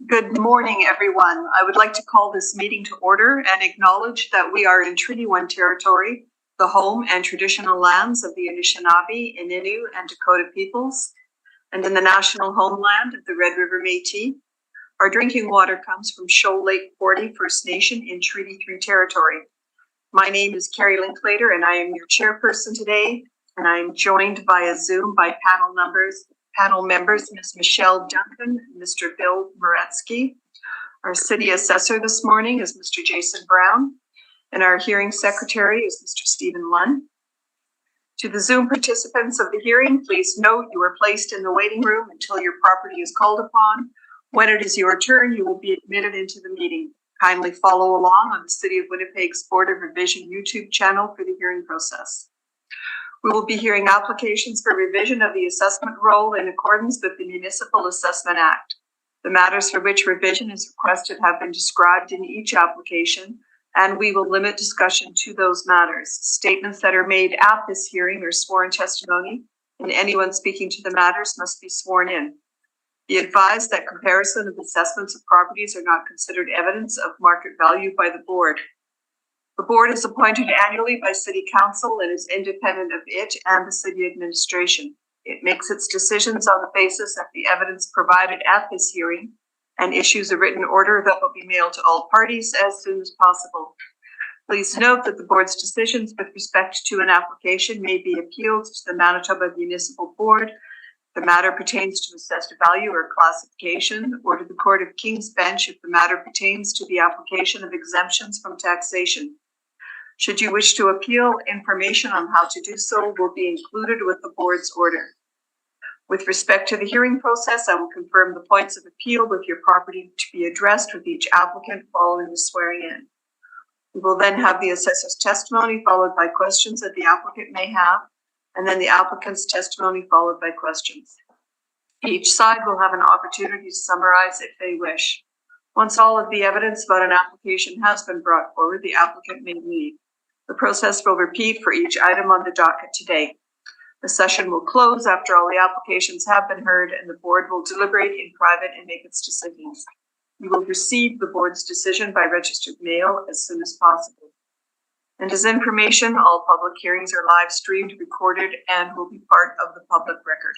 Good morning, everyone. I would like to call this meeting to order and acknowledge that we are in Treaty 1 territory, the home and traditional lands of the Anishinaabe, Innu, and Dakota peoples, and in the national homeland of the Red River Métis. Our drinking water comes from Shoal Lake 40 First Nation in Treaty 3 territory. My name is Carrie Linklater, and I am your chairperson today, and I am joined via Zoom by panel members, Ms. Michelle Duncan, Mr. Bill Moretsky. Our city assessor this morning is Mr. Jason Brown, and our hearing secretary is Mr. Stephen Lunn. To the Zoom participants of the hearing, please note you are placed in the waiting room until your property is called upon. When it is your turn, you will be admitted into the meeting. Kindly follow along on the City of Winnipeg's Board of Revision YouTube channel for the hearing process. We will be hearing applications for revision of the assessment roll in accordance with the Municipal Assessment Act. The matters for which revision is requested have been described in each application, and we will limit discussion to those matters. Statements that are made at this hearing are sworn testimony, and anyone speaking to the matters must be sworn in. Be advised that comparison of assessments of properties are not considered evidence of market value by the board. The board is appointed annually by City Council and is independent of it and the city administration. It makes its decisions on the basis of the evidence provided at this hearing and issues a written order that will be mailed to all parties as soon as possible. Please note that the board's decisions with respect to an application may be appealed to the Manitoba Municipal Board. The matter pertains to assessed value or classification, or to the Court of King's Bench if the matter pertains to the application of exemptions from taxation. Should you wish to appeal, information on how to do so will be included with the board's order. With respect to the hearing process, I will confirm the points of appeal with your property to be addressed with each applicant following the swearing in. We will then have the assessor's testimony followed by questions that the applicant may have, and then the applicant's testimony followed by questions. Each side will have an opportunity to summarize if they wish. Once all of the evidence about an application has been brought forward, the applicant may leave. The process will repeat for each item on the docket today. The session will close after all the applications have been heard, and the board will deliberate in private and make its decisions. You will receive the board's decision by registered mail as soon as possible. And as information, all public hearings are live streamed, recorded, and will be part of the public record.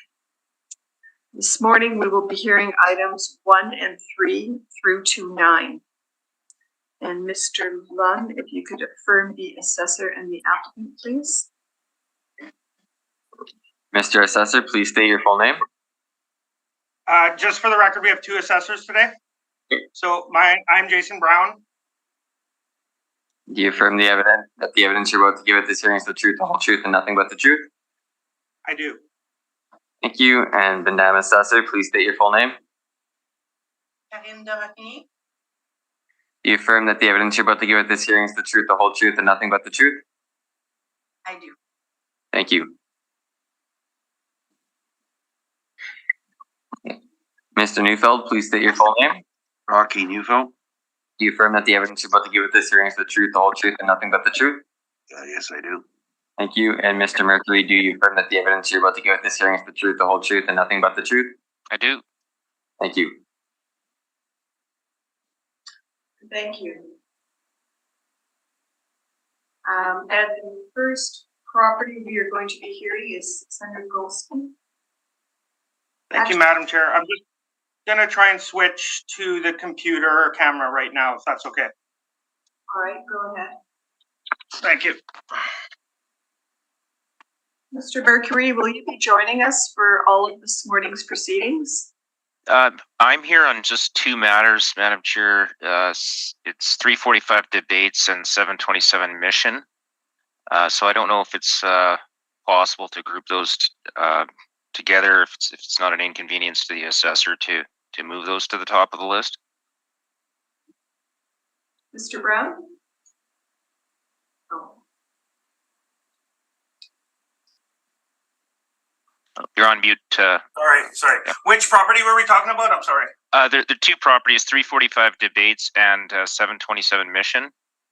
This morning, we will be hearing items 1 and 3 through to 9. And Mr. Lunn, if you could affirm the assessor and the applicant, please. Mr. Assessor, please state your full name. Just for the record, we have two assessors today. So I'm Jason Brown. Do you affirm that the evidence you're about to give at this hearing is the truth, the whole truth, and nothing but the truth? I do. Thank you. And Madam Assessor, please state your full name. Do you affirm that the evidence you're about to give at this hearing is the truth, the whole truth, and nothing but the truth? I do. Thank you. Mr. Neufeld, please state your full name. Rocky Neufeld. Do you affirm that the evidence you're about to give at this hearing is the truth, the whole truth, and nothing but the truth? Yes, I do. Thank you. And Mr. Mercury, do you affirm that the evidence you're about to give at this hearing is the truth, the whole truth, and nothing but the truth? I do. Thank you. Thank you. And the first property we are going to be hearing is 600 Goldston. Thank you, Madam Chair. I'm just going to try and switch to the computer or camera right now, if that's okay. All right, go ahead. Thank you. Mr. Mercury, will you be joining us for all of this morning's proceedings? I'm here on just two matters, Madam Chair. It's 345 debates and 727 mission. So I don't know if it's possible to group those together, if it's not an inconvenience to the assessor to move those to the top of the list. Mr. Brown? Oh. You're on mute. All right, sorry. Yeah. Which property were we talking about? I'm sorry. There are two properties, 345 debates and 727 mission.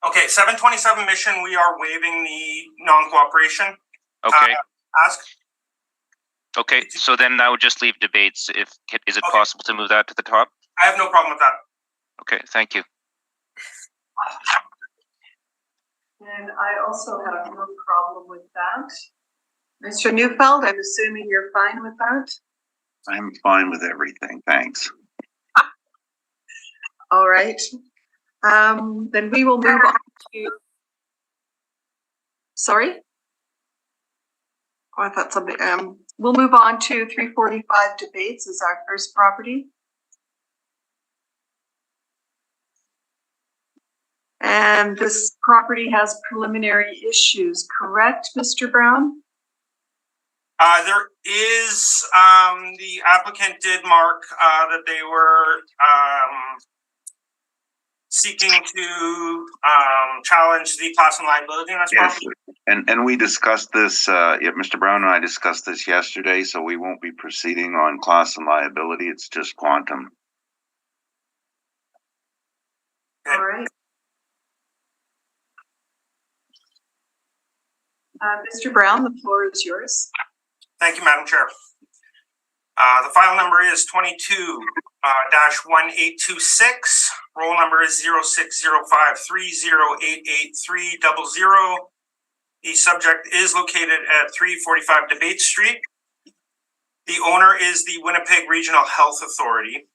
Okay, 727 mission, we are waiving the non-cooperation. Okay. Ask. Okay, so then that would just leave debates. Is it possible to move that to the top? I have no problem with that. Okay, thank you. And I also have no problem with that. Mr. Neufeld, I'm assuming you're fine with that? I'm fine with everything, thanks. All right. Then we will move on to. Sorry? Oh, I thought somebody. We'll move on to 345 debates as our first property. And this property has preliminary issues, correct, Mr. Brown? There is, the applicant did mark that they were seeking to challenge the class and liability in this Yes, property. and we discussed this, Mr. Brown and I discussed this yesterday, so we won't be proceeding on class and liability, it's just quantum. All right. Mr. Brown, the floor is yours. Thank you, Madam Chair. The file number is 22-1826. Roll number is 060530883000. The subject is located at 345 Debate Street. The owner is the Winnipeg Regional Health Authority.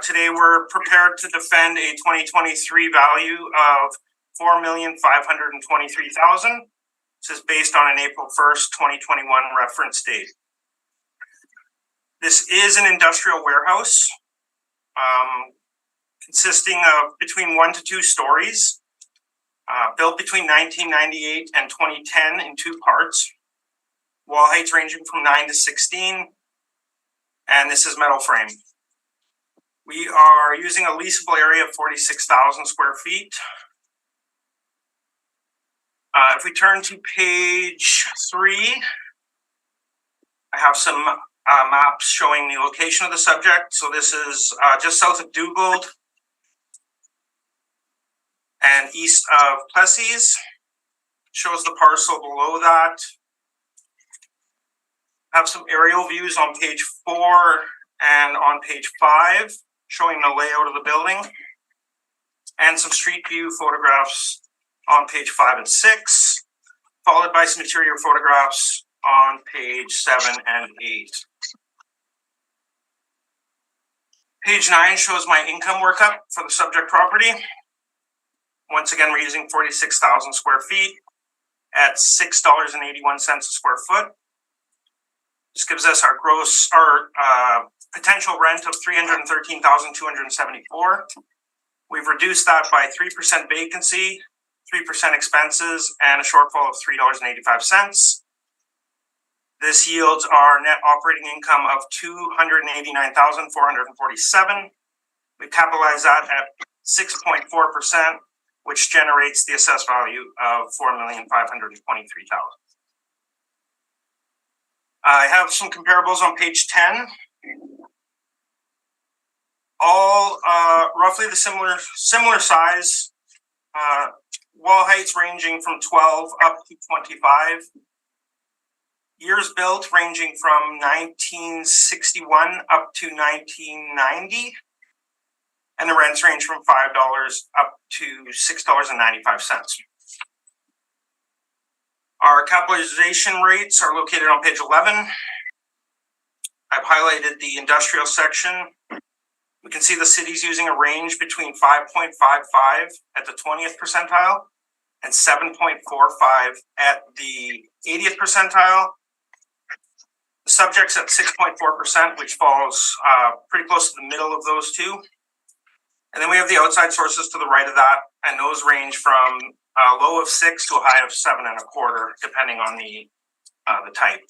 Today we're prepared to defend a 2023 value of $4,523,000. This is based on an April 1st, 2021 reference date. This is an industrial warehouse consisting of between 1 to 2 stories, built between 1998 and 2010 in 2 parts. Wall heights ranging from 9 to 16, and this is metal frame. We are using a leasable area of 46,000 square feet. If we turn to page 3, I have some maps showing the location of the subject. So this is just south of Dugald and east of Plessis. Shows the parcel below that. I have some aerial views on page 4 and on page 5 showing the layout of the building, and some street view photographs on page 5 and 6, followed by some interior photographs on page 7 and 8. Page 9 shows my income workup for the subject property. Once again, we're using 46,000 square feet at $6.81 a square foot. This gives us our gross, potential rent of $313,274. We've reduced that by 3% vacancy, 3% expenses, and a shortfall of $3.85. This yields our net operating income of $289,447. We capitalize that at 6.4%, which generates the assessed value of $4,523,000. I have some comparables on page 10. All roughly the similar size. Wall heights ranging from 12 up to 25. Years built ranging from 1961 up to 1990. And the rents range from $5 up to $6.95. Our capitalization rates are located on page 11. I've highlighted the industrial section. We can see the city's using a range between 5.55 at the 20th percentile and 7.45 at the 80th percentile. The subject's at 6.4%, which falls pretty close to the middle of those two. And then we have the outside sources to the right of that, and those range from a low of 6 to a high of 7.25, depending on the type.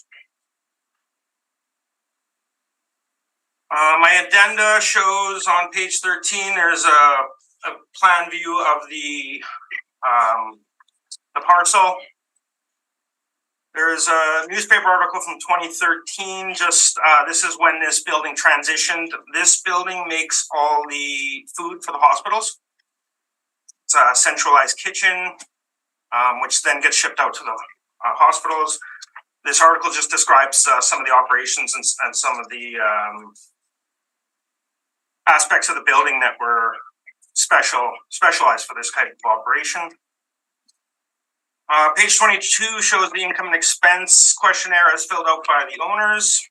My addenda shows on page 13, there's a plan view of the parcel. There's a newspaper article from 2013. This is when this building transitioned. This building makes all the food for the hospitals. It's a centralized kitchen, which then gets shipped out to the hospitals. This article just describes some of the operations and some of the aspects of the building that were specialized for this type of operation. Page 22 shows the income and expense questionnaire as filled out by the owners.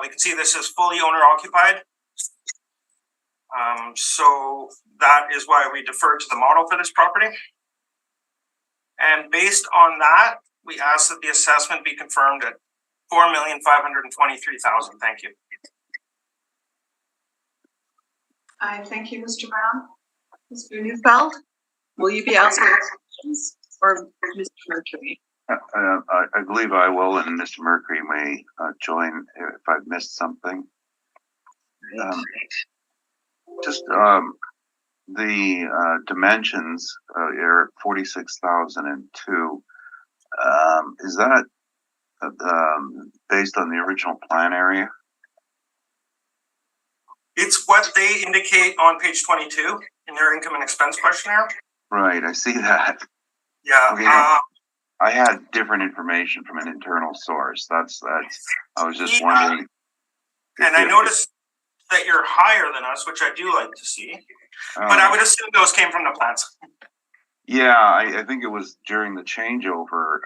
We can see this is fully owner occupied. So that is why we deferred to the model for this property. And based on that, we ask that the assessment be confirmed at $4,523,000. Thank you. I thank you, Mr. Brown. Mr. Neufeld, will you be asking questions, or Mr. Mercury? I believe I will, and Mr. Mercury may join if I've missed something. The dimensions are 46,002. Is that based on the original plan area? It's what they indicate on page 22 in their income and expense questionnaire. Right, I see that. Yeah. Okay, I had different information from an internal source. That's. I was just wondering. And I noticed that you're higher than us, which I do like to see. But I would assume those came from the plans. Yeah, I think it was during the changeover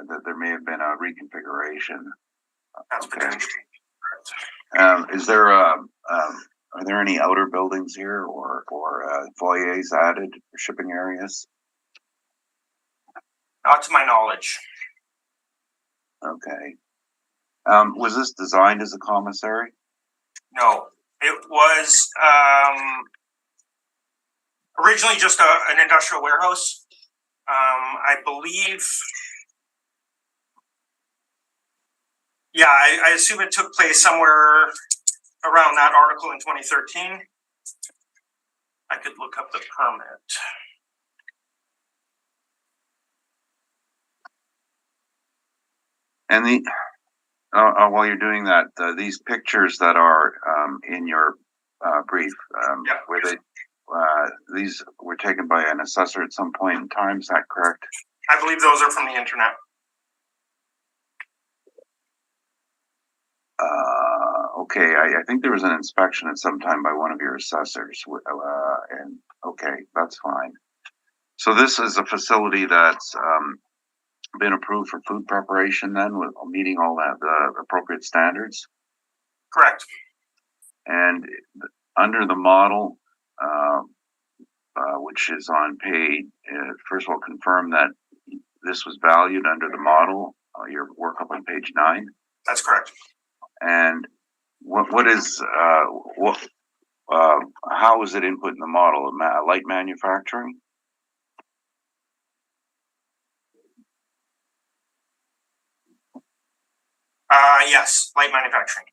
that there may have been a reconfiguration. That's potential. Is there are there any outer buildings here or foyers added for shipping areas? Not to my knowledge. Okay. Was this designed as a commissary? No, it was originally just an industrial warehouse. I believe. Yeah, I assume it took place somewhere around that article in 2013. I could look up the permit. And while you're doing that, these pictures that are in your brief, where they these were taken by an assessor at some point in time, is that correct? I believe those are from the internet. Okay, I think there was an inspection at some time by one of your assessors, and okay, that's fine. So this is a facility that's been approved for food preparation then, with meeting all that the appropriate standards? Correct. And under the model, which is on page, first of all, confirm that this was valued under the model, your workup on page 9. That's correct. And what is how is it input in the model? Light manufacturing? Yes, light manufacturing.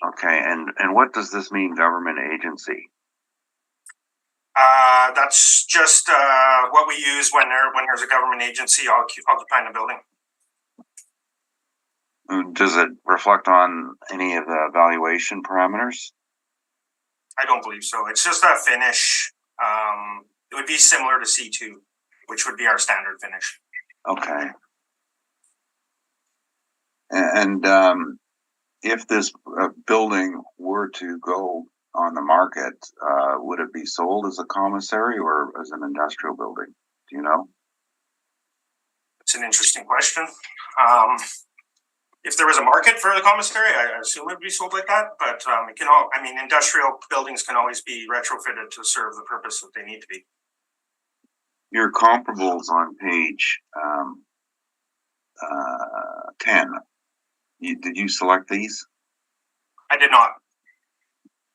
Okay, and what does this mean, government agency? That's just what we use when there's a government agency occupying a building. Does it reflect on any of the valuation parameters? I don't believe so. It's just a finish. It would be similar to C2, which would be our standard finish. Okay. And if this building were to go on the market, would it be sold as a commissary or as an industrial building? Do you know? It's an interesting question. If there was a market for the commissary, I assume it would be sold like that. But it can all. I mean, industrial buildings can always be retrofitted to serve the purpose that they need to be. Your comparables on page 10. Did you select these? I did not.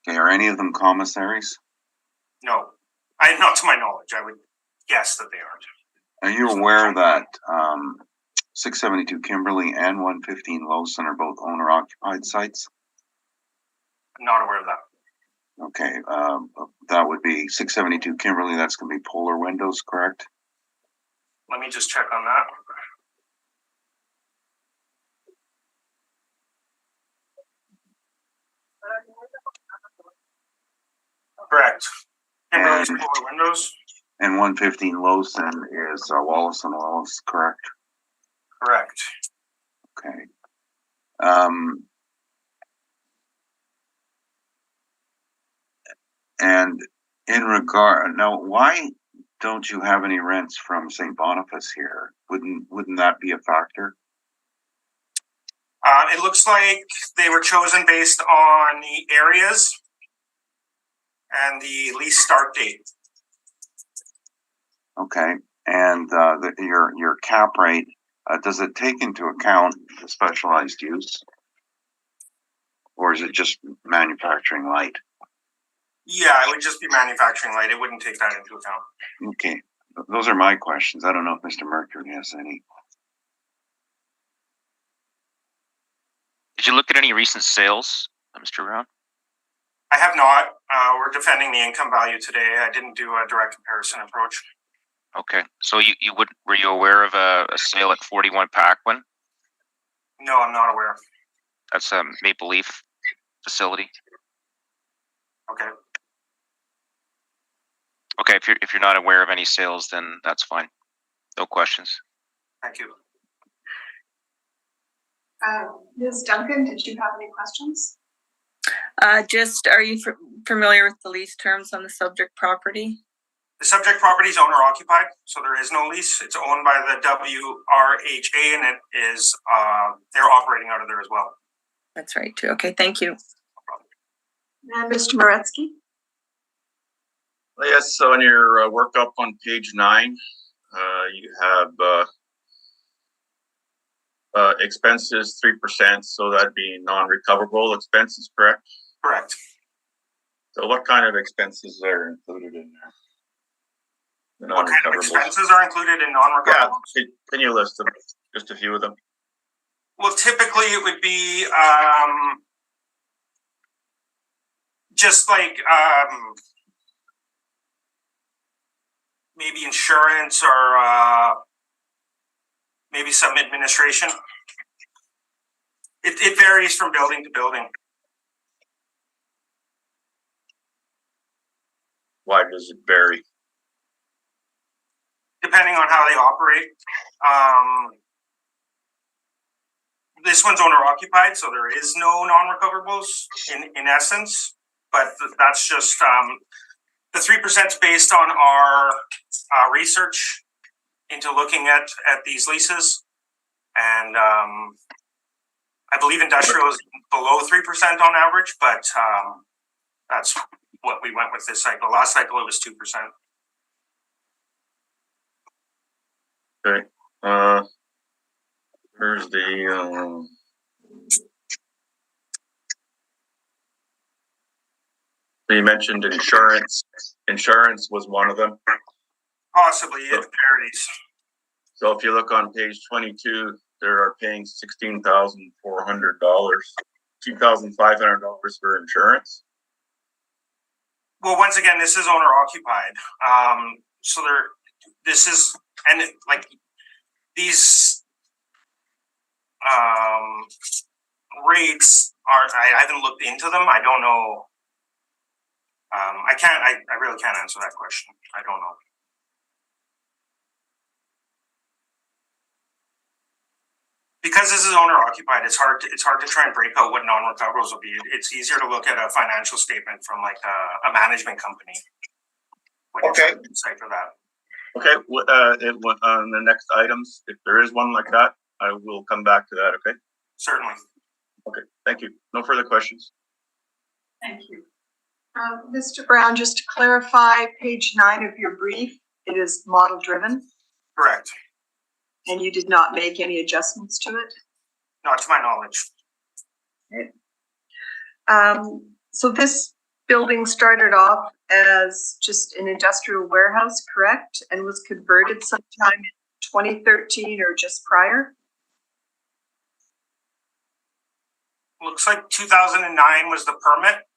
Okay, are any of them commissaries? No, not to my knowledge. I would guess that they aren't. Are you aware that 672 Kimberly and 115 Lowson are both owner-occupied sites? I'm not aware of that. Okay, that would be 672 Kimberly. That's going to be Polar Windows, correct? Let me just check on that. Correct. Kimberly's Polar Windows. And 115 Lowson is Wallace and Wallace, correct? Correct. Okay. And in regard, now, why don't you have any rents from St. Boniface here? Wouldn't that be a factor? It looks like they were chosen based on the areas and the lease start date. Okay, and your cap rate, does it take into account the specialized use? Or is it just manufacturing light? Yeah, it would just be manufacturing light. It wouldn't take that into account. Okay, those are my questions. I don't know if Mr. Mercury has any. Did you look at any recent sales, Mr. Brown? I have not. We're defending the income value today. I didn't do a direct comparison approach. Okay, so were you aware of a sale at 41 Paquin? No, I'm not aware. That's a Maple Leaf facility. Okay. Okay, if you're not aware of any sales, then that's fine. No questions. Thank you. Ms. Duncan, did you have any questions? Just, are you familiar with the lease terms on the subject property? The subject property is owner occupied, so there is no lease. It's owned by the WRHA, and it is they're operating out of there as well. That's right, too. Okay, thank you. And Mr. Moretsky? Yes, so on your workup on page 9, you have expenses 3%, so that'd be non-recoverable expenses, correct? Correct. So what kind of expenses are included in there? The What kind of non-recoverables. expenses are included in non-recoverable? Yeah, can you list them? Just a few of them. Well, typically it would be just like maybe insurance or maybe some administration. It varies from building to building. Why does it vary? Depending on how they operate. This one's owner occupied, so there is no non-recoverables in essence, but that's just the 3% is based on our research into looking at these leases, and I believe industrial is below 3% on average, but that's what we went with this cycle. Last cycle it was 2%. Okay. Here's the so you mentioned insurance. Insurance was one of them. Possibly, it varies. So if you look on page 22, they are paying $16,500 for insurance. Well, once again, this is owner occupied. So this is, and like these rates are, I haven't looked into them. I don't know. I really can't answer that question. I don't know. Because this is owner occupied, it's hard to try and break out what non-recoverables will be. It's easier to look at a financial statement from like a management company. Okay. For that. Okay. On the next items, if there is one like that, I will come back to that. Okay. Certainly. Okay. Thank you. No further questions. Thank you. Mr. Brown, just to clarify, page 9 of your brief, it is model driven? Correct. And you did not make any adjustments to it? Not to my knowledge. Okay. So this building started off as just an industrial warehouse, correct? And was converted sometime in 2013 or just prior? Looks like 2009 was the permit.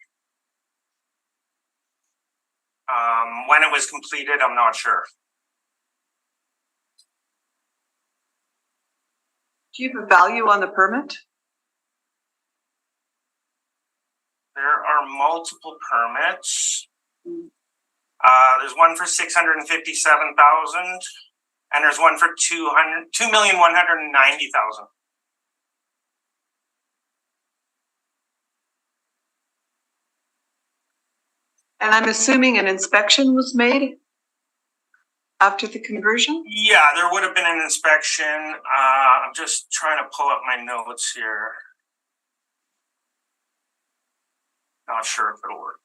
When it was completed, I'm not sure. Do you have a value on the permit? There are multiple permits. There's one for $657,000, and there's one for $2,190,000. And I'm assuming an inspection was made after the conversion? Yeah, there would have been an inspection. I'm just trying to pull up my notes here. Not sure if it'll work.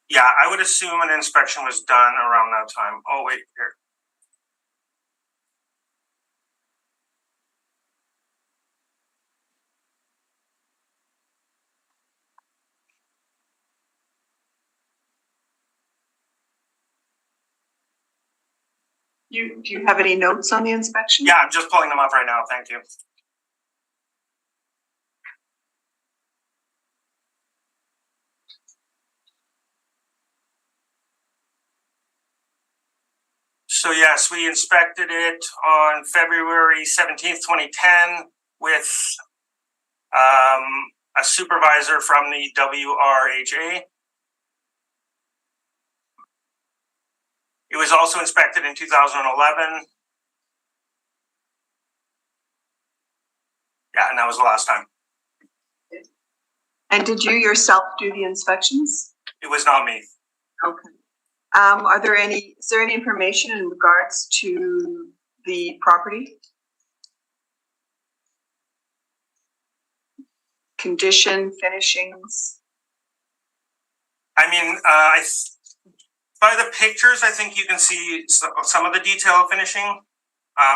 Yeah, I would assume an inspection was done around that time. Oh, wait, here. Do you have any notes on the inspection? Yeah, I'm just pulling them up right now. Thank you. So yes, we inspected it on February 17th, 2010 with a supervisor from the WRHA. It was also inspected in 2011. Yeah, and that was the last time. And did you yourself do the inspections? It was not me. Okay. Is there any information in regards to the property? Condition, finishings? I mean, by the pictures, I think you can see some of the detail finishing.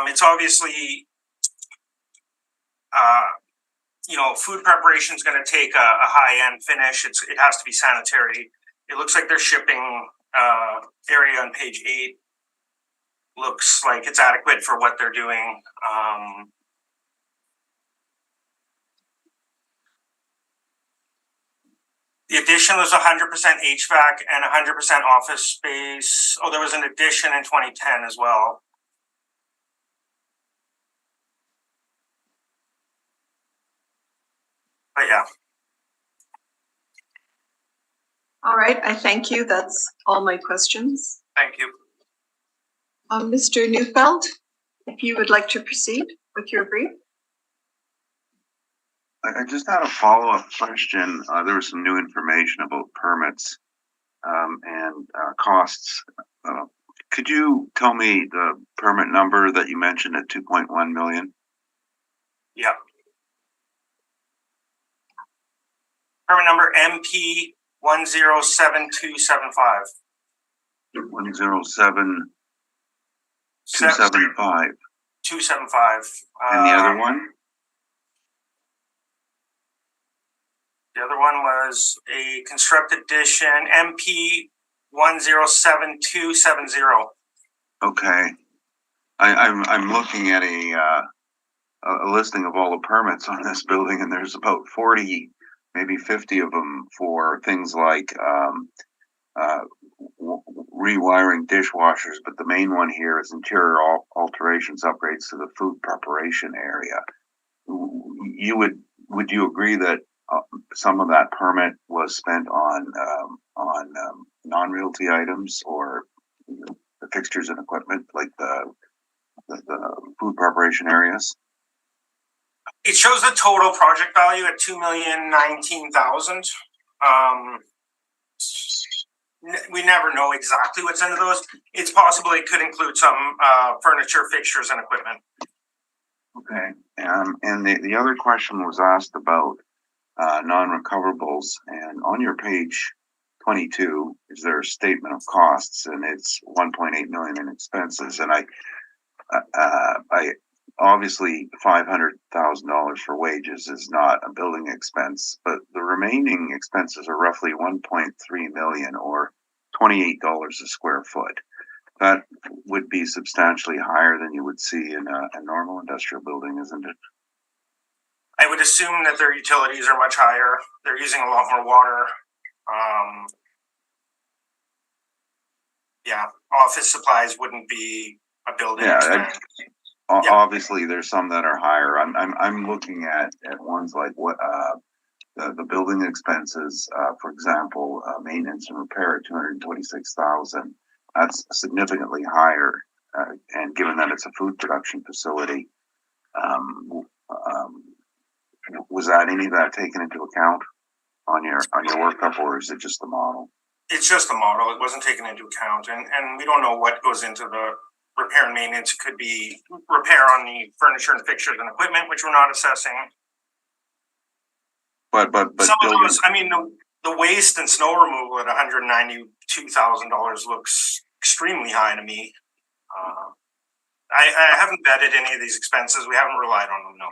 It's obviously, food preparation is going to take a high-end finish. It has to be sanitary. It looks like their shipping area on page 8 looks like it's adequate for what they're doing. The addition was 100% HVAC and 100% office space. Oh, there was an addition in 2010 as well. But yeah. All right, I thank you. That's all my questions. Thank you. Mr. Neufeld, if you would like to proceed with your brief. I just had a follow-up question. There was some new information about permits and costs. Could you tell me the permit number that you mentioned at 2.1 million? Yeah. Permit number MP 107275. 107275. 275. And the other one? The other one was a construct addition MP 107270. Okay. I'm looking at a listing of all the permits on this building, and there's about 40, maybe 50 of them for things like rewiring dishwashers, but the main one here is interior alterations, upgrades to the food preparation area. Would you agree that some of that permit was spent on non-realty items or the fixtures and equipment, like the food preparation areas? It shows the total project value at $2,019,000. We never know exactly what's into those. It's possible it could include some furniture, fixtures, and equipment. Okay. And the other question was asked about non-recoverables, and on your page 22 is there a statement of costs, and it's 1.8 million in expenses, and I obviously $500,000 for wages is not a building expense, but the remaining expenses are roughly 1.3 million or $28 a square foot. That would be substantially higher than you would see in a normal industrial building, isn't it? I would assume that their utilities are much higher. They're using a lot more water. Office supplies wouldn't be a building expense. Obviously, there's some that are higher. I'm looking at ones like what the building expenses, for example, maintenance and repair at 226,000. That's significantly higher, and given that it's a food production facility, was that any of that taken into account on your workup, or is it just the model? It's just a model. It wasn't taken into account, and we don't know what goes into the repair and maintenance. It could be repair on the furniture and fixtures and equipment, which we're not assessing. But some of those, I mean, the waste and snow removal at $192,000 looks extremely high to me. I haven't vetted any of these expenses. We haven't relied on them. No.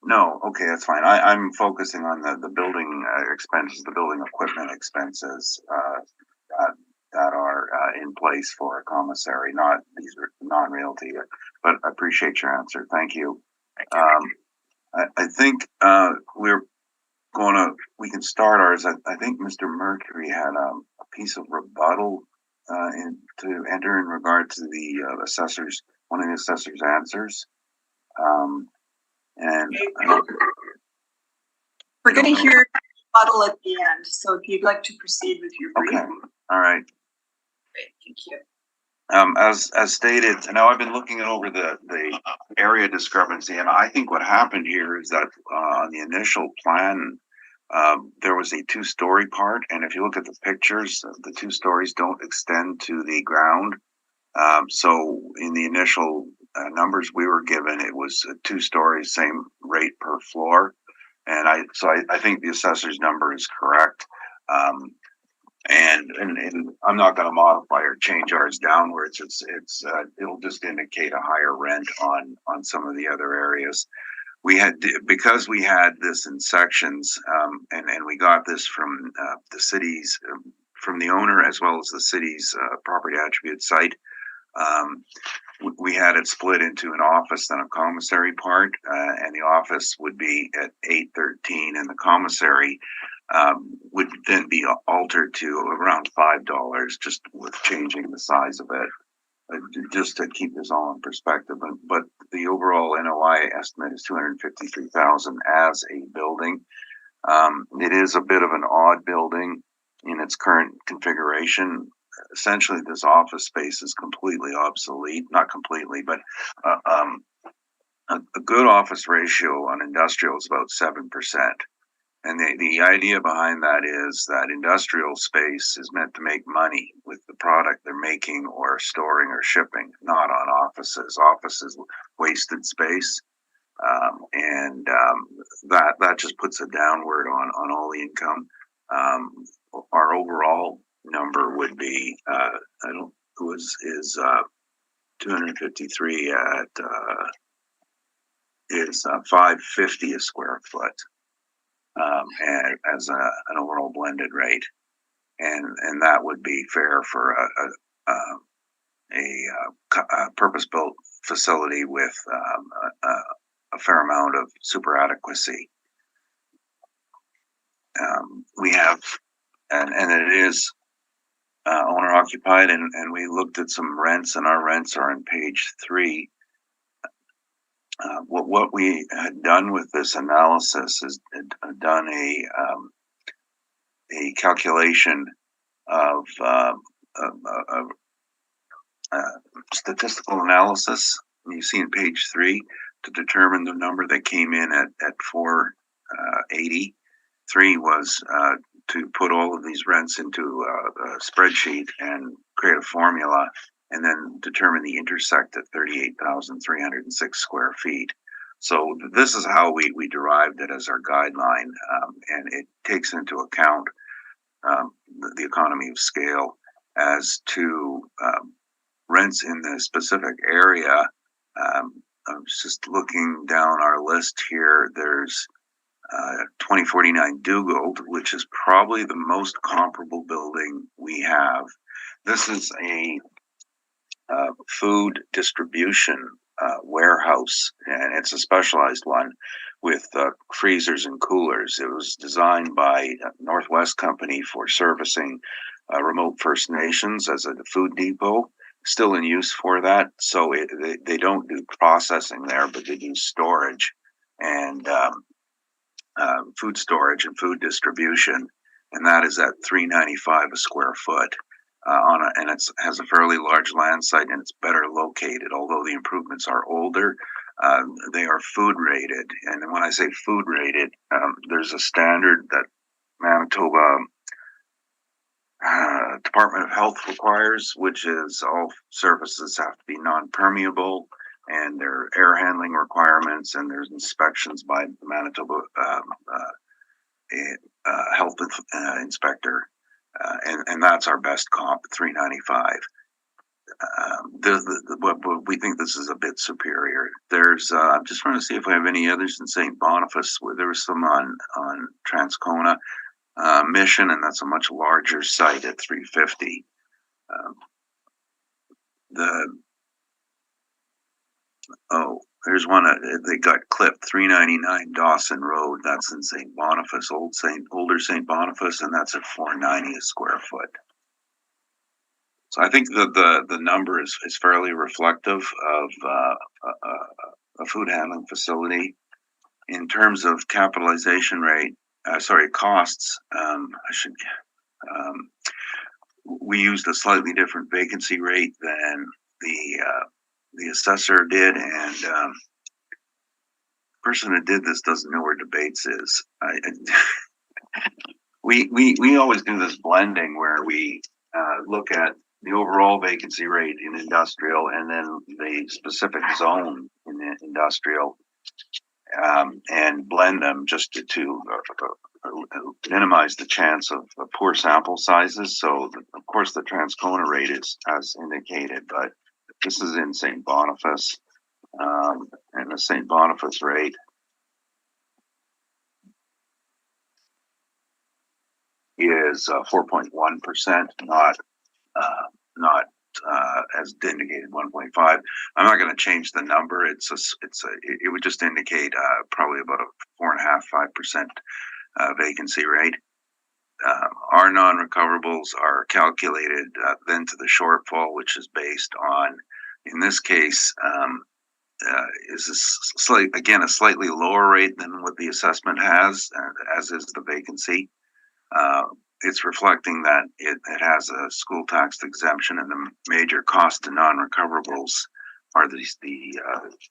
No, okay, that's fine. I'm focusing on the building expenses, the building equipment expenses that are in place for a commissary. Not these are non-realty, but I appreciate your answer. Thank you. I think we can start ours. I think Mr. Mercury had a piece of rebuttal to enter in regard to the assessors, one of the assessors' answers. And we're going to hear rebuttal at the end. So if you'd like to proceed with your brief. Okay. All right. Great. Thank you. As stated, now I've been looking over the area discrepancy, and I think what happened here is that on the initial plan, there was a two-story part, and if you look at the pictures, the 2 stories don't extend to the ground. So in the initial numbers we were given, it was 2 stories, same rate per floor, and I think the assessor's number is correct. And I'm not going to modify or change ours downwards. It'll just indicate a higher rent on some of the other areas. Because we had this in sections, and we got this from the city's, from the owner as well as the city's property attribute site. We had it split into an office and a commissary part, and the office would be at $813, and the commissary would then be altered to around $5, just with changing the size of it, just to keep this all in perspective. But the overall NOI estimate is $253,000 as a building. It is a bit of an odd building in its current configuration. Essentially, this office space is completely obsolete. Not completely, but a good office ratio on industrial is about 7%. And the idea behind that is that industrial space is meant to make money with the product they're making or storing or shipping, not on offices. Offices wasted space, and that just puts a downward on all the income. Our overall number would be is 253 at is $550 a square foot. And as an overall blended rate, and that would be fair for a purpose-built facility with a fair amount of super adequacy. We have, and it is owner occupied, and we looked at some rents, and our rents are on page 3. What we had done with this analysis is done a calculation of statistical analysis. You see in page 3 to determine the number that came in at 480. 3 was to put all of these rents into a spreadsheet and create a formula, and then determine the intersect at 38,306 square feet. So this is how we derived it as our guideline, and it takes into account the economy of scale as to rents in the specific area. I was just looking down our list here. There's 2049 Dugald, which is probably the most comparable building we have. This is a food distribution warehouse, and it's a specialized one with freezers and coolers. It was designed by Northwest Company for servicing remote First Nations as a food depot, still in use for that. So they don't do processing there, but they do storage and food storage and food distribution, and that is at $395 a square foot. And it has a fairly large land site, and it's better located. Although the improvements are older, They are food rated, and when I say food rated, there's a standard that Manitoba Department of Health requires, which is all surfaces have to be non-permeable, and there are air handling requirements, and there's inspections by the Manitoba health inspector, and that's our best comp, 395. We think this is a bit superior. There's I'm just trying to see if I have any others in St. Boniface. There was some on Transcona. Mission, and that's a much larger site at 350. There's one they got clipped, 399 Dawson Road. That's in St. Boniface, older St. Boniface, and that's at 490 a square foot. So I think the number is fairly reflective of a food handling facility. In terms of capitalization rate, costs, we used a slightly different vacancy rate than the assessor did, and the person who did this doesn't know where debates is. We always do this blending where we look at the overall vacancy rate in industrial and then the specific zone in the industrial, and blend them just to minimize the chance of poor sample sizes. So, of course, the Transcona rate is as indicated, but this is in St. Boniface, and the St. Boniface rate is 4.1%, not as indicated 1.5. I'm not going to change the number. It would just indicate probably about a 4.5-5% vacancy rate. Our non-recoverables are calculated then to the shortfall, which is based on, in this case, is a slightly lower rate than what the assessment has, as is the vacancy. It's reflecting that it has a school tax exemption, and the major cost to non-recoverables are the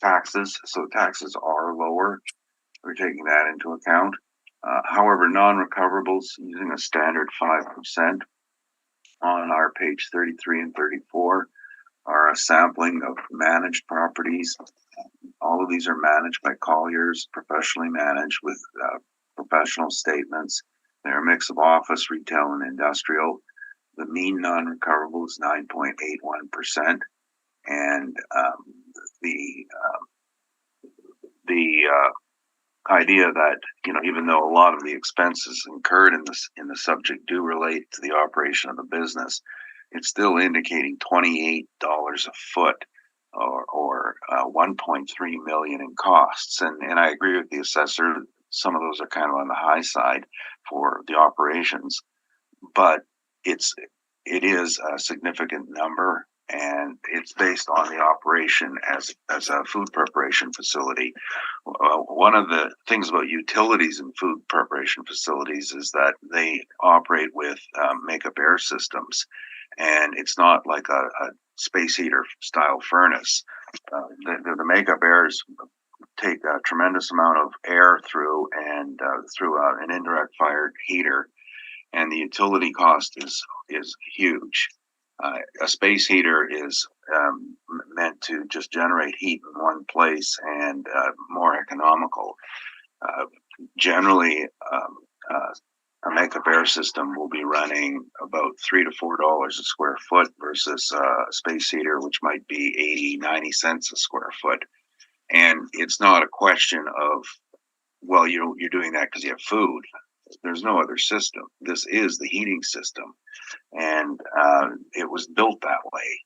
taxes. So taxes are lower. We're taking that into account. However, non-recoverables using a standard 5% on our page 33 and 34 are a sampling of managed properties. All of these are managed by Colliers, professionally managed with professional statements. They're a mix of office, retail, and industrial. The mean non-recoverable is 9.81%, and the idea that, even though a lot of the expenses incurred in the subject do relate to the operation of the business, it's still indicating $28 a foot, or 1.3 million in costs. And I agree with the assessor. Some of those are kind of on the high side for the operations, but it is a significant number, and it's based on the operation as a food preparation facility. One of the things about utilities and food preparation facilities is that they operate with makeup air systems, and it's not like a space heater style furnace. The makeup airs take a tremendous amount of air through an indirect fired heater, and the utility cost is huge. A space heater is meant to just generate heat in one place and more economical. Generally, a makeup air system will be running about $3 to $4 a square foot versus a space heater, which might be 80, 90 cents a square foot. And it's not a question of, well, you're doing that because you have food. There's no other system. This is the heating system, and it was built that way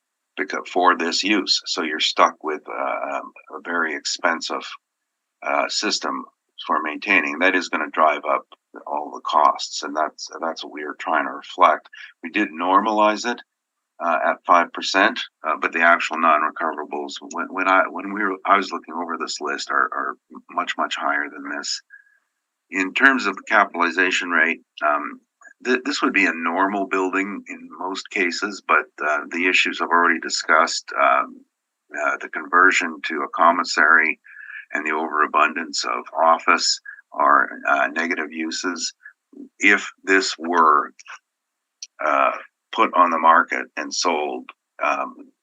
for this use. So you're stuck with a very expensive system for maintaining. That is going to drive up all the costs, and that's what we are trying to reflect. We did normalize it at 5%, but the actual non-recoverables, I was looking over this list, are much higher than this. In terms of the capitalization rate, this would be a normal building in most cases, but the issues I've already discussed, the conversion to a commissary, and the overabundance of office are negative uses. If this were put on the market and sold,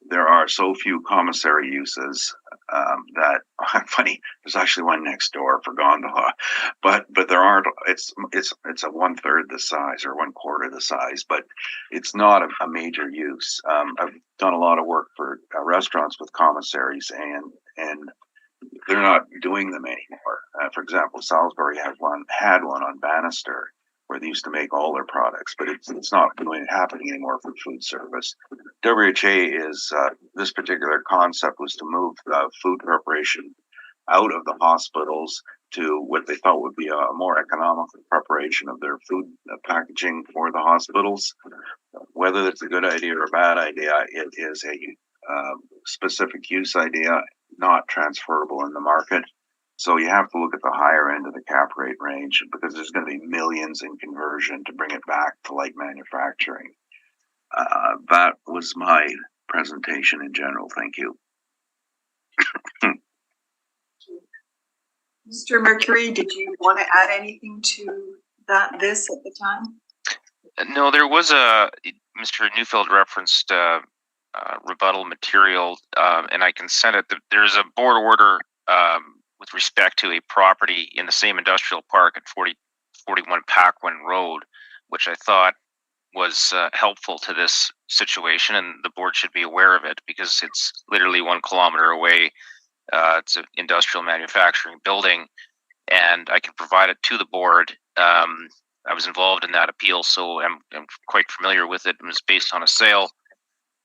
there are so few commissary uses that funny. There's actually one next door for gondola, but there aren't. It's a 1/3 the size or 1/4 the size, but it's not a major use. I've done a lot of work for restaurants with commissaries, and they're not doing them anymore. For example, Salisbury had one on Bannister, where they used to make all their products, but it's not happening anymore for food service. WHA is this particular concept was to move food preparation out of the hospitals to what they thought would be a more economical preparation of their food packaging for the hospitals. Whether that's a good idea or a bad idea, it is a specific use idea, not transferable in the market. So you have to look at the higher end of the cap rate range because there's going to be millions in conversion to bring it back to light manufacturing. That was my presentation in general. Thank you. Mr. Mercury, did you want to add anything to this at the time? No, there was Mr. Neufeld referenced rebuttal material, and I can send it. There's a board order with respect to a property in the same industrial park at 41 Paquin Road, which I thought was helpful to this situation, and the board should be aware of it because it's literally 1 kilometer away. It's an industrial manufacturing building, and I can provide it to the board. I was involved in that appeal, so I'm quite familiar with it. It was based on a sale.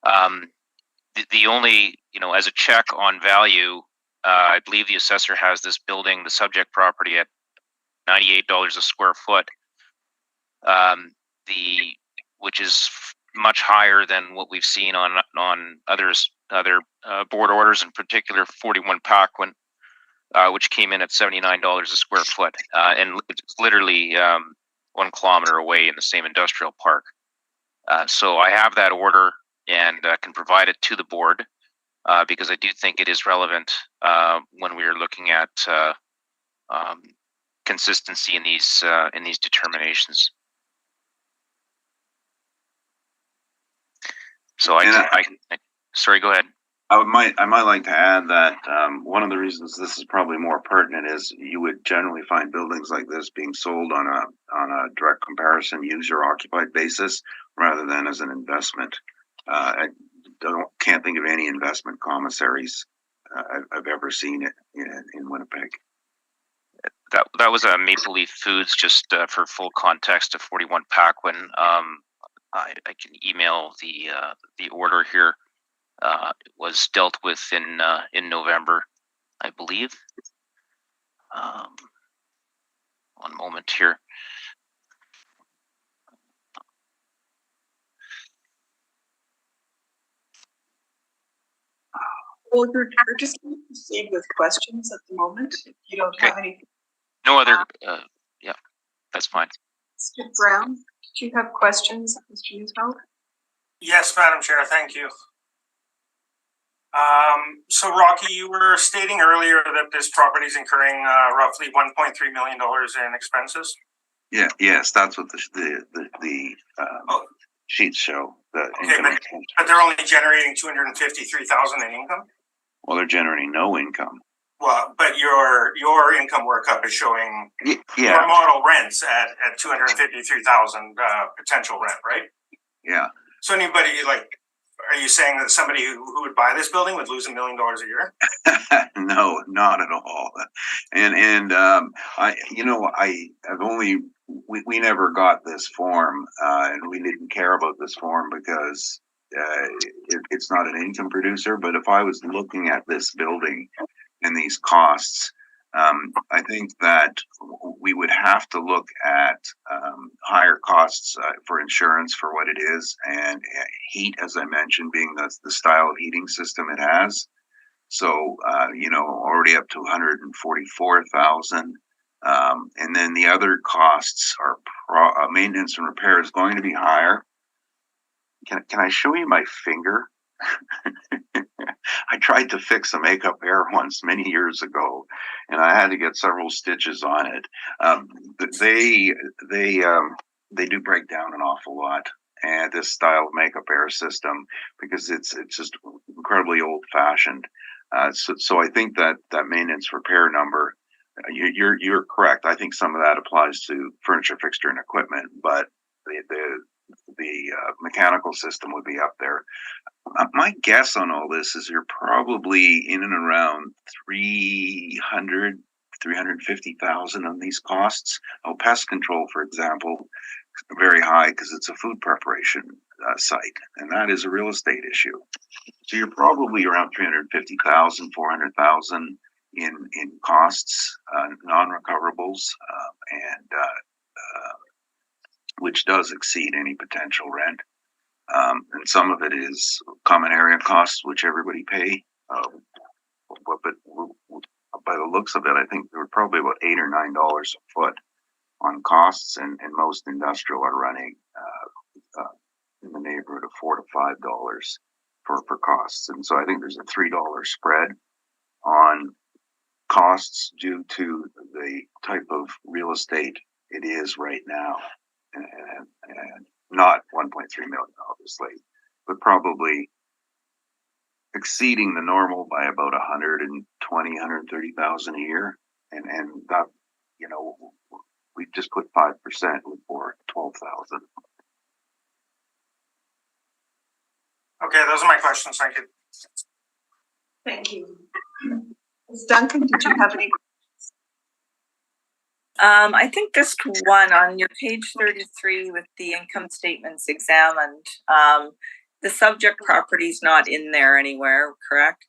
The only, as a check on value, I believe the assessor has this building, the subject property, at $98 a square foot, which is much higher than what we've seen on other board orders, in particular 41 Paquin, which came in at $79 a square foot, and it's literally 1 kilometer away in the same industrial park. So I have that order and can provide it to the board. Because I do think it is relevant when we are looking at consistency in these determinations. So sorry, go ahead. I might like to add that one of the reasons this is probably more pertinent is you would generally find buildings like this being sold on a direct comparison user occupied basis rather than as an investment. Can't think of any investment commissaries I've ever seen it in Winnipeg. That was a Maple Leaf Foods, just for full context, of 41 Paquin. I can email the order here. It was dealt with in November, I believe. One moment here. Well, we're just going to proceed with questions at the moment. If you don't have anything. No other, yeah, that's fine. Mr. Brown, did you have questions, Mr. Neufeld? Yes, Madam Chair, thank you. So Rocky, you were stating earlier that this property is incurring roughly $1.3 million in expenses. Yeah, yes, that's what the sheets show. Okay, but they're only generating $253,000 in income. Well, they're generating no income. Well, but your income workup is showing your model rents at $253,000 potential rent, right? Yeah. So anybody are you saying that somebody who would buy this building would lose $1 million a year? No, not at all. And we never got this form, and we didn't care about this form because it's not an income producer. But if I was looking at this building and these costs, I think that we would have to look at higher costs for insurance for what it is, and heat, as I mentioned, being the style of heating system it has. So, already up to 144,000. And then the other costs are maintenance and repair is going to be higher. Can I show you my finger? I tried to fix a makeup air once many years ago, and I had to get several stitches on it. They do break down an awful lot, and this style of makeup air system, because it's just incredibly old fashioned. So I think that maintenance repair number, you're correct. I think some of that applies to furniture, fixture, and equipment, but the mechanical system would be up there. My guess on all this is you're probably in and around 350,000 on these costs. Oh, pest control, for example, very high because it's a food preparation site, and that is a real estate issue. So you're probably around 350,000, 400,000 in costs, non-recoverables, and which does exceed any potential rent. And some of it is common area costs, which everybody pay. But by the looks of it, I think there were probably about $8 or $9 a foot on costs, and most industrial are running in the neighborhood of $4 to $5 for costs. And so I think there's a $3 spread on costs due to the type of real estate it is right now, and not 1.3 million, obviously, but probably exceeding the normal by about 130,000 a year. And that, we just put 5% for 12,000. Okay, those are my questions. Thank you. Thank you. Ms. Duncan, did you have any? I think just one on your page 33 with the income statements examined. The subject property is not in there anywhere, correct?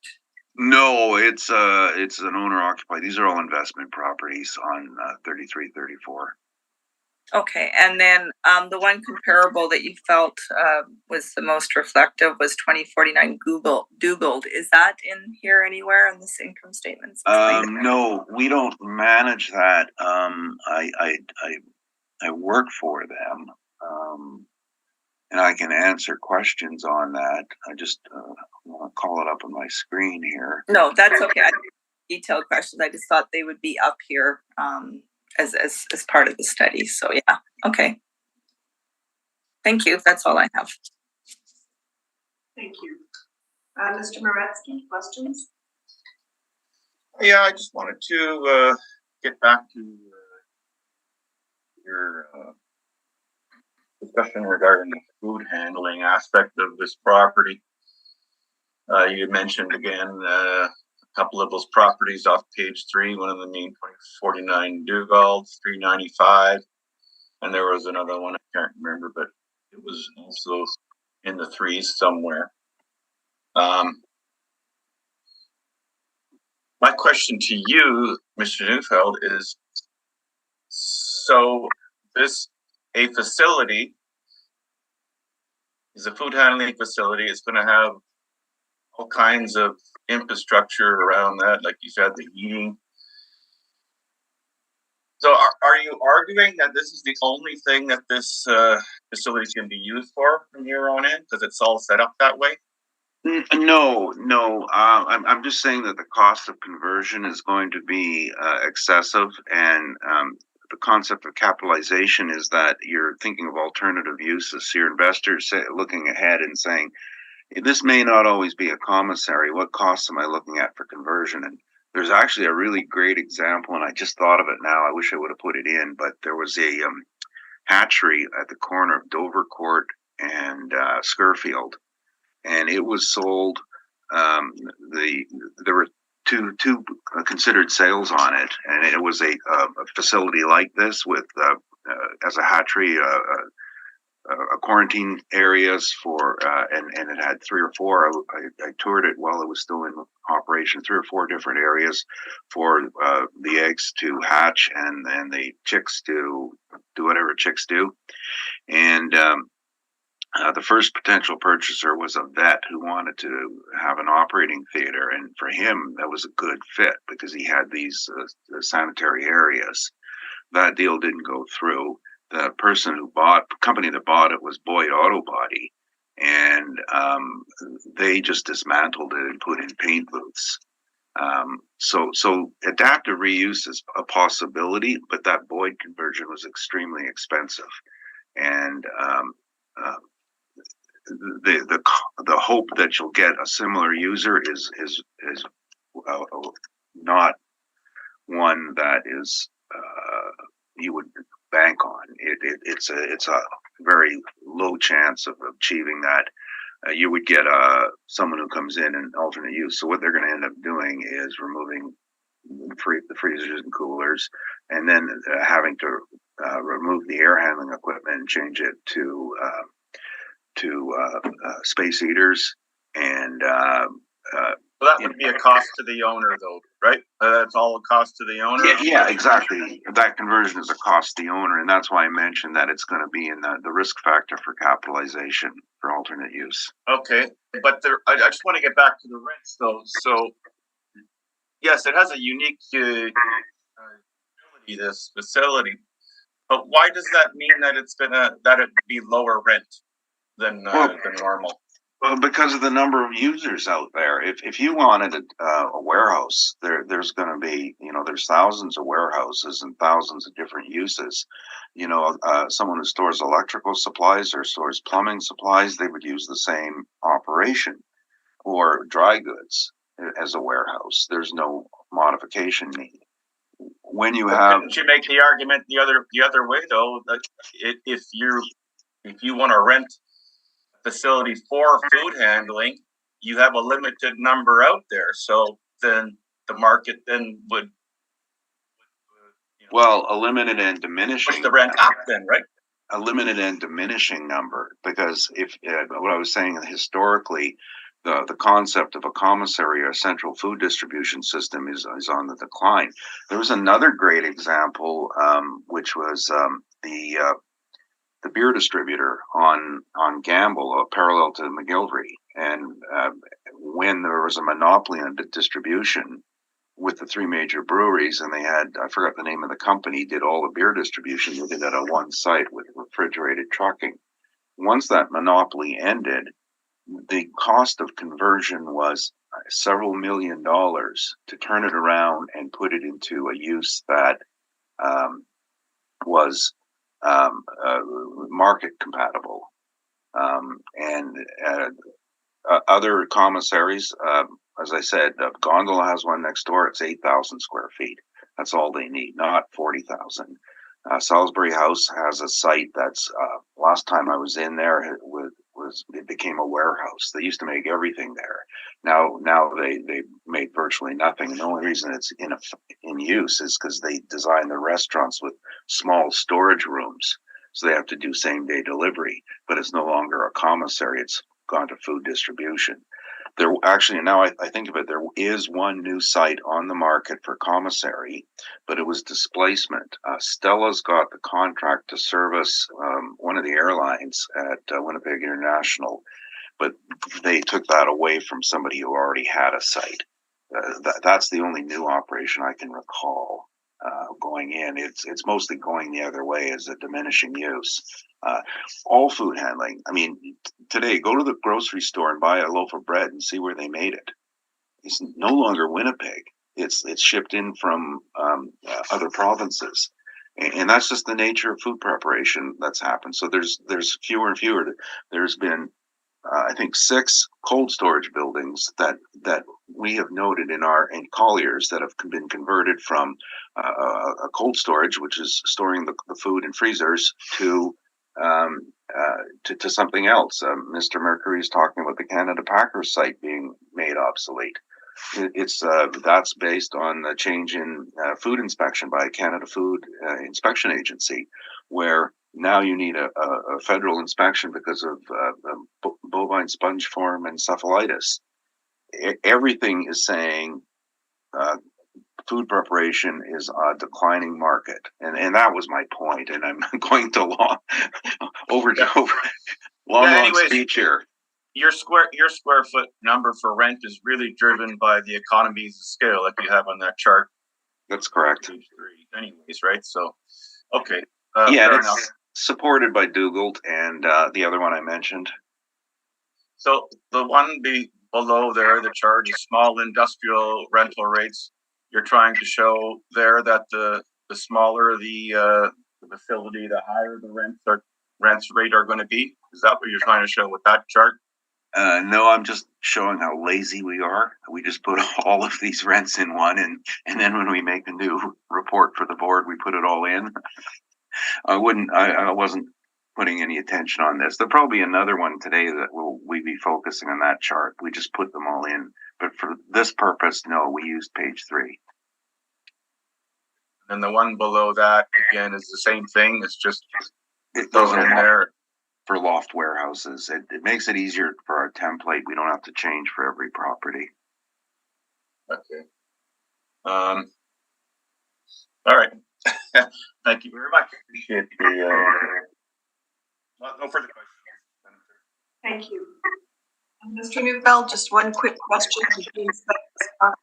No, it's an owner occupied. These are all investment properties on 33, 34. Okay, and then the one comparable that you felt was the most reflective was 2049 Dugald. Is that in here anywhere in this income statement? No, we don't manage that. I work for them, and I can answer questions on that. I just want to call it up on my screen here. No, that's okay. I don't have detailed questions. I just thought they would be up here as part of the study. So yeah, okay. Thank you. That's all I have. Thank you. Mr. Moretsky, questions? Yeah, I just wanted to get back to your discussion regarding the food handling aspect of this property. You mentioned again a couple of those properties off page 3, one of them being 2049 Dugald, 395, and there was another one I can't remember, but it was also in the threes somewhere. My question to you, Mr. Neufeld, is, so this a facility is a food handling facility. It's going to have all kinds of infrastructure around that, like you said, the heating. So are you arguing that this is the only thing that this facility can be used for from here on in, because it's all set up that way? No. I'm just saying that the cost of conversion is going to be excessive, and the concept of capitalization is that you're thinking of alternative uses. So your investors looking ahead and saying, this may not always be a commissary. What costs am I looking at for conversion? And there's actually a really great example, and I just thought of it now. I wish I would have put it in, but there was a hatchery at the corner of Dovercourt and Scurfield, and it was sold. There were two considered sales on it, and it was a facility like this with as a hatchery. Quarantine areas for and it had 3 or 4. I toured it while it was still in operation. 3 or 4 different areas for the eggs to hatch and the chicks to do whatever chicks do. And the first potential purchaser was a vet who wanted to have an operating theater, and for him that was a good fit because he had these sanitary areas. That deal didn't go through. The company that bought it was Boyd Auto Body, and they just dismantled it and put in paint booths. So adaptive reuse is a possibility, but that Boyd conversion was extremely expensive, and the hope that you'll get a similar user is not one that is you would bank on. It's a very low chance of achieving that. You would get someone who comes in and alternate use. So what they're going to end up doing is removing the freezers and coolers, and then having to remove the air handling equipment and change it to space heaters. And well, that would be a cost to the owner, though, right? That's all a cost to the owner. Yeah, exactly. That conversion is a cost to the owner, and that's why I mentioned that it's going to be in the risk factor for capitalization for alternate use. Okay, but I just want to get back to the rents, though. So, yes, it has a unique ability, this facility, but why does that mean that it'd be lower rent than normal? Well, because of the number of users out there. If you wanted a warehouse, there's going to be, there's thousands of warehouses and thousands of different uses. Someone who stores electrical supplies or stores plumbing supplies, they would use the same operation, or dry goods as a warehouse. There's no modification need. When you have, couldn't you make the argument the other way, though, that if you want to rent facility for food handling, you have a limited number out there, so then the market then would a limited and diminishing, push the rent up then, right? A limited and diminishing number, because if what I was saying, historically, the concept of a commissary or a central food distribution system is on the decline. There was another great example, which was the beer distributor on Gamble, parallel to McGillivray. And when there was a monopoly on distribution with the three major breweries, and they had, I forgot the name of the company, did all the beer distribution, they did that at one site with refrigerated trucking. Once that monopoly ended, the cost of conversion was several $1 million to turn it around and put it into a use that was market compatible. And other commissaries, as I said, Gondola has one next door. It's 8,000 square feet. That's all they need, not 40,000. Salisbury House has a site that's, last time I was in there, it became a warehouse. They used to make everything there. Now they made virtually nothing. And the only reason it's in use is because they designed the restaurants with small storage rooms. So they have to do same day delivery, but it's no longer a commissary. It's gone to food distribution. There actually, now I think of it, there is one new site on the market for commissary, but it was displacement. Stella's got the contract to service one of the airlines at Winnipeg International, but they took that away from somebody who already had a site. That's the only new operation I can recall going in. It's mostly going the other way as a diminishing use. All food handling. I mean, today, go to the grocery store and buy a loaf of bread and see where they made it. It's no longer Winnipeg. It's shipped in from other provinces, and that's just the nature of food preparation that's happened. So there's fewer and fewer. There's been I think 6 cold storage buildings that we have noted in Colliers that have been converted from a cold storage, which is storing the food in freezers, to something else. Mr. Mercury is talking about the Canada Packers site being made obsolete. It's that's based on the change in food inspection by Canada Food Inspection Agency, where now you need a federal inspection because of bovine spongiform encephalitis. Everything is saying food preparation is a declining market, and that was my point. And I'm going to long speech here. Your square foot number for rent is really driven by the economies of scale, like you have on that chart. That's correct. Anyways, right? So, okay. Yeah, it's supported by Dugald and the other one I mentioned. So the one below there, the chart is small industrial rental rates. You're trying to show there that the smaller the facility, the higher the rents rate are going to be. Is that what you're trying to show with that chart? No, I'm just showing how lazy we are. We just put all of these rents in one, and then when we make a new report for the board, we put it all in. I wasn't putting any attention on this. There'll probably be another one today that we be focusing on that chart. We just put them all in, but for this purpose, no, we used page 3. And the one below that again is the same thing. It's just thrown in there. For loft warehouses, it makes it easier for our template. We don't have to change for every property. Okay. All right. Thank you very much. Appreciate the. No further questions. Thank you. Mr. Neufeld, just one quick question. Did you inspect this property?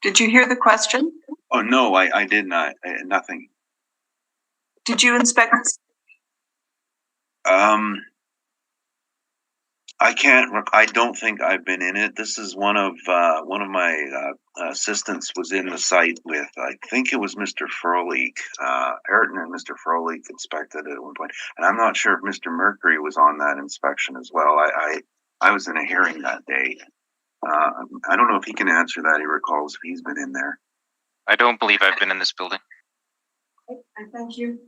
Did you hear the question? Oh, no, I did not. Nothing. Did you inspect this? I don't think I've been in it. This is one of my assistants was in the site with, I think it was Mr. Froelich. Ayrton and Mr. Froelich inspected it at one point. And I'm not sure if Mr. Mercury was on that inspection as well. I was in a hearing that day. I don't know if he can answer that. He recalls if he's been in there. I don't believe I've been in this building. Okay, thank you.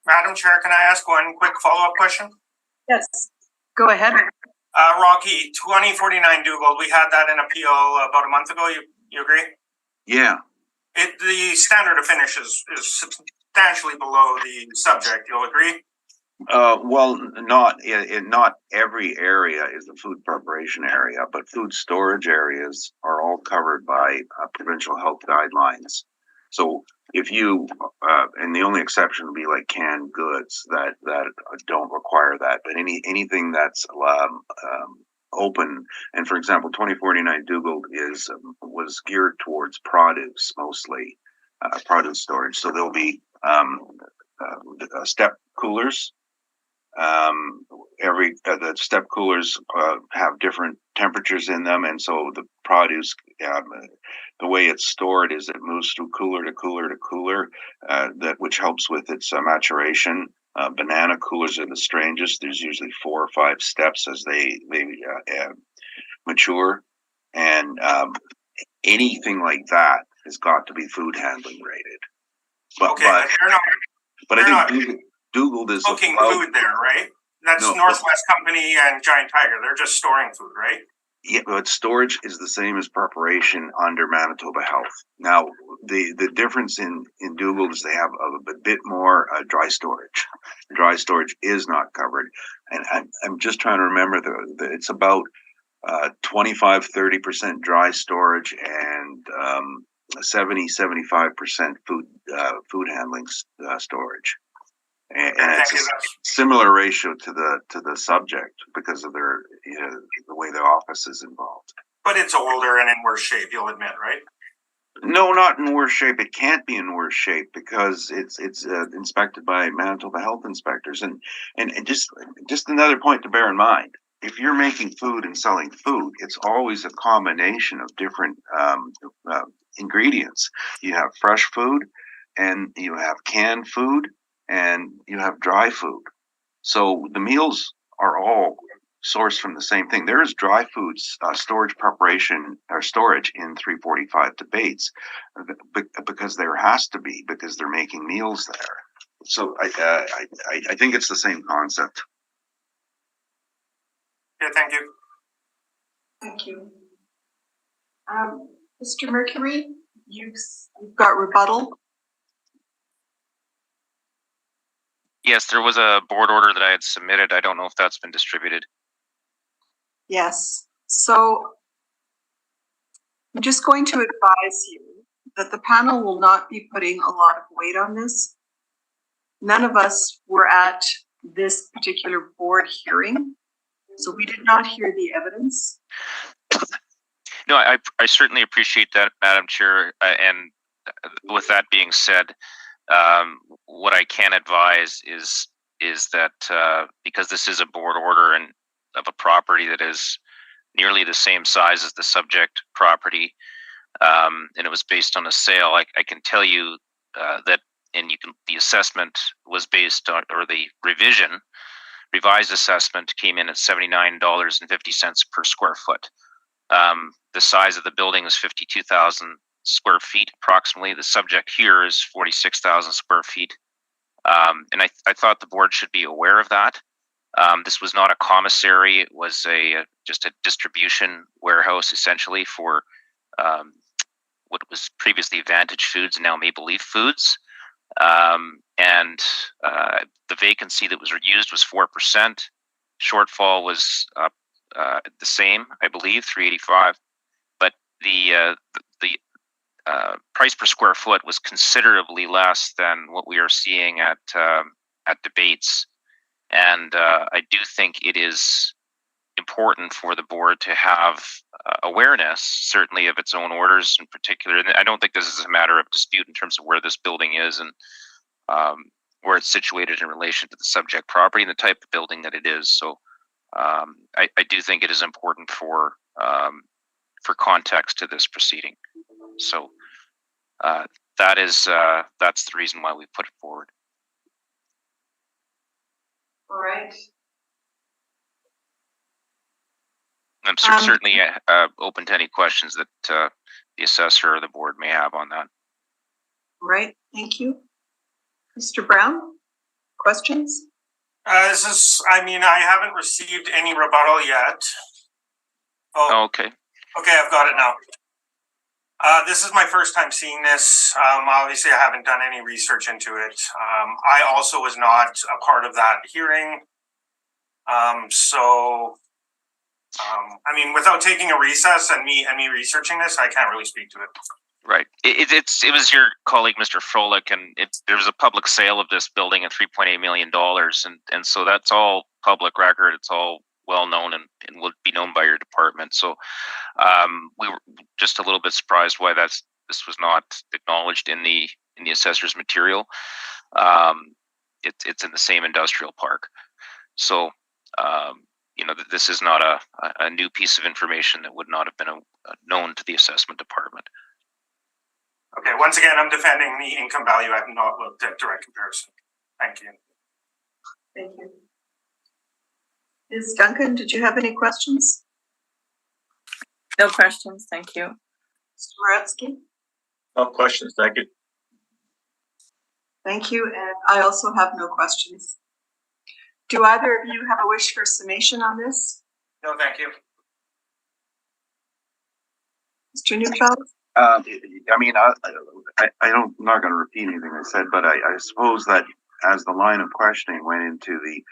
Madam Chair, can I ask one quick follow-up question? Yes, go ahead. Rocky, 2049 Dougal, we had that in appeal about a month ago. You agree? Yeah. The standard of finish is substantially below the subject. You'll agree? Well, not every area is a food preparation area, but food storage areas are all covered by provincial health guidelines. So if you, and the only exception would be like canned goods that don't require that, but anything that's open, and for example, 2049 Dougal was geared towards produce mostly, produce storage. So there'll be step coolers. The step coolers have different temperatures in them, and so the produce, the way it's stored is it moves through cooler to cooler to cooler, which helps with its maturation. Banana coolers are the strangest. There's usually 4 or 5 steps as they mature, and anything like that has got to be food handling rated. But I think Dougal is cooking food there, right? That's Northwest Company and Giant Tiger. They're just storing food, right? Yeah, but storage is the same as preparation under Manitoba Health. Now, the difference in Dougal is they have a bit more dry storage. Dry storage is not covered. And I'm just trying to remember it's about 25-30% dry storage and 70-75% food handling storage. And it's a similar ratio to the subject because of their the way the office is involved. But it's older and in worse shape, you'll admit, right? No, not in worse shape. It can't be in worse shape because it's inspected by Manitoba Health inspectors. And just another point to bear in mind: if you're making food and selling food, it's always a combination of different ingredients. You have fresh food, and you have canned food, and you have dry food. So the meals are all sourced from the same thing. There is dry foods storage preparation or storage in 345 debates because there has to be, because they're making meals there. So I think it's the same concept. Yeah, thank you. Thank you. Mr. Mercury, you've got rebuttal. Yes, there was a board order that I had submitted. I don't know if that's been distributed. Yes. So I'm just going to advise you that the panel will not be putting a lot of weight on this. None of us were at this particular board hearing, so we did not hear the evidence. No, I certainly appreciate that, Madam Chair, and with that being said, what I can advise is that because this is a board order and of a property that is nearly the same size as the subject property, and it was based on a sale, I can tell you that, and the assessment was based on, or the revised assessment came in at $79.50 per square foot. The size of the building is 52,000 square feet approximately. The subject here is 46,000 square feet. And I thought the board should be aware of that. This was not a commissary; it was just a distribution warehouse, essentially, for what was previously Vantage Foods and now Maple Leaf Foods. And the vacancy that was used was 4%. Shortfall was the same, I believe, 385. But the price per square foot was considerably less than what we are seeing at debates. And I do think it is important for the board to have awareness, certainly of its own orders in particular. And I don't think this is a matter of dispute in terms of where this building is and where it's situated in relation to the subject property and the type of building that it is. So I do think it is important for context to this proceeding. So that's the reason why we put it forward. All right. I'm certainly open to any questions that the assessor or the board may have on that. All right. Thank you. Mr. Brown, questions? I haven't received any rebuttal yet. Oh, okay. Okay, I've got it now. This is my first time seeing this. Obviously, I haven't done any research into it. I also was not a part of that hearing. Without taking a recess and me researching this, I can't really speak to it. Right. It was your colleague, Mr. Froelich, and there was a public sale of this building at $3.8 million. And so that's all public record. It's all well known and will be known by your department. So we were just a little bit surprised why this was not acknowledged in the assessor's material. It's in the same industrial park. So this is not a new piece of information that would not have been known to the assessment department. Okay, once again, I'm defending the income value. I have not looked at direct comparison. Thank you. Thank you. Ms. Duncan, did you have any questions? No questions, thank you. Mr. Moratsky? No questions, thank you. Thank you, and I also have no questions. Do either of you have a wish for summation on this? No, thank you. Mr. Neufeld? I'm not going to repeat anything I said, but I suppose that as the line of questioning went into the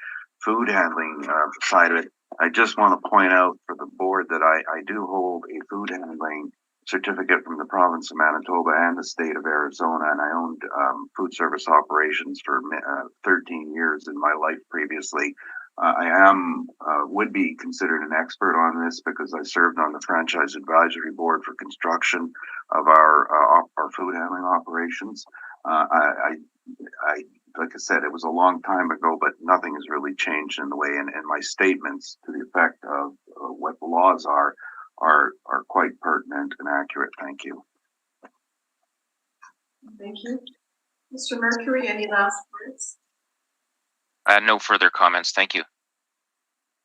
food handling side of it, I just want to point out for the board that I do hold a food handling certificate from the province of Manitoba and the state of Arizona, and I owned food service operations for 13 years in my life previously. I would be considered an expert on this because I served on the franchise advisory board for construction of our food handling operations. Like I said, it was a long time ago, but nothing has really changed in the way, and my statements to the effect of what the laws are quite pertinent and accurate. Thank you. Thank you. Mr. Mercury, any last words? No further comments. Thank you.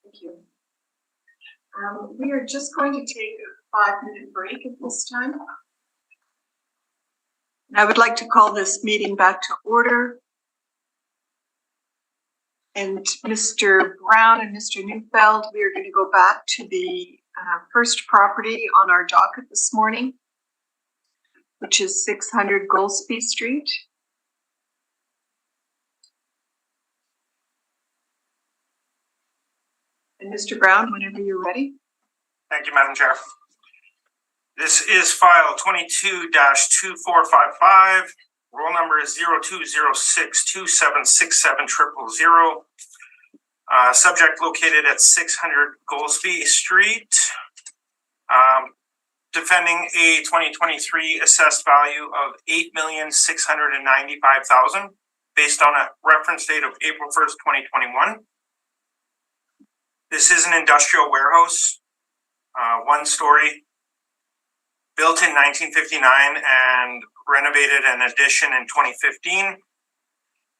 Thank you. We are just going to take a 5-minute break at this time. And I would like to call this meeting back to order. And Mr. Brown and Mr. Neufeld, we are going to go back to the first property on our docket this morning, which is 600 Goldsby Street. And Mr. Brown, whenever you're ready. Thank you, Madam Chair. This is file 22-2455. Roll number is 0206276700. Subject located at 600 Goldsby Street. defending a 2023 assessed value of $8,695,000 based on a reference date of April 1st, 2021. This is an industrial warehouse, one story, built in 1959 and renovated an addition in 2015.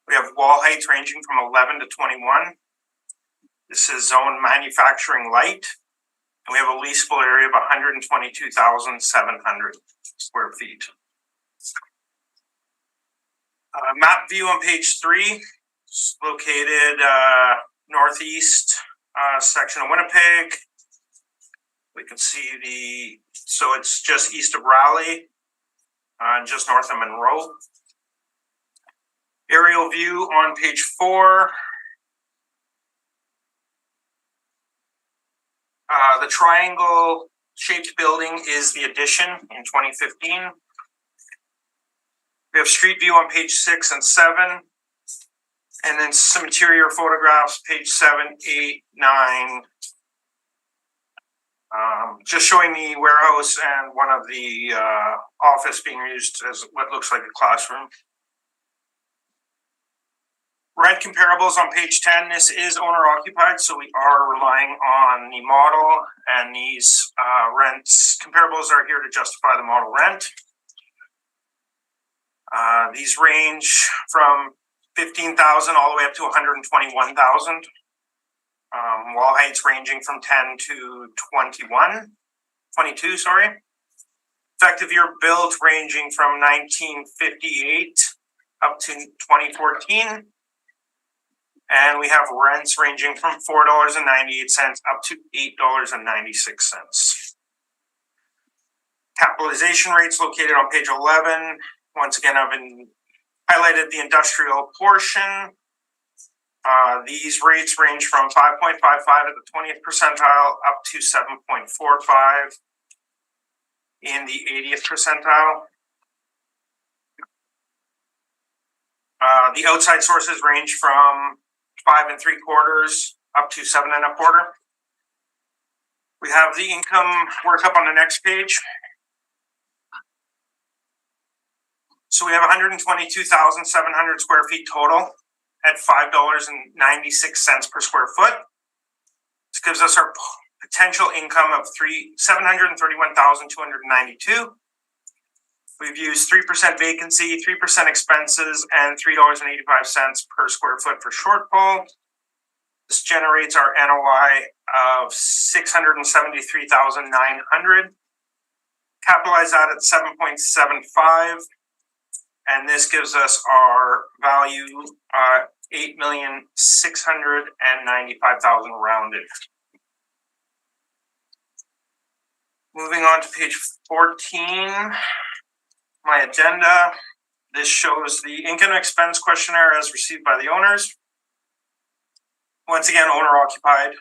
We have wall heights ranging from 11 to 21. This is zoned manufacturing light. And we have a leasable area of 122,700 square feet. Map view on page 3. It's located northeast section of Winnipeg. We can see so it's just east of Raleigh, just north of Monroe. Aerial view on page 4. The triangle shaped building is the addition in 2015. We have street view on page 6 and 7. And then some interior photographs, page 7, 8, 9. Just showing the warehouse and one of the office being used as what looks like a classroom. Rent comparables on page 10. This is owner occupied, so we are relying on the model, and these rents comparables are here to justify the model rent. These range from 15,000 all the way up to 121,000. Wall heights ranging from 10 to 22, sorry. Effective year built ranging from 1958 up to 2014. And we have rents ranging from $4.98 up to $8.96. Capitalization rates located on page 11. Once again, I've been highlighted the industrial portion. These rates range from 5.55 at the 20th percentile up to 7.45 in the 80th percentile. The outside sources range from 5 3/4 up to 7 1/4. We have the income workup on the next page. So we have 122,700 square feet total at $5.96 per square foot. This gives us our potential income of $731,292. We've used 3% vacancy, 3% expenses, and $3.85 per square foot for shortfall. This generates our NOI of $673,900. Capitalize that at 7.75, and this gives us our value $8,695,000 rounded. Moving on to page 14. My agenda. This shows the income and expense questionnaire as received by the owners. Once again, owner occupied.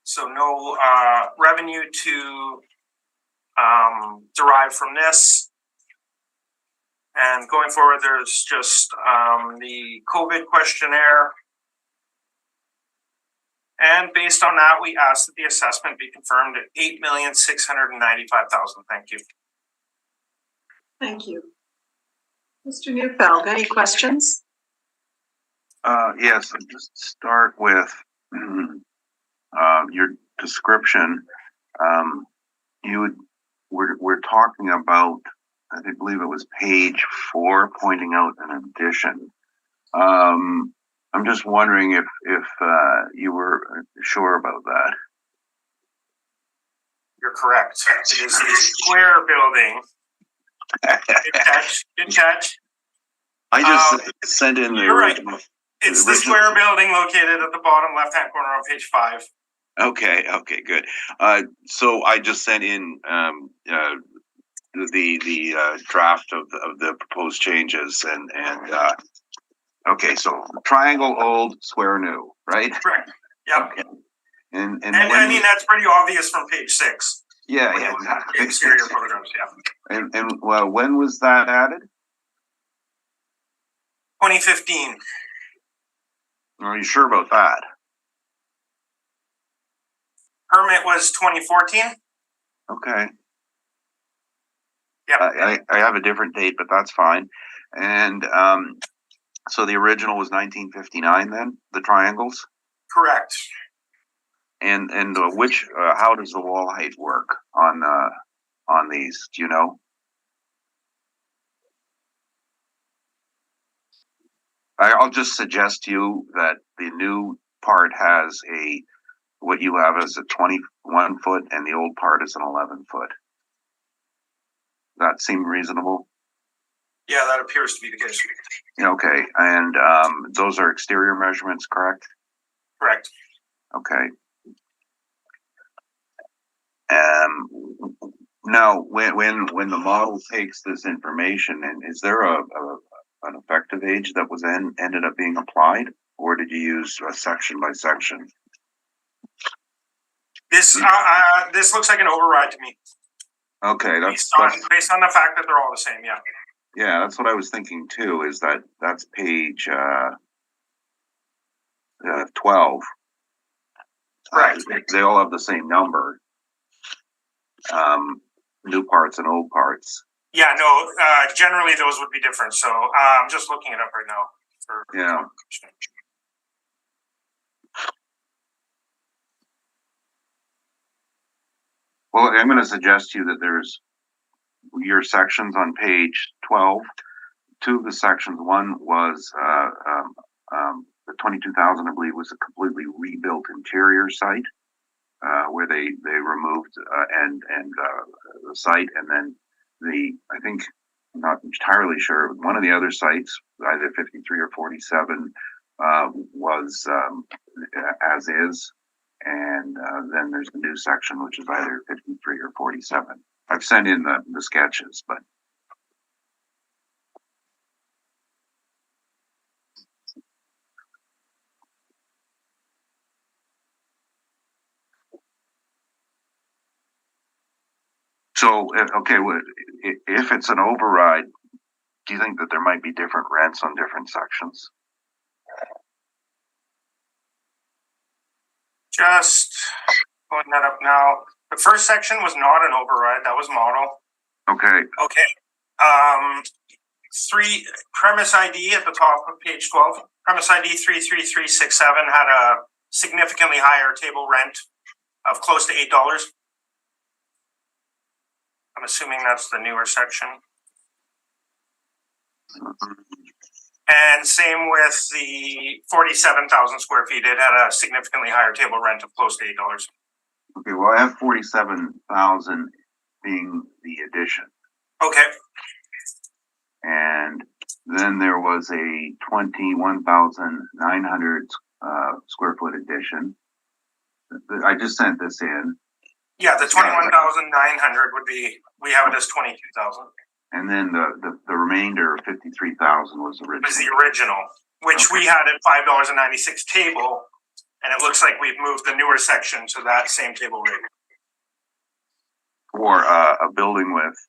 So no revenue to derive from this. And going forward, there's just the COVID questionnaire. And based on that, we asked that the assessment be confirmed at $8,695,000. Thank you. Thank you. Mr. Neufeld, any questions? Yes, I'll just start with your description. We're talking about, I believe it was page 4, pointing out an addition. I'm just wondering if you were sure about that. You're correct. It is the square building. Good catch. I just sent in the You're right. original. It's the square building located at the bottom left-hand corner on page 5. Okay, good. So I just sent in the draft of the proposed changes and okay, so triangle old, square new, right? Correct. Yep. Okay. And I mean that's pretty obvious from page 6. Yeah, exactly. Exterior photographs, yeah. And well, when was that added? 2015. Are you sure about that? Permit was 2014. Okay. Yeah. I have a different date, but that's fine. And so the original was 1959 then, the triangles? Correct. And which, how does the wall height work on these? Do you know? I'll just suggest to you that the new part has what you have as a 21 foot and the old part is an 11 foot. That seem reasonable? Yeah, that appears to be the case. Okay, and those are exterior measurements, correct? Correct. Okay. Now, when the model takes this information, and is there an effective age that was ended up being applied, or did you use section by section? This looks like an override to me. Okay, based on the fact that they're all the same. Yeah. Yeah, that's what I was thinking too. Is that's page 12. Right. They all have the same number. New parts and old parts. Yeah, no, generally those would be different. So I'm just looking it up right now. Yeah. Well, I'm going to suggest to you that there's your sections on page 12. Two of the sections. One was the 22,000, I believe, was a completely rebuilt interior site. Where they removed the site, and then I think, I'm not entirely sure, one of the other sites, either 53 or 47, was as is, and then there's the new section, which is either 53 or 47. I've sent in the sketches, but so, if it's an override, do you think that there might be different rents on different sections? Just pulling that up now. The first section was not an override. That was model. Okay. Okay. 3 premise ID at the top of page 12. Premise ID 33367 had a significantly higher table rent of close to $8. I'm assuming that's the newer section. And same with the 47,000 square feet. It had a significantly higher table rent of close to $8. Okay, well, I have 47,000 being the addition. Okay. And then there was a 21,900 square foot addition. I just sent this in. Yeah, the 21,900 would be, we have it as 22,000. And then the remainder, 53,000 was original. Was the original, which we had at $5.96 table, and it looks like we've moved the newer section to that same table rate. For a building with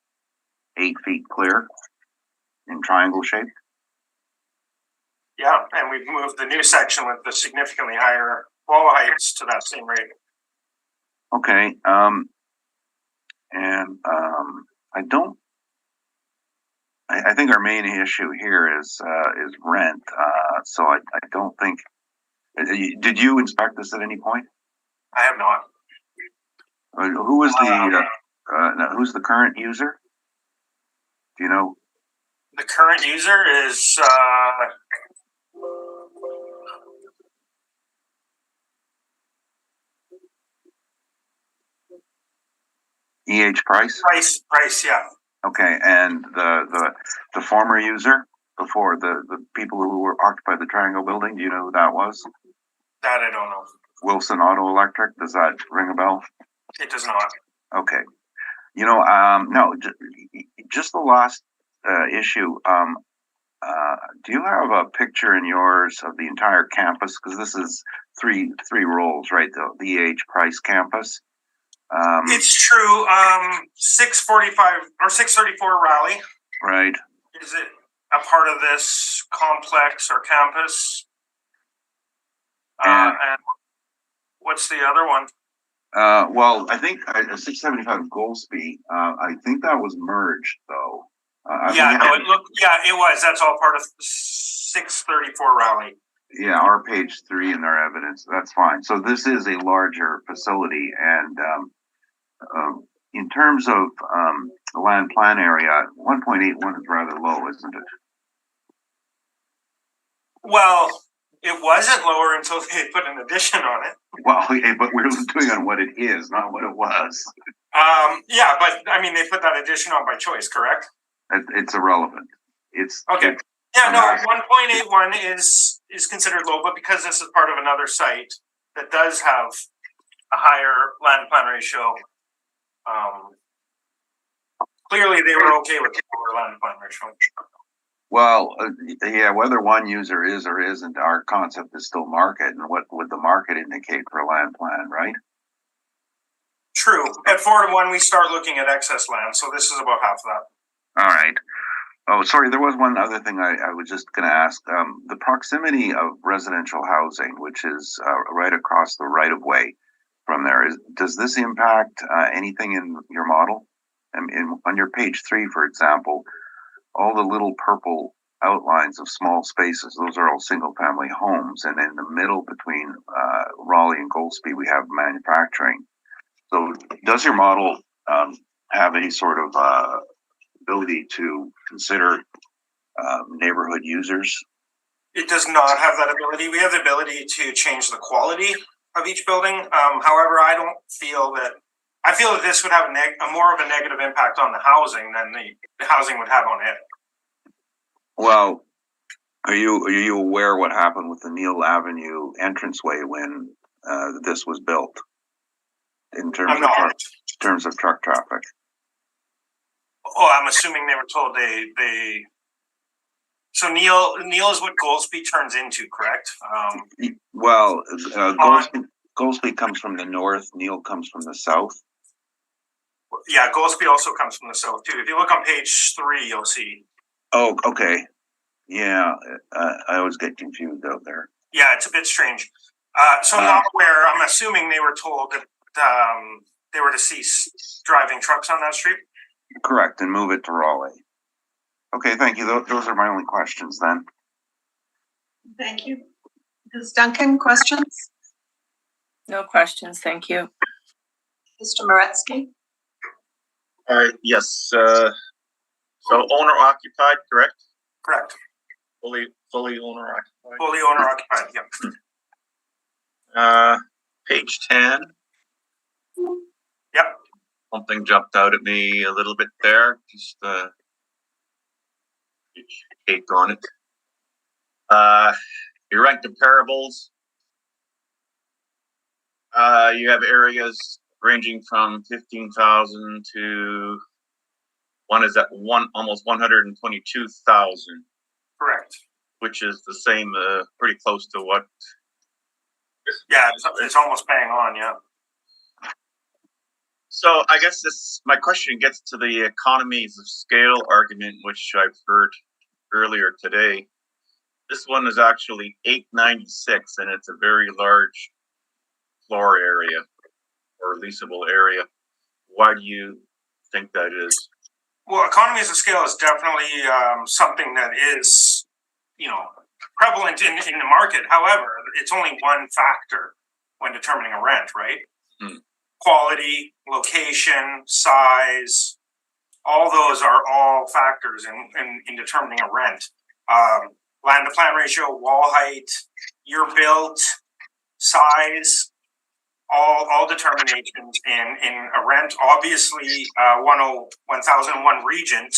8 feet clear in triangle shape. Yeah, and we've moved the new section with the significantly higher wall heights to that same rate. Okay, I think our main issue here is rent. So I don't think. Did you inspect this at any point? I have not. Who was who's the current user? Do you know? The current user is EH Price? Price, yeah. Okay, and the former user before the people who were occupied the Triangle building, do you know who that was? That I don't know. Wilson Auto Electric, does that ring a bell? It does not. Okay. No, just the last issue. Do you have a picture in yours of the entire campus? Because this is three roles, right? The EH Price campus. It's true. 645 or 634 Raleigh. Right. Is it a part of this complex or campus? And what's the other one? Well, I think 675 Goldsby, I think that was merged though. It was. That's all part of 634 Raleigh. Yeah, our page 3 in our evidence. That's fine. So this is a larger facility, and in terms of the land plan area, 1.81 is rather low, isn't it? Well, it wasn't lower until they put an addition on it. Well, okay, but we're doing on what it is, not what it was. Yeah, but I mean, they put that addition on by choice, correct? It's irrelevant. It's okay. Yeah, no, 1.81 is considered low, but because this is part of another site that does have a higher land plan ratio, clearly they were okay with the lower land plan ratio. Well, yeah, whether one user is or isn't, our concept is still market, and what would the market indicate for a land plan, right? True. At 4-to-1, we start looking at excess land, so this is about half of that. All right. Oh, sorry, there was one other thing I was just going to ask. The proximity of residential housing, which is right across the right-of-way from there, does this impact anything in your model? On your page 3, for example, all the little purple outlines of small spaces, those are all single-family homes. And in the middle between Raleigh and Goldsby, we have manufacturing. So does your model have any sort of ability to consider neighborhood users? It does not have that ability. We have the ability to change the quality of each building. However, I feel that this would have a more of a negative impact on the housing than the housing would have on it. Well, are you aware what happened with the Neil Avenue entranceway when this was built in terms of truck traffic? Oh, I'm assuming they were told they. So Neil is what Goldsby turns into, correct? Well, Goldsby comes from the north. Neil comes from the south. Yeah, Goldsby also comes from the south too. If you look on page 3, you'll see. Oh, okay. Yeah, I always get confused out there. Yeah, it's a bit strange. So not aware. I'm assuming they were told that they were to cease driving trucks on that street. Correct, and move it to Raleigh. Okay, thank you. Those are my only questions then. Thank you. Ms. Duncan, questions? No questions, thank you. Mr. Moretsky? Yes. So owner occupied, correct? Correct. Fully owner occupied. Fully owner occupied. Yep. Page 10. Yep. Something jumped out at me a little bit there. Just take on it. Your rent comparables. You have areas ranging from 15,000 to one is at almost 122,000. Correct. Which is the same, pretty close to what. Yeah, it's almost bang on. Yeah. So I guess my question gets to the economies of scale argument, which I've heard earlier today. This one is actually 896, and it's a very large floor area or leasable area. Why do you think that is? Well, economies of scale is definitely something that is, prevalent in the market. However, it's only one factor when determining a rent, right? Quality, location, size, all those are all factors in determining a rent. Land to plan ratio, wall height, year built, size, all determinations in a rent. Obviously, 1001 Regent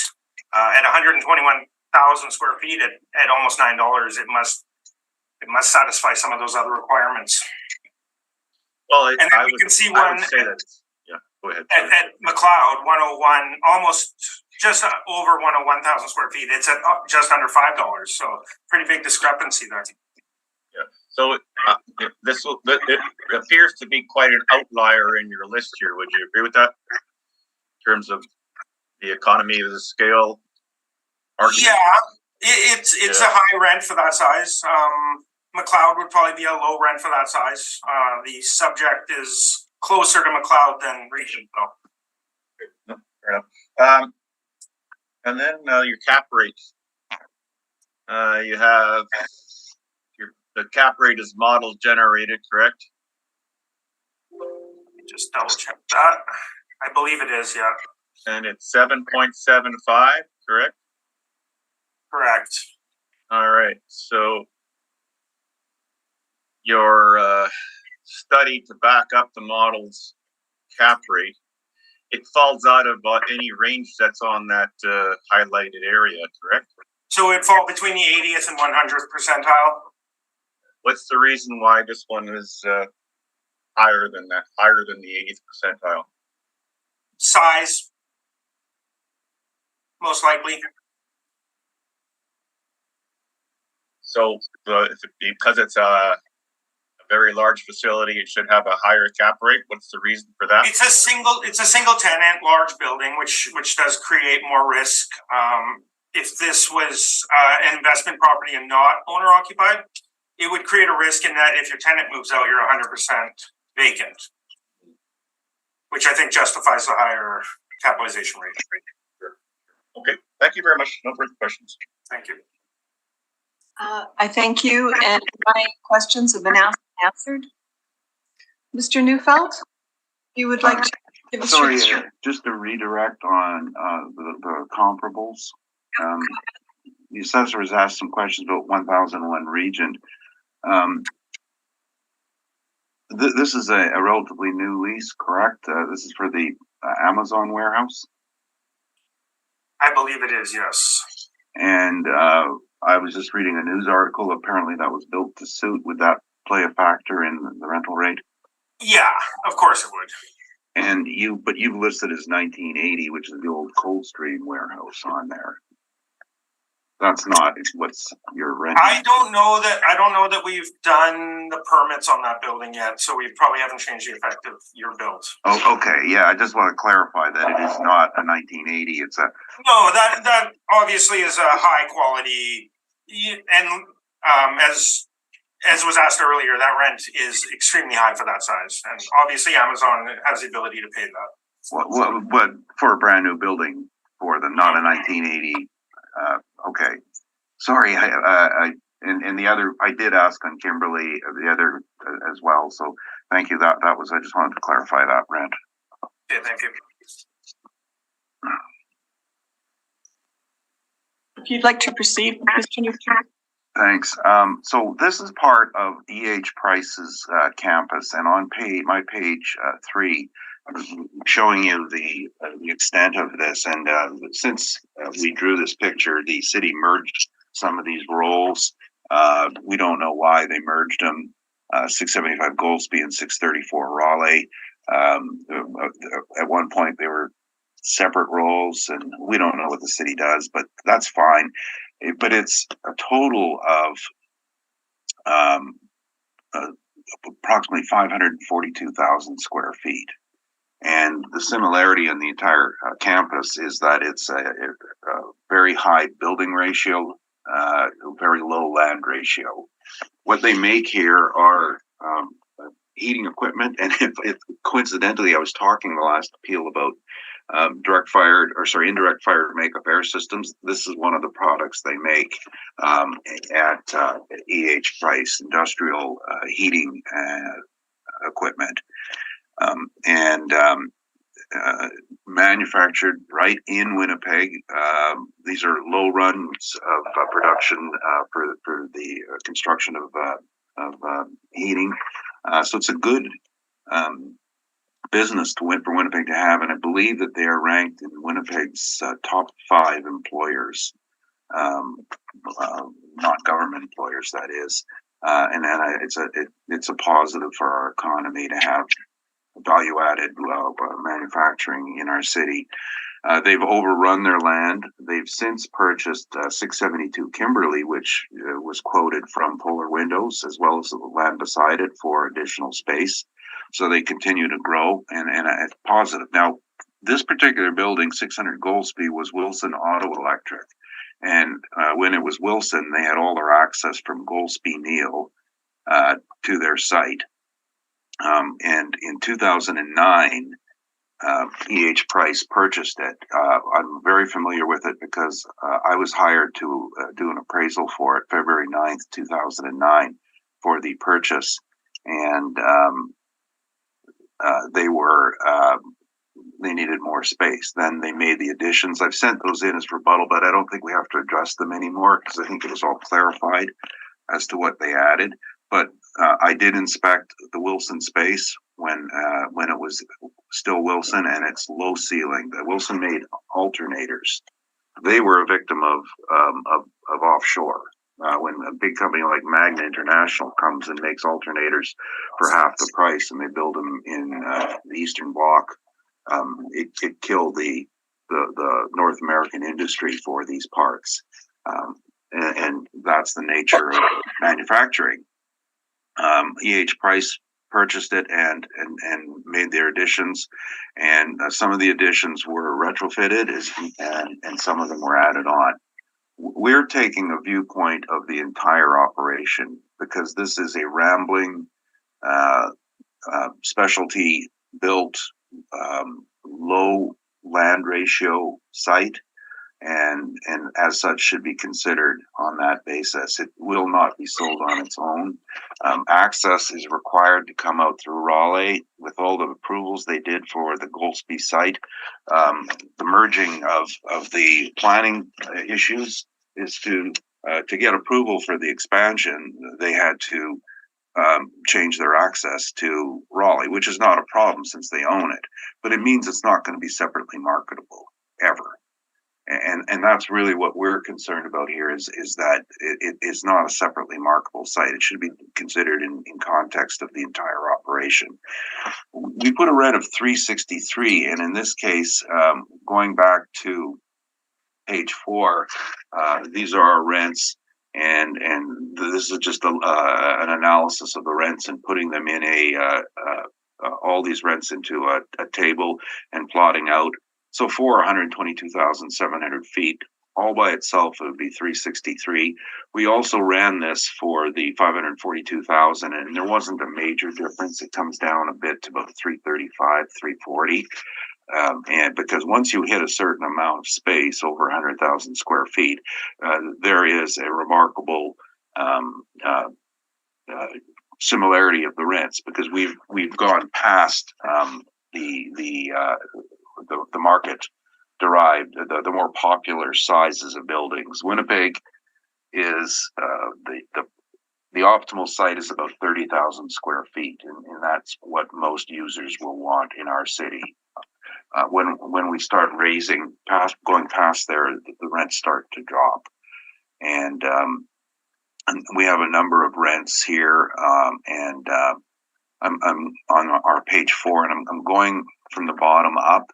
at 121,000 square feet at almost $9, it must satisfy some of those other requirements. Well, and then I would say that. Yeah, go ahead. At McLeod, 101, almost just over 101,000 square feet. It's at just under $5, so pretty big discrepancy there. Yeah. So it appears to be quite an outlier in your list here. Would you agree with that? In terms of the economy of the scale argument? Yeah, it's a high rent for that size. McLeod would probably be a low rent for that size. The subject is closer to McLeod than Regent, though. Fair enough. And then your cap rates. You have the cap rate is model generated, correct? Just double check that. I believe it is, yeah. And it's 7.75, correct? Correct. All right. So your study to back up the model's cap rate, it falls out of any range that's on that highlighted area, correct? So it fall between the 80th and 100th percentile. What's the reason why this one is higher than that, higher than the 80th percentile? Size, most likely. So because it's a very large facility, it should have a higher cap rate. What's the reason for that? It's a single tenant large building, which does create more risk. If this was an investment property and not owner occupied, it would create a risk in that if your tenant moves out, you're 100% vacant, which I think justifies the higher capitalization rate. Okay, thank you very much. No further questions. Thank you. I thank you, and my questions have been answered. Mr. Neufeld, you would like to give us Sorry, your... just to redirect on the comparables. The assessor has asked some questions about 1001 Regent. This is a relatively new lease, correct? This is for the Amazon warehouse? I believe it is, yes. And I was just reading a news article. Apparently that was built to suit. Would that play a factor in the rental rate? Yeah, of course it would. And but you've listed as 1980, which is the old Coldstream warehouse on there. That's not what's your rent. I don't know that we've done the permits on that building yet, so we probably haven't changed the effective year built. Oh, okay. Yeah, I just want to clarify that it is not a 1980. It's a No, that obviously is a high quality, and as was asked earlier, that rent is extremely high for that size, and obviously Amazon has the ability to pay that. But for a brand new building for them, not a 1980. Okay, sorry. And the other, I did ask on Kimberly, the other as well. So thank you. That was, I just wanted to clarify that, rent. Okay, thank you. If you'd like to proceed, Mr. Neufeld. Thanks. So this is part of E.H. Price's campus, and on my page 3, showing you the extent of this. And since we drew this picture, the city merged some of these roles. We don't know why they merged them. 675 Goldsby and 634 Raleigh. At one point, they were separate roles, and we don't know what the city does, but that's fine. But it's a total of approximately 542,000 square feet. And the similarity in the entire campus is that it's a very high building ratio, very low land ratio. What they make here are heating equipment, and if coincidentally, I was talking the last appeal about indirect fired makeup air systems. This is one of the products they make at E.H. Price Industrial Heating Equipment. And manufactured right in Winnipeg. These are low runs of production for the construction of heating. So it's a good business to win for Winnipeg to have, and I believe that they are ranked in Winnipeg's top 5 employers, not government employers, that is. And it's a positive for our economy to have value-added manufacturing in our city. They've overrun their land. They've since purchased 672 Kimberley, which was quoted from Polar Windows, as well as the land beside it for additional space. So they continue to grow, and it's positive. Now, this particular building, 600 Goldsby, was Wilson Auto Electric. And when it was Wilson, they had all their access from Goldsby Neal to their site. And in 2009, EH Price purchased it. I'm very familiar with it because I was hired to do an appraisal for it February 9th, 2009 for the purchase. And they needed more space. Then they made the additions. I've sent those in as rebuttal, but I don't think we have to address them anymore because I think it was all clarified as to what they added. But I did inspect the Wilson space when it was still Wilson, and it's low ceiling. The Wilson made alternators. They were a victim of offshore. When a big company like Magna International comes and makes alternators for half the price, and they build them in the Eastern Bloc, it killed the North American industry for these parts, and that's the nature of manufacturing. EH Price purchased it and made their additions, and some of the additions were retrofitted, and some of them were added on. We're taking a viewpoint of the entire operation because this is a rambling, specialty built, low land ratio site, and as such should be considered on that basis. It will not be sold on its own. Access is required to come out through Raleigh with all the approvals they did for the Goldsby site. The merging of the planning issues is to get approval for the expansion. They had to change their access to Raleigh, which is not a problem since they own it, but it means it's not going to be separately marketable ever. And that's really what we're concerned about here is that it is not a separately marketable site. It should be considered in context of the entire operation. We put a rent of $363, and in this case, going back to page 4, these are our rents, and this is just an analysis of the rents and putting them in all these rents into a table and plotting out. So for 122,700 feet, all by itself, it would be 363. We also ran this for the 542,000, and there wasn't a major difference. It comes down a bit to about 335, 340. And because once you hit a certain amount of space, over 100,000 square feet, there is a remarkable similarity of the rents, because we've gone past the market derived, the more popular sizes of buildings. Winnipeg is the optimal site is about 30,000 square feet, and that's what most users will want in our city. When we start going past there, the rents start to drop, and we have a number of rents here, and I'm on our page 4, and I'm going from the bottom up.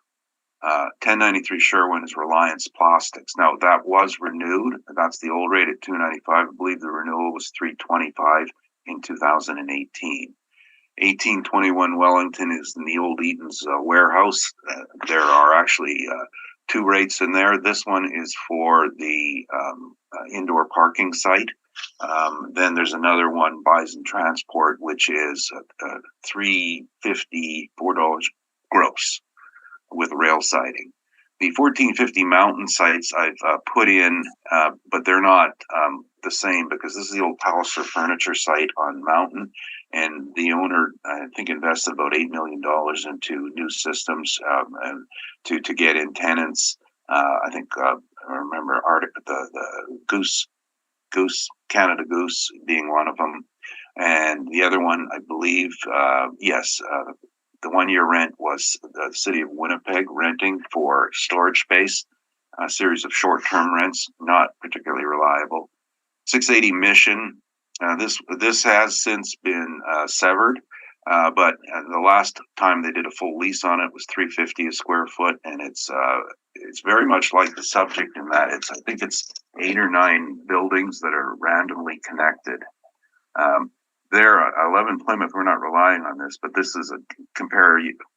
1093 Sherwin is Reliance Plastics. Now that was renewed. That's the old rate at $295. I believe the renewal was $325 in 2018. 1821 Wellington is in the old Eaton's warehouse. There are actually 2 rates in there. This one is for the indoor parking site. Then there's another one, Bison Transport, which is $3.50, $4 gross with rail siding. The 1450 mountain sites I've put in, but they're not the same, because this is the old Palliser furniture site on Mountain, and the owner, I think, invested about $8 million into new systems and to get in tenants. I think I remember the Goose, Canada Goose being one of them, and the other one, I believe, the 1-year rent was the city of Winnipeg renting for storage space, a series of short-term rents, not particularly reliable. 680 Mission, this has since been severed, but the last time they did a full lease on it was $350 a square foot, and it's very much like the subject in that I think it's 8 or 9 buildings that are randomly connected. There, 11 Plymouth, we're not relying on this, but this is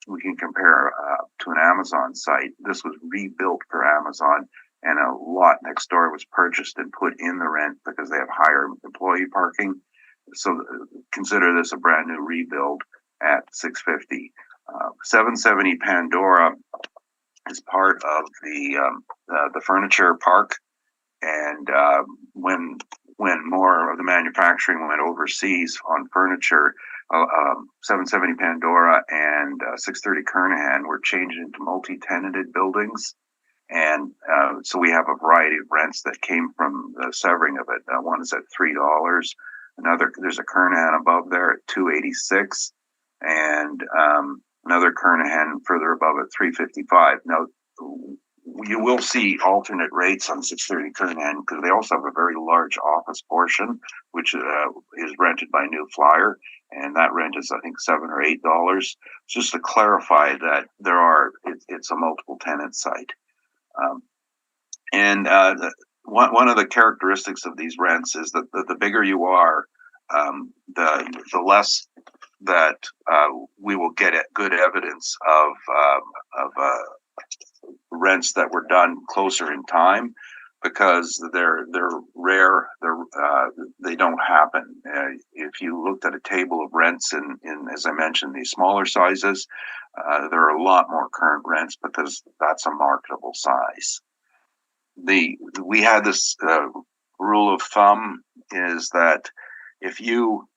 we can compare to an Amazon site. This was rebuilt for Amazon, and a lot next door was purchased and put in the rent because they have higher employee parking. So consider this a brand new rebuild. at 650. 770 Pandora is part of the furniture park, and when more of the manufacturing went overseas on furniture, 770 Pandora and 630 Kernahan were changed into multi-tenanted buildings. And so we have a variety of rents that came from the severing of it. One is at $3. There's a Kernahan above there at $2.86, and another Kernahan further above at $3.55. Now, you will see alternate rates on 630 Kernahan because they also have a very large office portion, which is rented by New Flyer, and that rent is, I think, $7 or $8. Just to clarify that it's a multiple tenant site. One of the characteristics of these rents is that the bigger you are, the less that we will get good evidence of rents that were done closer in time, because they're rare. They don't happen. If you looked at a table of rents in as I mentioned, these smaller sizes, there are a lot more current rents because that's a marketable size. We had this rule of thumb is that if you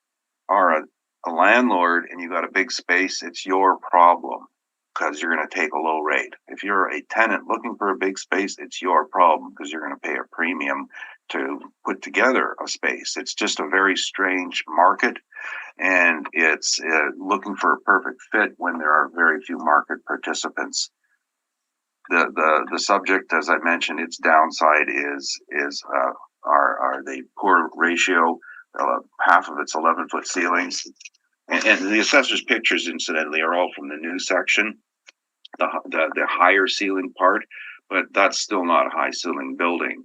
are a landlord and you got a big space, it's your problem because you're going to take a low rate. If you're a tenant looking for a big space, it's your problem because you're going to pay a premium to put together a space. It's just a very strange market, and it's looking for a perfect fit when there are very few market participants. The subject, as I mentioned, its downside is the poor ratio. Half of it's 11-foot ceilings, and the assessor's pictures, incidentally, are all from the new section, the higher ceiling part, but that's still not a high ceiling building.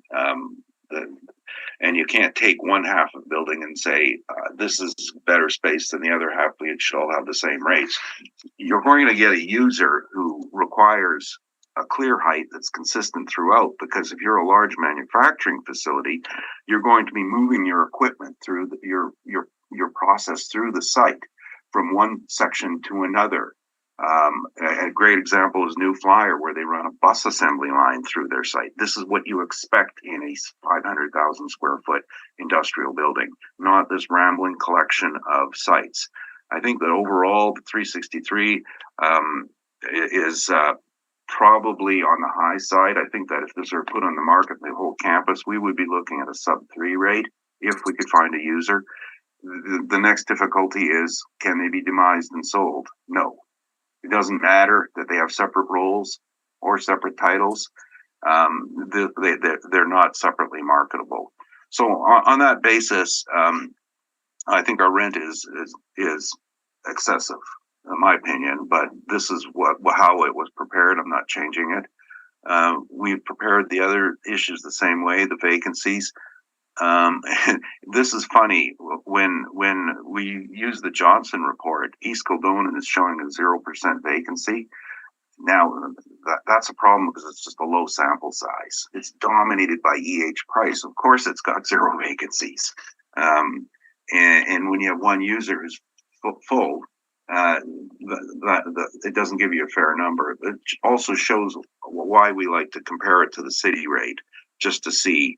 And you can't take one half of the building and say this is better space than the other half. We should all have the same rates. You're going to get a user who requires a clear height that's consistent throughout, because if you're a large manufacturing facility, you're going to be moving your equipment through your process through the site from one section to another. A great example is New Flyer, where they run a bus assembly line through their site. This is what you expect in a 500,000 square foot industrial building, not this rambling collection of sites. I think that overall, the 363 is probably on the high side. I think that if this were put on the market, the whole campus, we would be looking at a sub-3 rate if we could find a user. The next difficulty is, can they be demised and sold? No. It doesn't matter that they have separate roles or separate titles. They're not separately marketable. So on that basis, I think our rent is excessive, in my opinion, but this is how it was prepared. I'm not changing it. We've prepared the other issues the same way, the vacancies. This is funny. When we use the Johnson report, East Kildonan is showing a 0% vacancy. Now, that's a problem because it's just a low sample size. It's dominated by EH Price. Of course, it's got 0 vacancies. And when you have one user who's full, it doesn't give you a fair number. It also shows why we like to compare it to the city rate, just to see.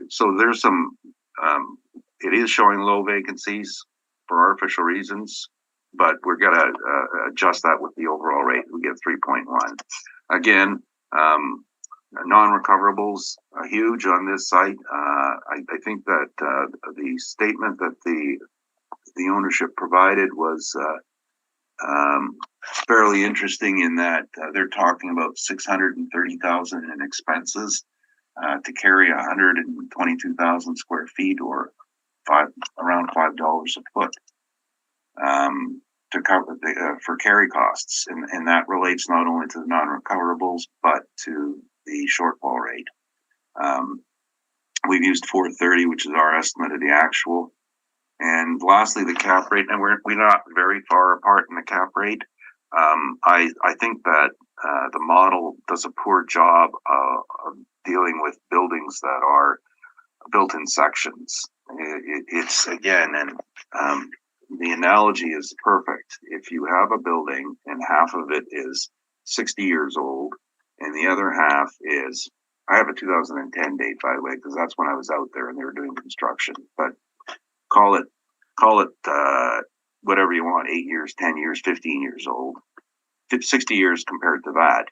So there's some, it is showing low vacancies for artificial reasons, but we're going to adjust that with the overall rate. We get 3.1. Again, non-recoverables are huge on this site. I think that the statement that the ownership provided was fairly interesting in that they're talking about $630,000 in expenses to carry 122,000 square feet, or around $5 a foot, to cover for carry costs, and that relates not only to the non-recoverables but to the shortfall rate. We've used 430, which is our estimate of the actual. And lastly, the cap rate, and we're not very far apart in the cap rate. I think that the model does a poor job of dealing with buildings that are built in sections. It's again, and the analogy is perfect. if you have a building and half of it is 60 years old and the other half is, I have a 2010 date, by the way, because that's when I was out there and they were doing construction, but call it whatever you want, 8 years, 10 years, 15 years old. 60 years compared to that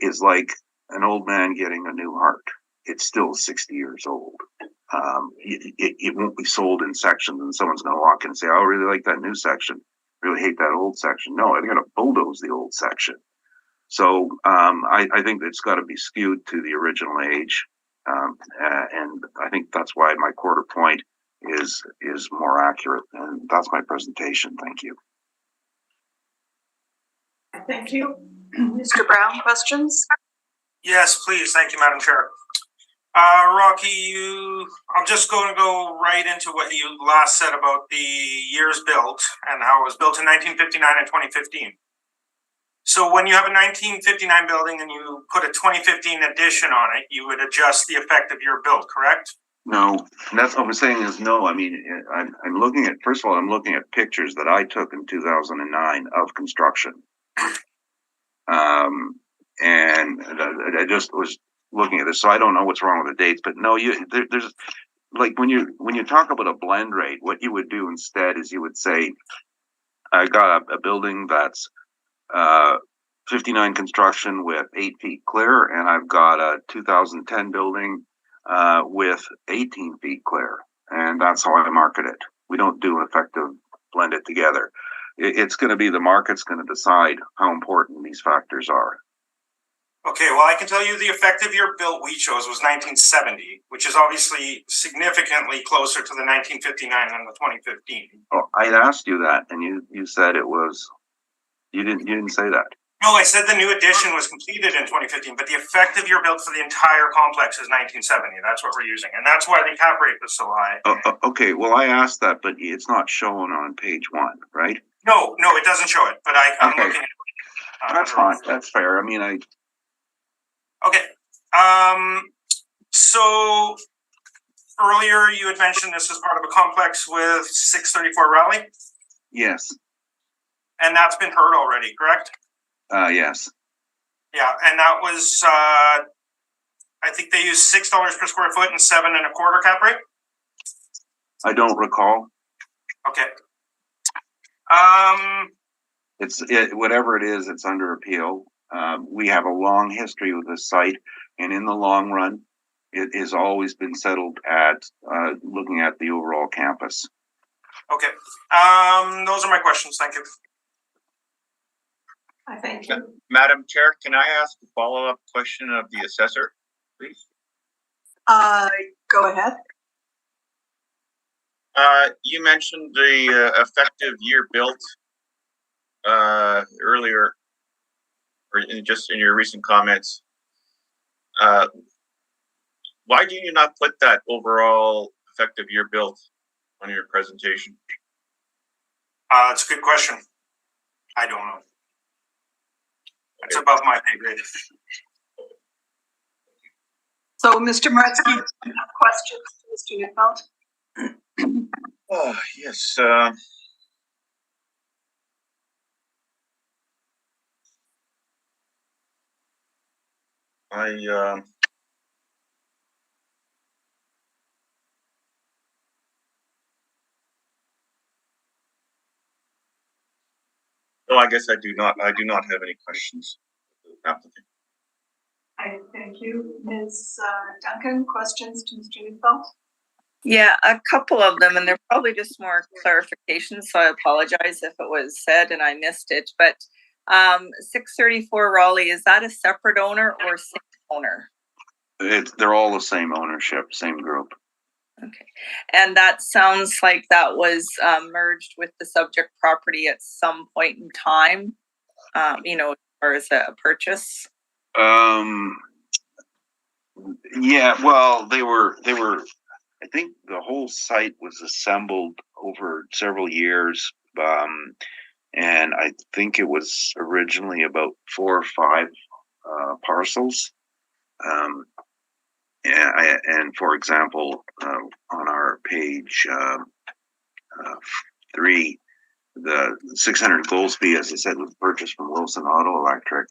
is like an old man getting a new heart. It's still 60 years old. It won't be sold in sections and someone's going to walk in and say, oh, I really like that new section. Really hate that old section. No, they're going to bulldoze the old section. So I think it's got to be skewed to the original age. And I think that's why my quarter point is more accurate. And that's my presentation. Thank you. Thank you. Mr. Brown, questions? Yes, please. Thank you, Madam Chair. Rocky, I'm just going to go right into what you last said about the years built and how it was built in 1959 and 2015. So when you have a 1959 building and you put a 2015 addition on it, you would adjust the effective year built, correct? No, that's what I'm saying is no. I mean, I'm looking at, first of all, I'm looking at pictures that I took in 2009 of construction. And I just was looking at this, so I don't know what's wrong with the dates, but no, there's like when you talk about a blend rate, what you would do instead is you would say, I got a building that's 59 construction with 8 feet clear, and I've got a 2010 building with 18 feet clear, and that's how I market it. We don't do an effective blend it together. It's going to be the market's going to decide how important these factors are. Okay, well, I can tell you the effective year built we chose was 1970, which is obviously significantly closer to the 1959 than the 2015. Oh, I asked you that, and you said it was. You didn't say that. No, I said the new addition was completed in 2015, but the effective year built for the entire complex is 1970. That's what we're using, and that's why the cap rate was so high. Okay, well, I asked that, but it's not shown on page 1, right? No, it doesn't show it, but I'm okay. looking at it. That's fine. That's fair. I mean, Okay. So earlier you had mentioned this is part of a complex with 634 Raleigh? Yes. And that's been heard already, correct? Yes. Yeah, and that was, I think they used $6 per square foot and 7.25 cap rate? I don't recall. Okay. Whatever it is, it's under appeal. We have a long history with this site, and in the long run, it has always been settled at looking at the overall campus. Okay. Those are my questions. Thank you. Thank you. Madam Chair, can I ask a follow-up question of the assessor, please? Go ahead. You mentioned the effective year built earlier, or just in your recent comments. Why do you not put that overall effective year built on your presentation? That's a good question. I don't know. It's above my pay grade. So, Mr. Moretzky, questions to Mr. Neufeld? Oh, yes. No, I guess I do not have any questions. Applicant. Thank you. Ms. Duncan, questions to Mr. Neufeld? Yeah, a couple of them, and they're probably just more clarifications, so I apologize if it was said and I missed it. But 634 Raleigh, is that a separate owner or same owner? They're all the same ownership, same group. Okay. And that sounds like that was merged with the subject property at some point in time, or is it a purchase? Yeah, well, they were, I think the whole site was assembled over several years. And I think it was originally about 4 or 5 parcels. And for example, on our page 3, the 600 Goldsby, as I said, was purchased from Wilson Auto Electric.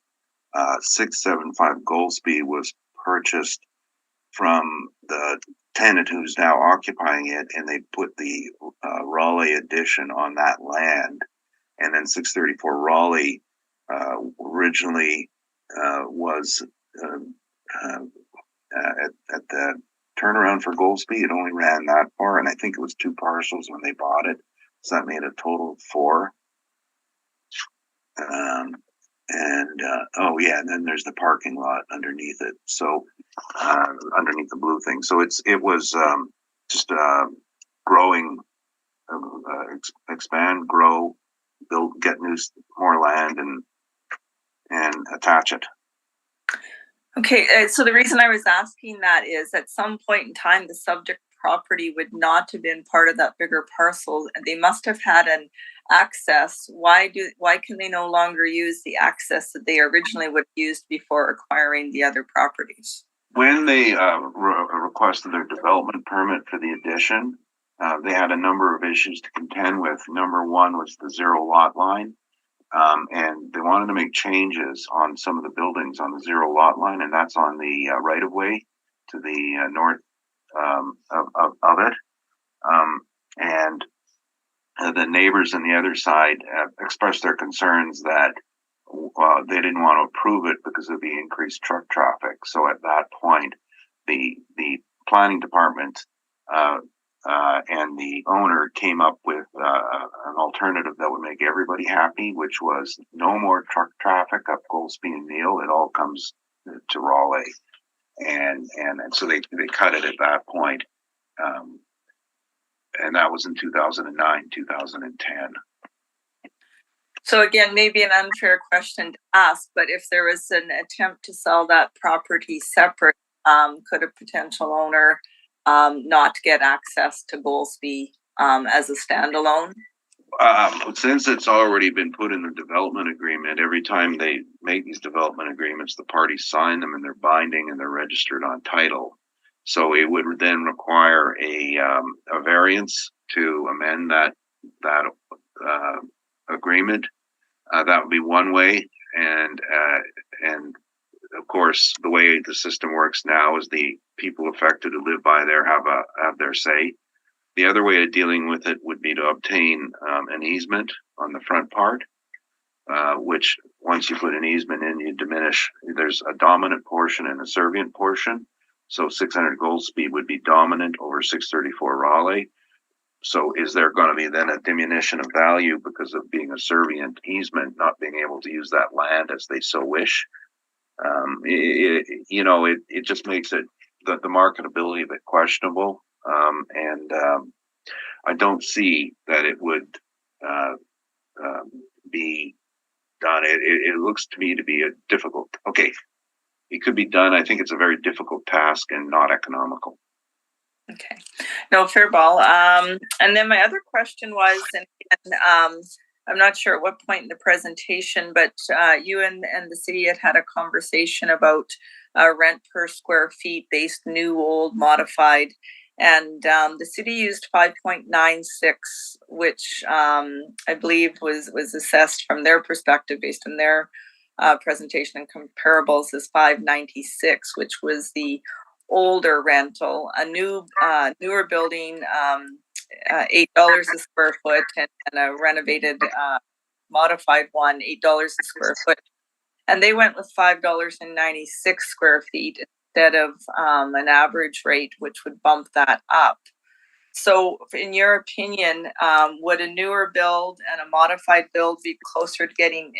675 Goldsby was purchased from the tenant who's now occupying it, and they put the Raleigh addition on that land. And then 634 Raleigh originally was at the turnaround for Goldsby. It only ran that far, and I think it was 2 parcels when they bought it. So that made a total of 4. And then there's the parking lot underneath it. So underneath the blue thing. So it was just growing, expand, grow, build, get more land, and attach it. Okay, so the reason I was asking that is at some point in time, the subject property would not have been part of that bigger parcel, and they must have had an access. Why can they no longer use the access that they originally would have used before acquiring the other properties? When they requested their development permit for the addition, they had a number of issues to contend with. Number one was the 0 lot line. And they wanted to make changes on some of the buildings on the 0 lot line, and that's on the right of way to the north of it. And the neighbors on the other side expressed their concerns that they didn't want to approve it because of the increased truck traffic. So at that point, the planning department and the owner came up with an alternative that would make everybody happy, which was no more truck traffic up Goldsby and Neil. It all comes to Raleigh, and so they cut it at that point, and that was in 2009, 2010. So again, maybe an unfair question to ask, but if there was an attempt to sell that property separate, could a potential owner not get access to Goldsby as a standalone? Since it's already been put in the development agreement, every time they make these development agreements, the parties sign them and they're binding and they're registered on title. So it would then require a variance to amend that agreement. That would be one way, and of course, the way the system works now is the people affected who live by there have their say. The other way of dealing with it would be to obtain an easement on the front part, which once you put an easement in, you diminish. There's a dominant portion and a servient portion. So 600 Goldsby would be dominant over 634 Raleigh. So is there going to be then a diminution of value because of being a servient easement, not being able to use that land as they so wish? It just makes it the marketability of it questionable, and I don't see that it would be done. It looks to me to be a difficult. Okay, it could be done. I think it's a very difficult task and not economical. Okay, no, fair ball. And then my other question was, and I'm not sure at what point in the presentation, but you and the city had a conversation about rent per square feet based new, old, modified. And the city used 5.96, which I believe was assessed from their perspective based on their presentation and comparables as 5.96, which was the older rental. A newer building, $8 a square foot, and a renovated modified one, $8 a square foot. And they went with $5.96 square feet instead of an average rate, which would bump that up. So in your opinion, would a newer build and a modified build be closer to getting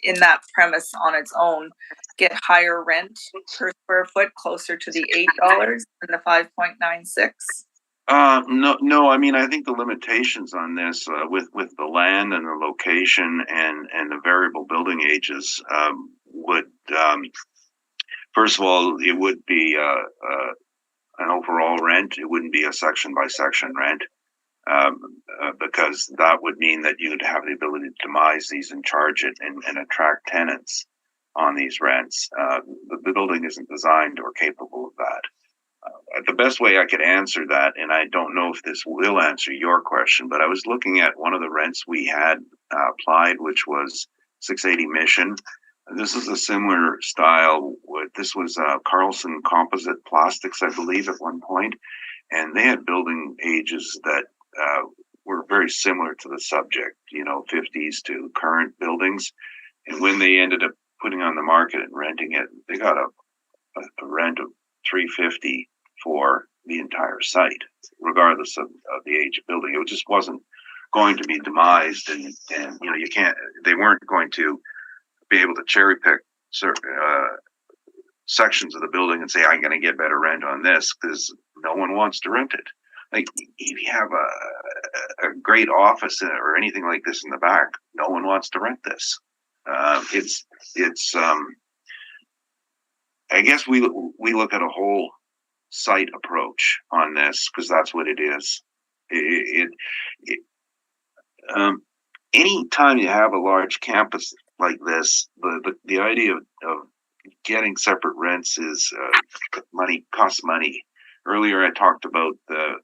in that premise on its own, get higher rent per square foot, closer to the $8 than the 5.96? No. I mean, I think the limitations on this with the land and the location and the variable building ages would, first of all, it would be an overall rent. It wouldn't be a section by section rent, because that would mean that you'd have the ability to demise these and charge it and attract tenants on these rents. The building isn't designed or capable of that. the best way I could answer that, and I don't know if this will answer your question, but I was looking at one of the rents we had applied, which was 680 Mission. This is a similar style. This was Carlson Composite Plastics, I believe, at one point, and they had building ages that were very similar to the subject, 50s to current buildings. And when they ended up putting on the market and renting it, they got a rent of $350 for the entire site, regardless of the age of building. It just wasn't going to be demised, and they weren't going to be able to cherry pick sections of the building and say, I'm going to get better rent on this, because no one wants to rent it. Like, if you have a great office or anything like this in the back, no one wants to rent this. I guess we look at a whole site approach on this, because that's what it is. Anytime you have a large campus like this, the idea of getting separate rents is costs money. Earlier, I talked about the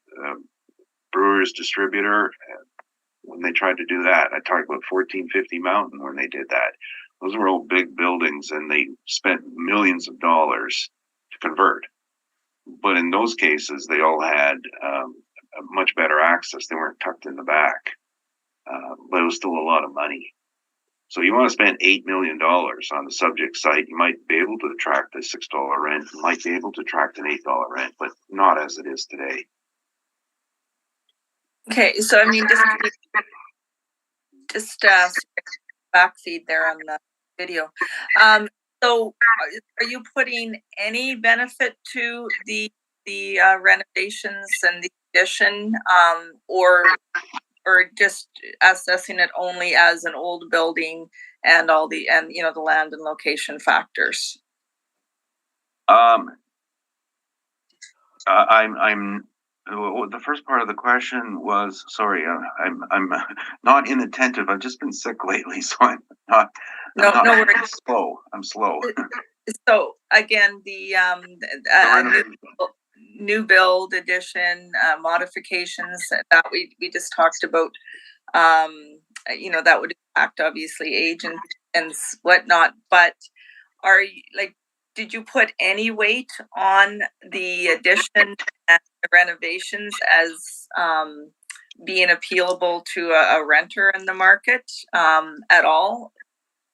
Brewers distributor. When they tried to do that, I talked about 1450 Mountain when they did that. Those were all big buildings, and they spent millions of dollars to convert. But in those cases, they all had much better access. They weren't tucked in the back, but it was still a lot of money. So you want to spend $8 million on the subject site, you might be able to attract a $6 rent, you might be able to attract an $8 rent, but not as it is today. Okay, so I mean, just backfeed there on the video. So are you putting any benefit to the renovations and the addition, or just assessing it only as an old building and all the the land and location factors? The first part of the question was, sorry, I'm not inattentive. I've just been sick lately, so I'm not. No worries. I'm slow. So again, the new build, addition, modifications that we just talked about, that would impact obviously age and whatnot. But are you did you put any weight on the addition and the renovations as being appealable to a renter in the market at all?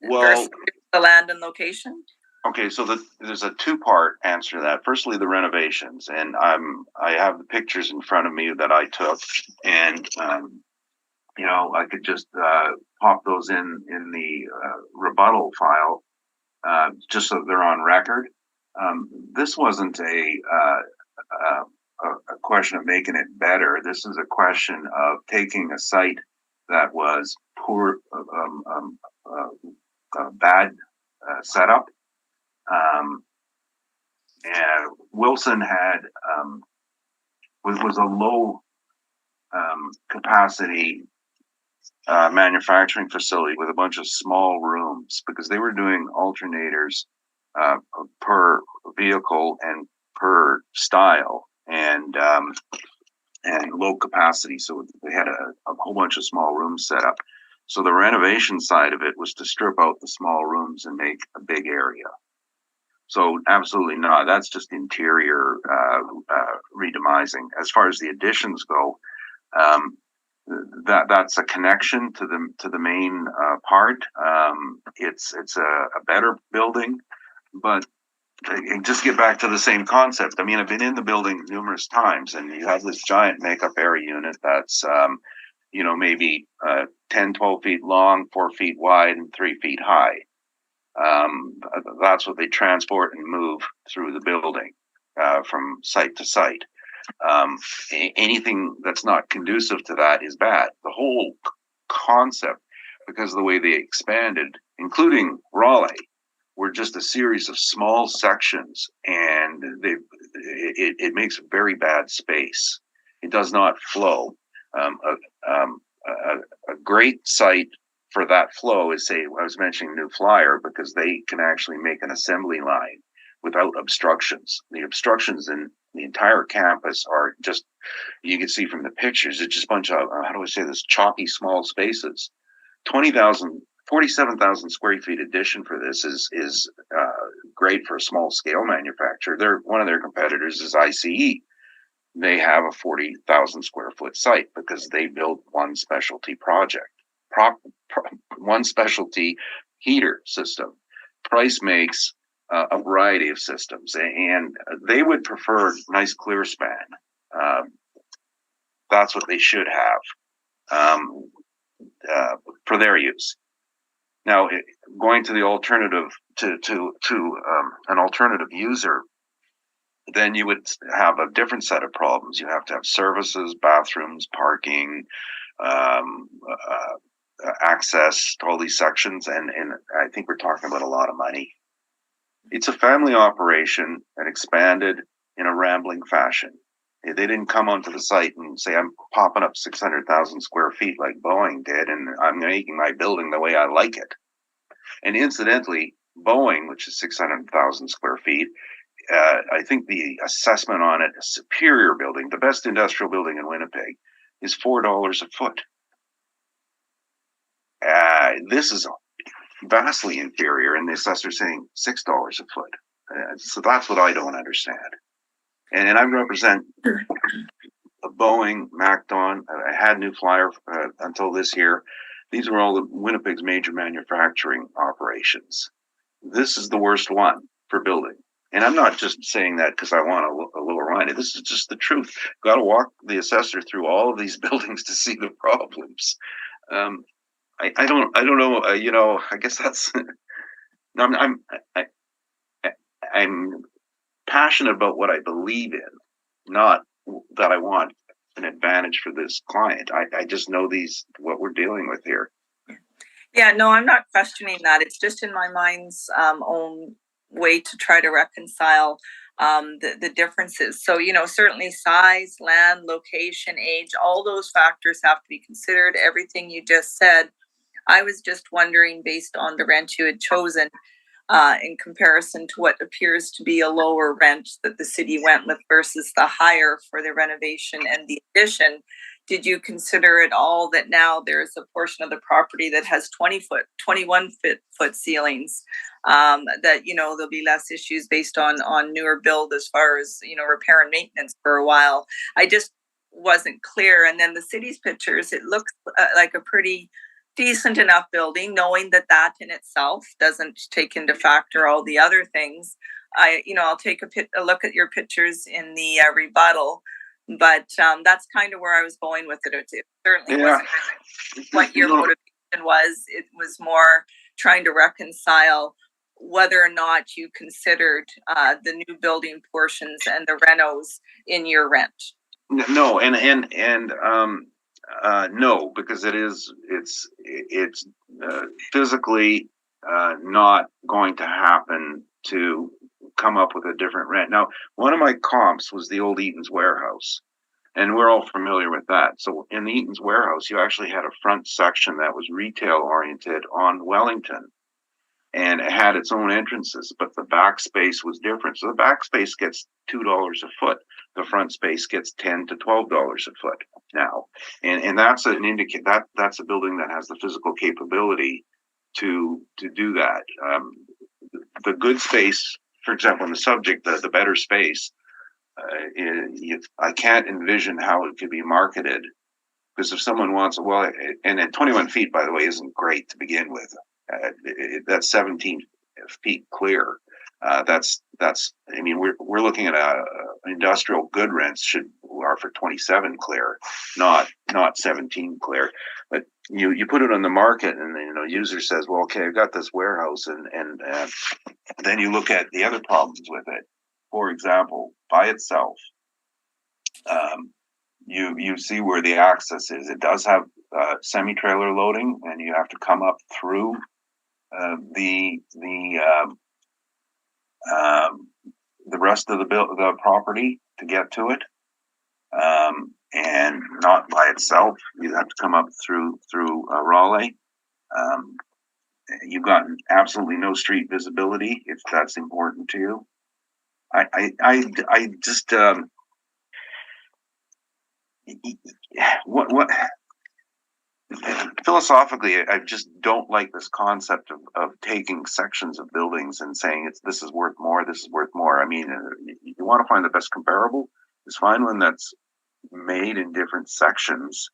Well, versus the land and location? Okay, so there's a two-part answer to that. Firstly, the renovations, and I have the pictures in front of me that I took, and I could just pop those in the rebuttal file, just so they're on record. This wasn't a question of making it better. This is a question of taking a site that was poor, bad setup. And Wilson had was a low capacity manufacturing facility with a bunch of small rooms, because they were doing alternators per vehicle and per style, and low capacity. So they had a whole bunch of small rooms set up. So the renovation side of it was to strip out the small rooms and make a big area. So absolutely not. That's just interior redemising. As far as the additions go, that's a connection to the main part. It's a better building, but just get back to the same concept. I mean, I've been in the building numerous times, and you have this giant makeup area unit that's maybe 10, 12 feet long, 4 feet wide, and 3 feet high. That's what they transport and move through the building from site to site. Anything that's not conducive to that is bad. The whole concept, because of the way they expanded, including Raleigh, were just a series of small sections, and it makes a very bad space. It does not flow. A great site for that flow is, say, I was mentioning New Flyer, because they can actually make an assembly line without obstructions. The obstructions in the entire campus are just, you can see from the pictures, it's just a bunch of, how do I say this, choppy small spaces. 47,000 square feet addition for this is great for a small scale manufacturer. One of their competitors is ICE. They have a 40,000 square foot site because they built one specialty project, one specialty heater system. Price makes a variety of systems, and they would prefer nice clear span. That's what they should have for their use. Now, going to the alternative to an alternative user, then you would have a different set of problems. You have to have services, bathrooms, parking, access to all these sections, and I think we're talking about a lot of money. It's a family operation and expanded in a rambling fashion. They didn't come onto the site and say, I'm popping up 600,000 square feet like Boeing did, and I'm making my building the way I like it. And incidentally, Boeing, which is 600,000 square feet, I think the assessment on it, a superior building, the best industrial building in Winnipeg, is $4 a foot. This is vastly inferior, and the assessor's saying $6 a foot. So that's what I don't understand. And I represent Boeing, MacDon. I had New Flyer until this year. These were all the Winnipeg's major manufacturing operations. This is the worst one for building. And I'm not just saying that because I want a lower line. This is just the truth. Got to walk the assessor through all of these buildings to see the problems. I don't know. You know, I guess that's. I'm passionate about what I believe in, not that I want an advantage for this client. I just know what we're dealing with here. Yeah, no, I'm not questioning that. It's just in my mind's own way to try to reconcile the differences. So, you know, certainly size, land, location, age, all those factors have to be considered. Everything you just said. I was just wondering, based on the rent you had chosen, in comparison to what appears to be a lower rent that the city went with versus the higher for the renovation and the addition, did you consider at all that now there's a portion of the property that has 21 foot ceilings, that, you know, there'll be less issues based on newer build as far as, you know, repair and maintenance for a while? I just wasn't clear. And then the city's pictures, it looks like a pretty decent enough building, knowing that in itself doesn't take into factor all the other things. I'll take a look at your pictures in the rebuttal, but that's kind of where I was going with it. It certainly wasn't what your motivation was. It was more trying to reconcile whether or not you considered the new building portions and the renos in your rent. No, no, because it's physically not going to happen to come up with a different rent. Now, one of my comps was the old Eaton's Warehouse, and we're all familiar with that. So in the Eaton's Warehouse, you actually had a front section that was retail oriented on Wellington, and it had its own entrances, but the back space was different. So the back space gets $2 a foot. The front space gets $10 to $12 a foot now, and that's an that's a building that has the physical capability to do that. The good space, for example, in the subject, the better space, I can't envision how it could be marketed, because if someone wants, and at 21 feet, by the way, isn't great to begin with. That's 17 feet clear. That's. I mean, we're looking at industrial good rents are for 27 clear, not 17 clear. But you put it on the market, and user says, well, okay, I've got this warehouse, and then you look at the other problems with it. For example, by itself, you see where the access is. It does have semi-trailer loading, and you have to come up through the rest of the property to get to it, and not by itself. You have to come up through Raleigh. You've got absolutely no street visibility if that's important to you. I just, what, philosophically, I just don't like this concept of taking sections of buildings and saying this is worth more, this is worth more. I mean, you want to find the best comparable, just find one that's made in different sections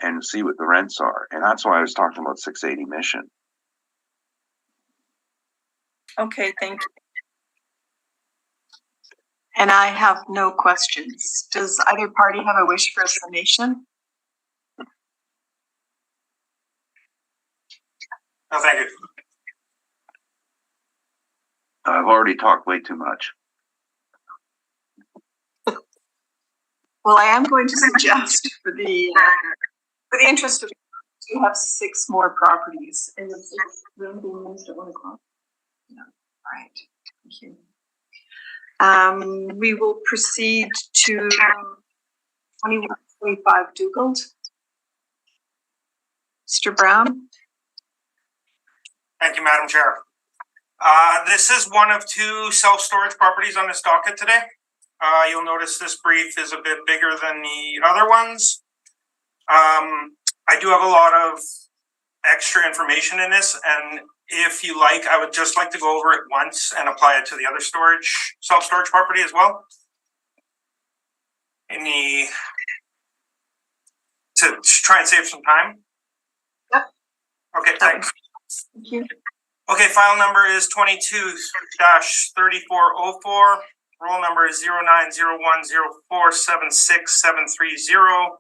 and see what the rents are. And that's why I was talking about 680 Mission. Okay, thank you. And I have no questions. Does either party have a wish for a summation? No, thank you. I've already talked way too much. Well, I am going to suggest for the interest of, you have 6 more properties. And the 6 room being used at 1 o'clock? No. All right. Thank you. We will proceed to 2125 Dugald. Mr. Brown? Thank you, Madam Chair. This is one of 2 self-storage properties on this docket today. You'll notice this brief is a bit bigger than the other ones. I do have a lot of extra information in this, and if you like, I would just like to go over it once and apply it to the other self-storage property as well. To try and save some time. Yep. Okay, thanks. Thank you. Okay, file number is 22-3404. Roll number is 0901047670.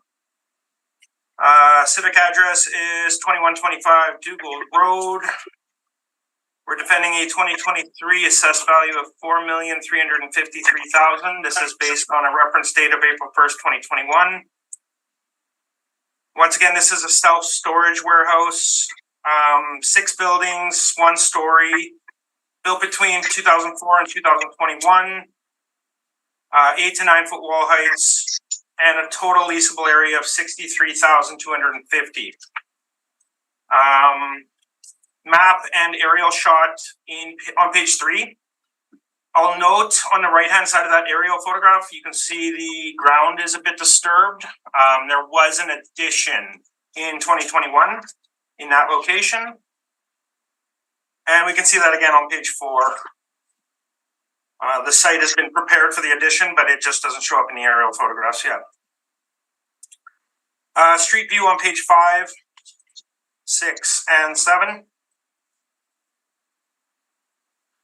Civic address is 2125 Dugald Road. We're defending a 2023 assessed value of $4,353,000. This is based on a reference date of April 1st, 2021. Once again, this is a self-storage warehouse. 6 buildings, 1 story, built between 2004 and 2021. 8 to 9 foot wall heights, and a total leasable area of 63,250. Map and aerial shot on page 3. I'll note on the right hand side of that aerial photograph, you can see the ground is a bit disturbed. There was an addition in 2021 in that location. And we can see that again on page 4. The site has been prepared for the addition, but it just doesn't show up in the aerial photographs yet. Street view on page 5, 6, and 7.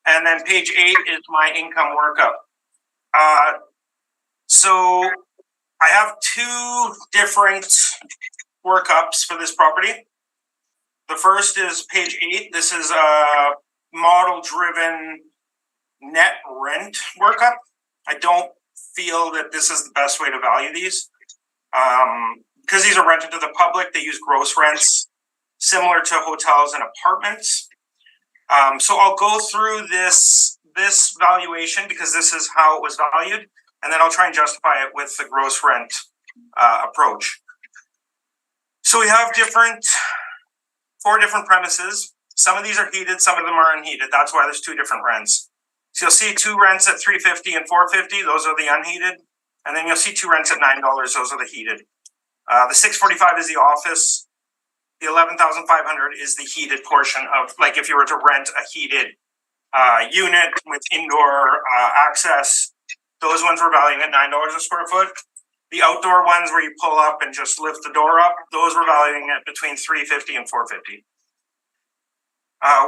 And then page 8 is my income workup. So I have 2 different workups for this property. The first is page 8. This is a model-driven net rent workup. I don't feel that this is the best way to value these. Because these are rented to the public, they use gross rents similar to hotels and apartments. So I'll go through this valuation because this is how it was valued, and then I'll try and justify it with the gross rent approach. So we have 4 different premises. Some of these are heated, some of them are unheated. That's why there's 2 different rents. So you'll see 2 rents at $350 and $450. Those are the unheated. And then you'll see 2 rents at $9. Those are the heated. The $645 is the office. The $11,500 is the heated portion of, like, if you were to rent a heated unit with indoor access. Those ones we're valuing at $9 a square foot. The outdoor ones where you pull up and just lift the door up, those we're valuing at between $350 and $450.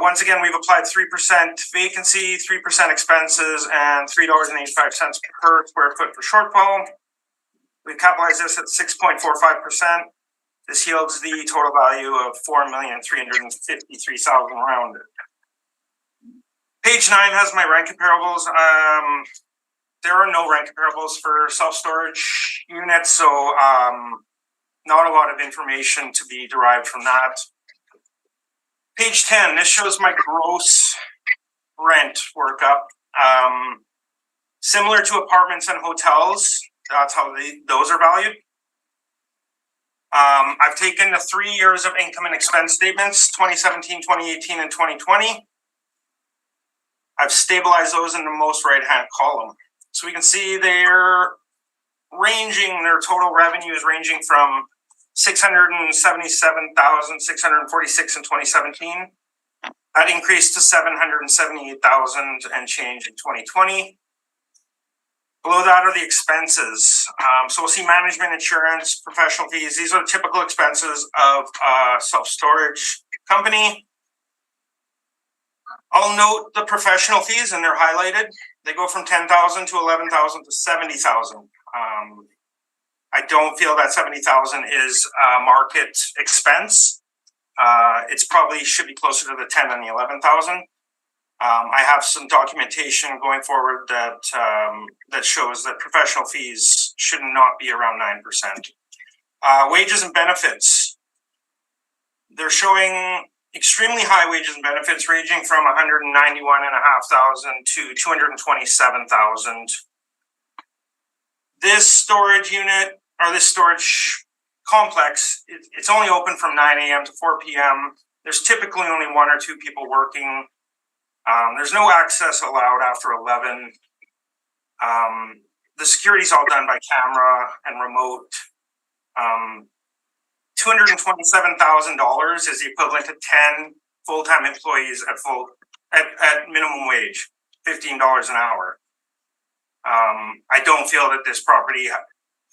Once again, we've applied 3% vacancy, 3% expenses, and $3.85 per square foot for shortfall. We've capitalized this at 6.45%. This yields the total value of $4,353,000 rounded. Page 9 has my rent comparables. There are no rent comparables for self-storage units, so not a lot of information to be derived from that. Page 10, this shows my gross rent workup. Similar to apartments and hotels, that's how those are valued. I've taken the 3 years of income and expense statements, 2017, 2018, and 2020. I've stabilized those in the most right-hand column. So we can see they're ranging, their total revenue is ranging from 677,646 in 2017. That increased to 778,000 and change in 2020. Below that are the expenses. So we'll see management, insurance, professional fees. These are the typical expenses of a self-storage company. I'll note the professional fees, and they're highlighted. They go from 10,000 to 11,000 to 70,000. I don't feel that 70,000 is a market expense. It's probably should be closer to the 10 and the 11,000. I have some documentation going forward that that shows that professional fees should not be around 9%. Wages and benefits. They're showing extremely high wages and benefits, ranging from 191,500 to 227,000. This storage unit or this storage complex, it's only open from 9 a.m. to 4 p.m. There's typically only one or two people working. There's no access allowed after 11. The security's all done by camera and remote. $227,000 is the equivalent to 10 full-time employees at minimum wage, $15 an hour. I don't feel that this property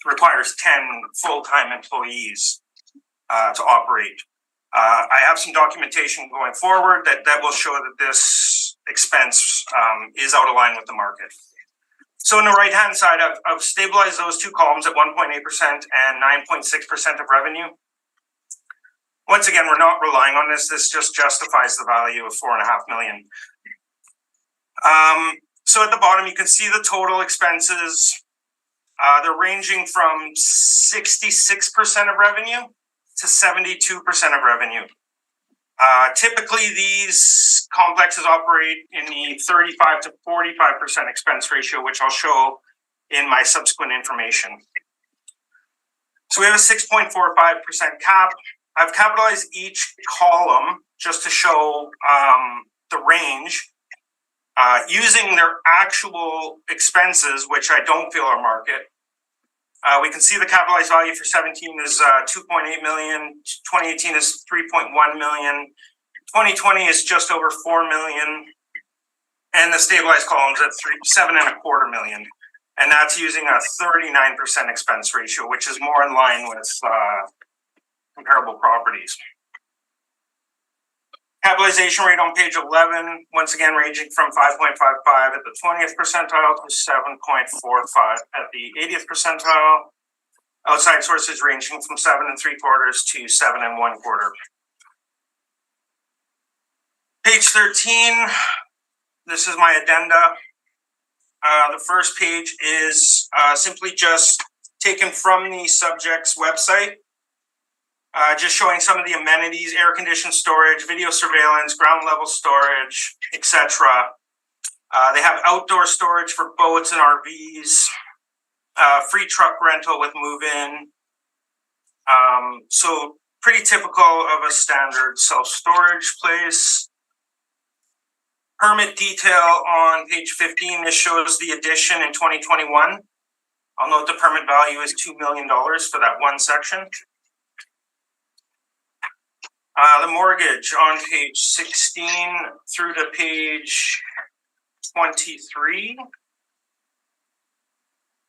requires 10 full-time employees to operate. I have some documentation going forward that will show that this expense is out of line with the market. So on the right-hand side, I've stabilized those two columns at 1.8% and 9.6% of revenue. Once again, we're not relying on this. This just justifies the value of $4.5 million. So at the bottom, you can see the total expenses. They're ranging from 66% of revenue to 72% of revenue. Typically, these complexes operate in the 35 to 45% expense ratio, which I'll show in my subsequent information. So we have a 6.45% cap. I've capitalized each column just to show the range. Using their actual expenses, which I don't feel are market. We can see the capitalized value for 17 is 2.8 million, 2018 is 3.1 million, 2020 is just over 4 million, and the stabilized columns at 7.25 million. And that's using a 39% expense ratio, which is more in line with comparable properties. Capitalization rate on page 11, once again, ranging from 5.55 at the 20th percentile to 7.45 at the 80th percentile. Outside sources ranging from 7.75 to 7.25. Page 13, this is my addenda. The first page is simply just taken from the subject's website. Just showing some of the amenities, air-conditioned storage, video surveillance, ground level storage, etc. They have outdoor storage for boats and RVs, free truck rental with move-in. So pretty typical of a standard self-storage place. Permit detail on page 15. This shows the addition in 2021. I'll note the permit value is $2 million for that one section. The mortgage on page 16 through to page 23.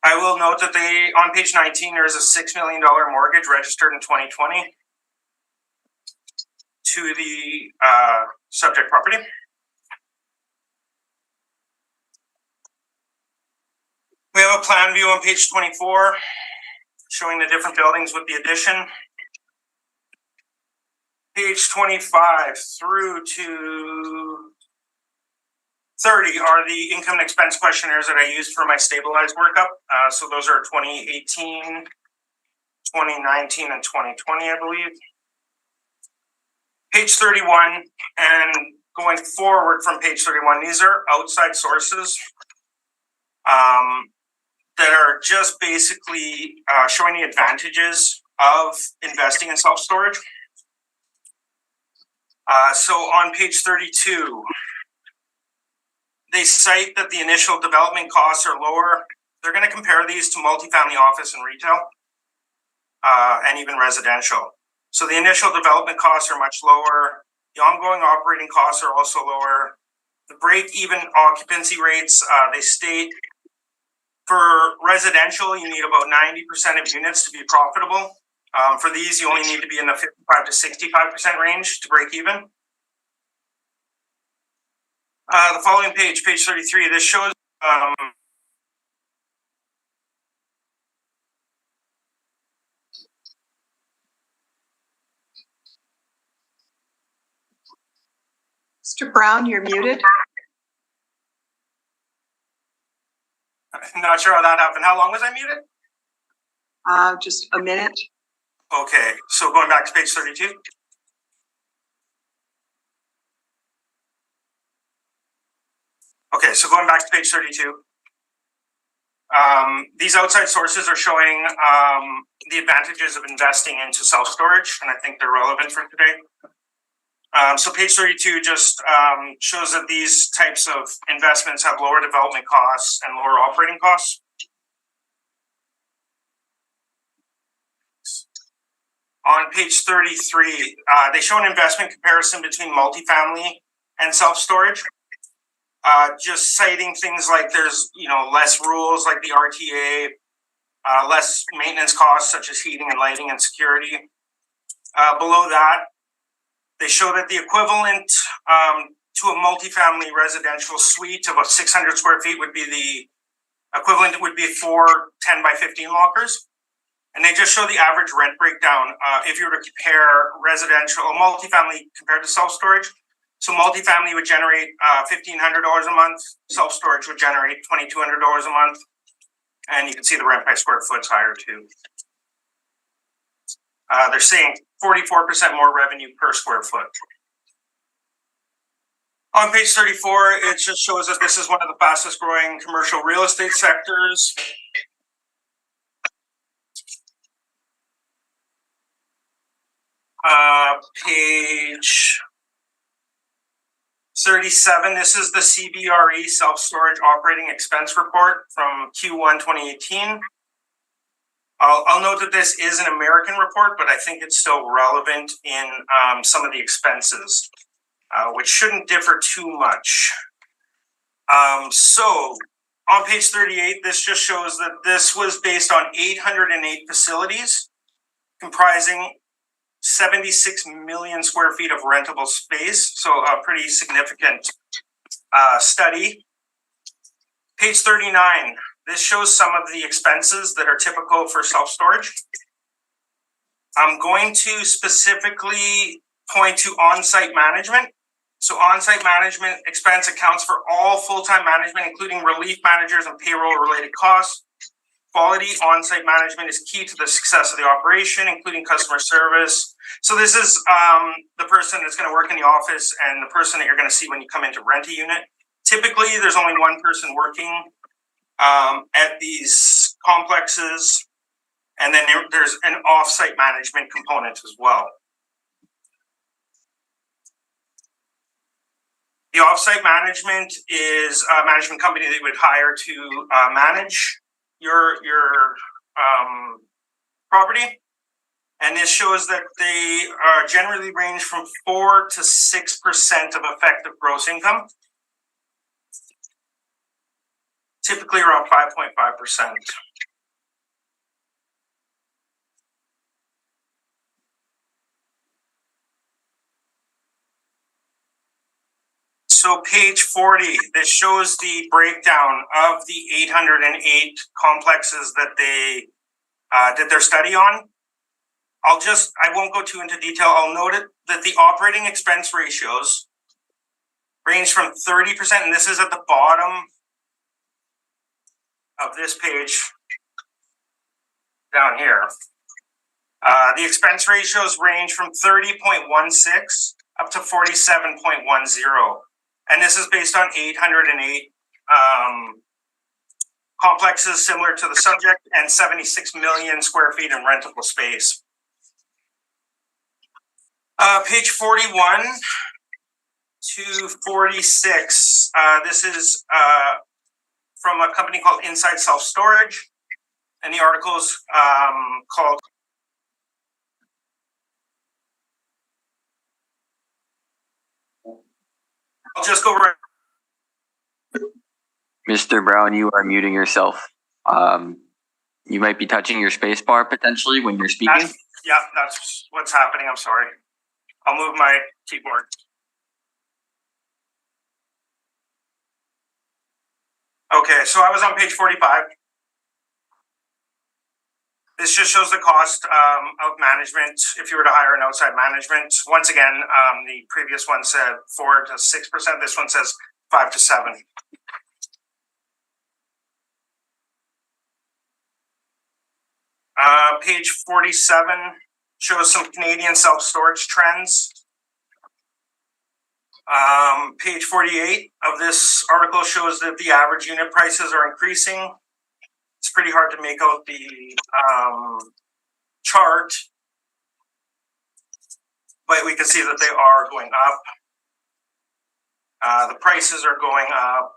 I will note that on page 19, there is a $6 million mortgage registered in 2020 to the subject property. We have a plan view on page 24 showing the different buildings with the addition. Page 25 through to 30 are the income and expense questionnaires that I used for my stabilized workup. So those are 2018, 2019, and 2020, I believe. Page 31, and going forward from page 31, these are outside sources that are just basically showing the advantages of investing in self-storage. So on page 32, they cite that the initial development costs are lower. They're going to compare these to multifamily office and retail, and even residential. So the initial development costs are much lower. The ongoing operating costs are also lower. The break-even occupancy rates, they state for residential, you need about 90% of units to be profitable. For these, you only need to be in the 55 to 65% range to break even. The following page, page 33, this shows Mr. Brown, you're muted. I'm not sure how that happened. How long was I muted? Just a minute. Okay, so going back to page 32. Okay, so going back to page 32. These outside sources are showing the advantages of investing into self-storage, and I think they're relevant for today. So page 32 just shows that these types of investments have lower development costs and lower operating costs. On page 33, they show an investment comparison between multifamily and self-storage. Just citing things like there's less rules like the RTA, less maintenance costs such as heating and lighting and security. Below that, they show that the equivalent to a multifamily residential suite of 600 square feet would be the equivalent would be 4 10 by 15 lockers. And they just show the average rent breakdown if you were to compare residential or multifamily compared to self-storage. So multifamily would generate $1,500 a month. Self-storage would generate $2,200 a month. And you can see the rent by square foot's higher too. They're saying 44% more revenue per square foot. On page 34, it just shows that this is one of the fastest growing commercial real estate sectors. Page 37, this is the CBRE self-storage operating expense report from Q1 2018. I'll note that this is an American report, but I think it's still relevant in some of the expenses, which shouldn't differ too much. So on page 38, this just shows that this was based on 808 facilities comprising 76 million square feet of rentable space. So a pretty significant study. Page 39, this shows some of the expenses that are typical for self-storage. I'm going to specifically point to on-site management. So on-site management expense accounts for all full-time management, including relief managers and payroll-related costs. Quality on-site management is key to the success of the operation, including customer service. So this is the person that's going to work in the office and the person that you're going to see when you come in to rent a unit. Typically, there's only one person working at these complexes, and then there's an off-site management component as well. The off-site management is a management company that you would hire to manage your property, and this shows that they generally range from 4 to 6% of effective gross income, typically around 5.5%. So page 40, this shows the breakdown of the 808 complexes that they did their study on. I won't go too into detail. I'll note it that the operating expense ratios range from 30%, and this is at the bottom of this page down here. The expense ratios range from 30.16 up to 47.10. And this is based on 808 complexes similar to the subject and 76 million square feet in rentable space. Page 41 246. This is from a company called Inside Self Storage, and the article's called I'll just go right. Mr. Brown, you are muting yourself. You might be touching your space bar potentially when you're speaking. That's what's happening. I'm sorry. I'll move my keyboard. Okay, so I was on page 45. This just shows the cost of management if you were to hire an outside management. Once again, the previous one said 4 to 6%. This one says 5 to 7. Page 47 shows some Canadian self-storage trends. Page 48 of this article shows that the average unit prices are increasing. It's pretty hard to make out the chart, but we can see that they are going up. The prices are going up.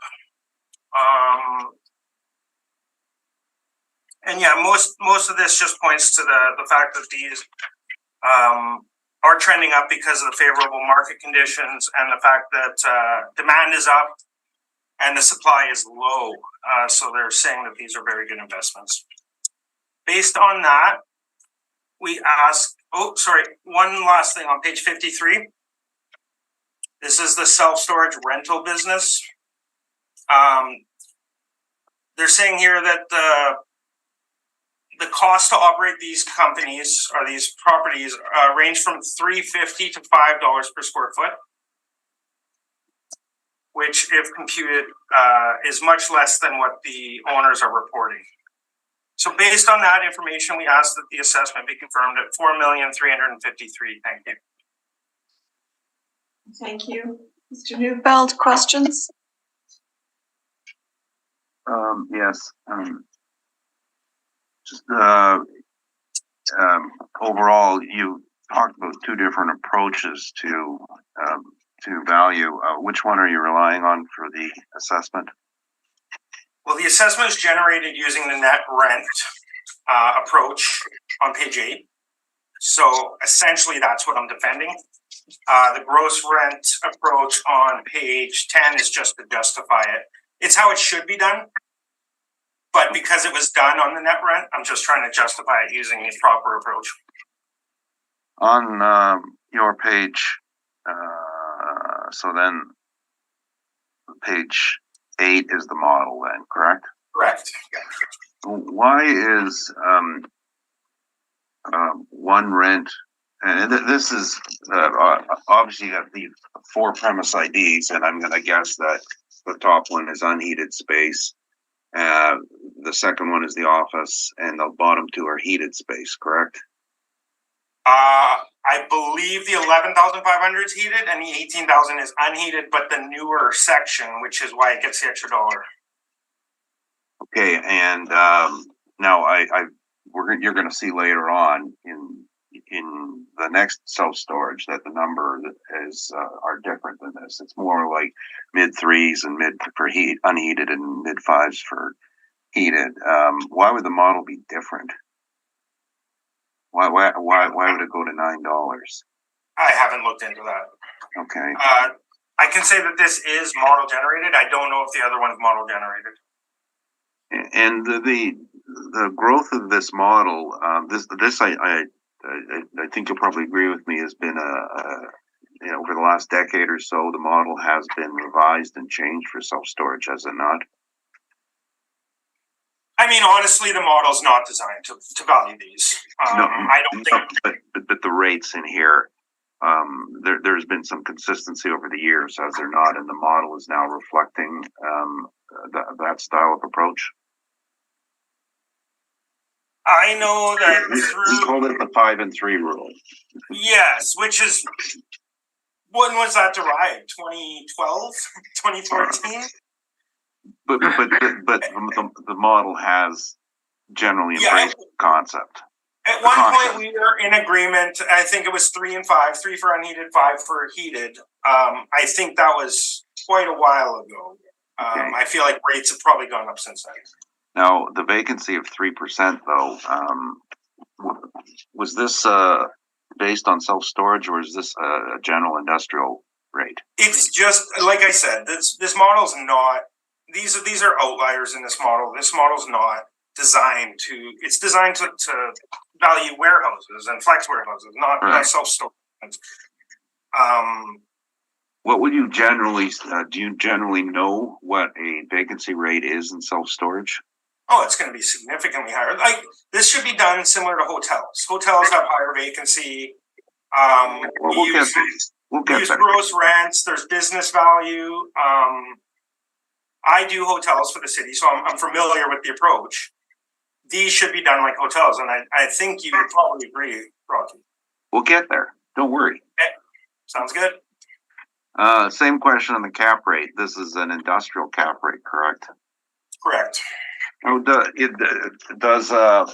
And yeah, most of this just points to the fact that these are trending up because of the favorable market conditions and the fact that demand is up and the supply is low. So they're saying that these are very good investments. Based on that, we ask, one last thing on page 53. This is the self-storage rental business. They're saying here that the cost to operate these companies or these properties range from $3.50 to $5 per square foot, which, if computed, is much less than what the owners are reporting. So, based on that information, we ask that the assessment be confirmed at $4,353,000. Thank you. Thank you. Mr. Neufeld, questions? Yes. Overall, you talked about two different approaches to value. Which one are you relying on for the assessment? Well, the assessment is generated using the net rent approach on page 8. So essentially, that's what I'm defending. The gross rent approach on page 10 is just to justify it. It's how it should be done. But because it was done on the net rent, I'm just trying to justify it using the proper approach. On your page, so then page 8 is the model then, correct? Correct. Why is one rent, and this is obviously you got the 4 premise IDs, and I'm going to guess that the top one is unheated space. The second one is the office, and the bottom 2 are heated space, correct? I believe the 11,500 is heated and the 18,000 is unheated, but the newer section, which is why it gets the extra $1. Okay, and now you're going to see later on in the next self-storage that the number that is are different than this. It's more like mid 3s and mid for unheated and mid 5s for heated. Why would the model be different? Why would it go to $9? I haven't looked into that. Okay. I can say that this is model generated. I don't know if the other one's model generated. And the growth of this model, I think you'll probably agree with me, has been over the last decade or so, the model has been revised and changed for self-storage, has it not? I mean, honestly, the model's not designed to value these. I don't think. But the rates in here, there's been some consistency over the years, has there not? And the model is now reflecting that style of approach. I know that we called it the 5 and 3 rule. Yes, which is, when was that derived? 2012, 2014? But the model has generally embraced the concept. At one point, we were in agreement. I think it was 3 and 5, 3 for unheated, 5 for heated. I think that was quite a while ago. Okay. I feel like rates have probably gone up since then. Now, the vacancy of 3%, though, was this based on self-storage, or is this a general industrial rate? It's just like I said. This model's not. These are outliers in this model. This model's not designed to. It's designed to value warehouses and flex warehouses, not self-storage. What would you generally? Do you generally know what a vacancy rate is in self-storage? Oh, it's going to be significantly higher. Like, this should be done similar to hotels. Hotels have higher vacancy. We'll get use gross rents. There's business value. I do hotels for the city, so I'm familiar with the approach. These should be done like hotels, and I think you would probably agree, Rocky. We'll get there. Don't worry. Okay. Sounds good. Same question on the cap rate. This is an industrial cap rate, correct? Correct. Oh, does a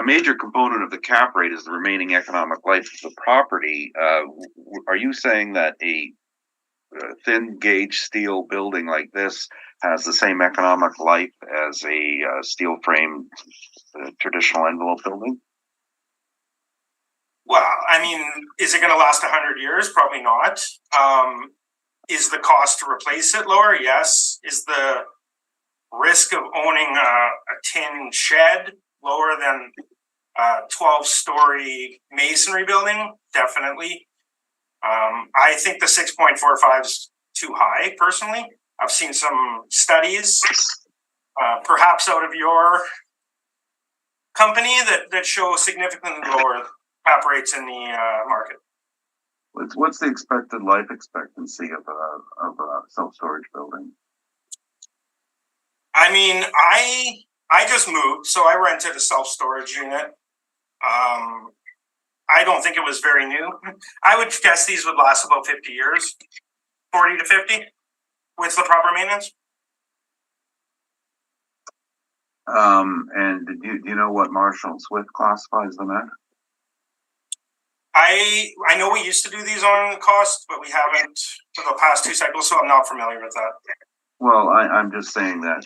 major component of the cap rate is the remaining economic life of the property? Are you saying that a thin gauge steel building like this has the same economic life as a steel framed traditional envelope building? Well, I mean, is it going to last 100 years? Probably not. Is the cost to replace it lower? Yes. Is the risk of owning a tin shed lower than a 12-story masonry building? Definitely. I think the 6.45 is too high, personally. I've seen some studies, perhaps out of your company, that show significantly lower cap rates in the market. What's the expected life expectancy of a self-storage building? I mean, I just moved, so I rented a self-storage unit. I don't think it was very new. I would guess these would last about 50 years, 40 to 50, with the proper maintenance. And do you know what Marshall and Swift classifies them at? I know we used to do these on cost, but we haven't for the past 2 cycles, so I'm not familiar with that. Well, I'm just saying that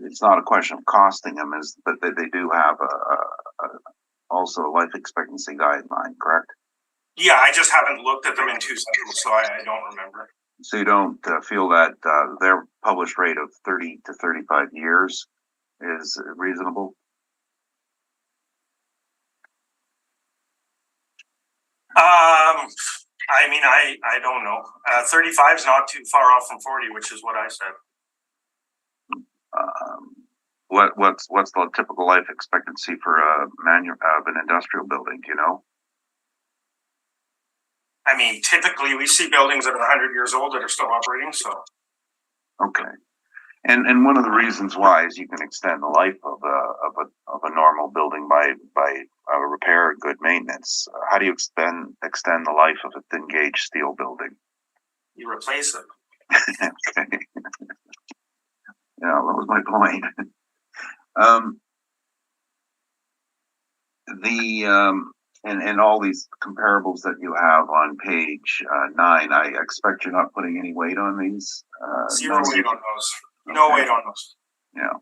it's not a question of costing them, but they do have also a life expectancy guideline, correct? Yeah, I just haven't looked at them in 2 cycles, so I don't remember. So you don't feel that their published rate of 30 to 35 years is reasonable? I mean, I don't know. 35 is not too far off from 40, which is what I said. What's the typical life expectancy for of an industrial building? Do you know? I mean, typically we see buildings that are 100 years old that are still operating. So, okay, and one of the reasons why is you can extend the life of a normal building by repair, good maintenance. How do you extend the life of a thin gauge steel building? You replace it. Okay. Yeah, that was my point. And all these comparables that you have on page 9, I expect you're not putting any weight on these. Zero weight on those. No weight on those. Yeah.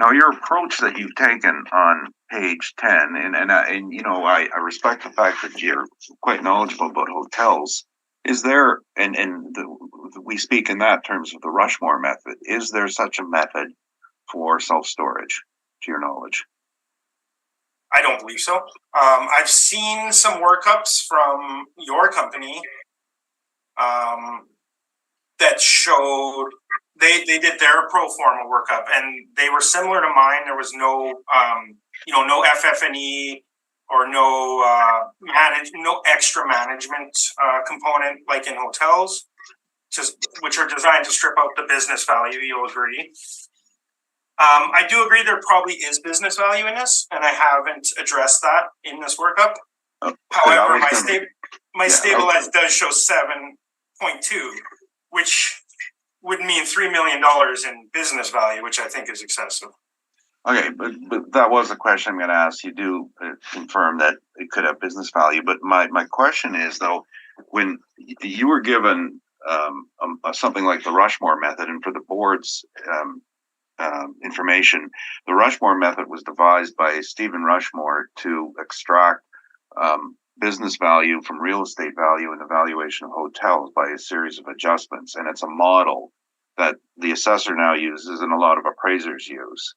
Now your approach that you've taken on page 10, and you know, I respect the fact that you're quite knowledgeable about hotels. Is there, we speak in that terms of the Rushmore method. Is there such a method for self-storage, to your knowledge? I don't believe so. I've seen some workups from your company that showed they did their pro forma workup, and they were similar to mine. There was no no FF&E or no extra management component like in hotels, which are designed to strip out the business value. You'll agree. I do agree there probably is business value in this, and I haven't addressed that in this workup. However, my stabilized does show 7.2, which would mean $3 million in business value, which I think is excessive. Okay, but that was the question I'm going to ask. You do confirm that it could have business value, but my question is, though, when you were given something like the Rushmore method, and for the board's information, the Rushmore method was devised by Stephen Rushmore to extract business value from real estate value and the valuation of hotels by a series of adjustments. And it's a model that the assessor now uses and a lot of appraisers use.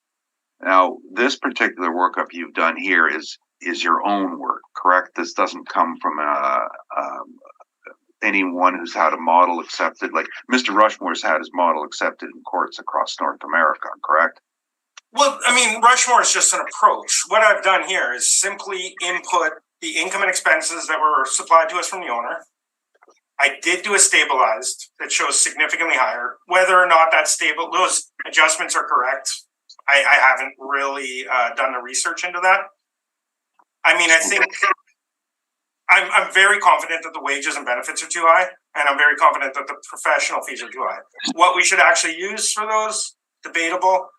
Now, this particular workup you've done here is your own work, correct? This doesn't come from anyone who's had a model accepted. Like Mr. Rushmore's had his model accepted in courts across North America, correct? Well, I mean, Rushmore is just an approach. What I've done here is simply input the income and expenses that were supplied to us from the owner. I did do a stabilized that shows significantly higher. Whether or not that's stable, those adjustments are correct. I haven't really done the research into that. I mean, I think I'm very confident that the wages and benefits are too high, and I'm very confident that the professional fees are too high. What we should actually use for those, debatable.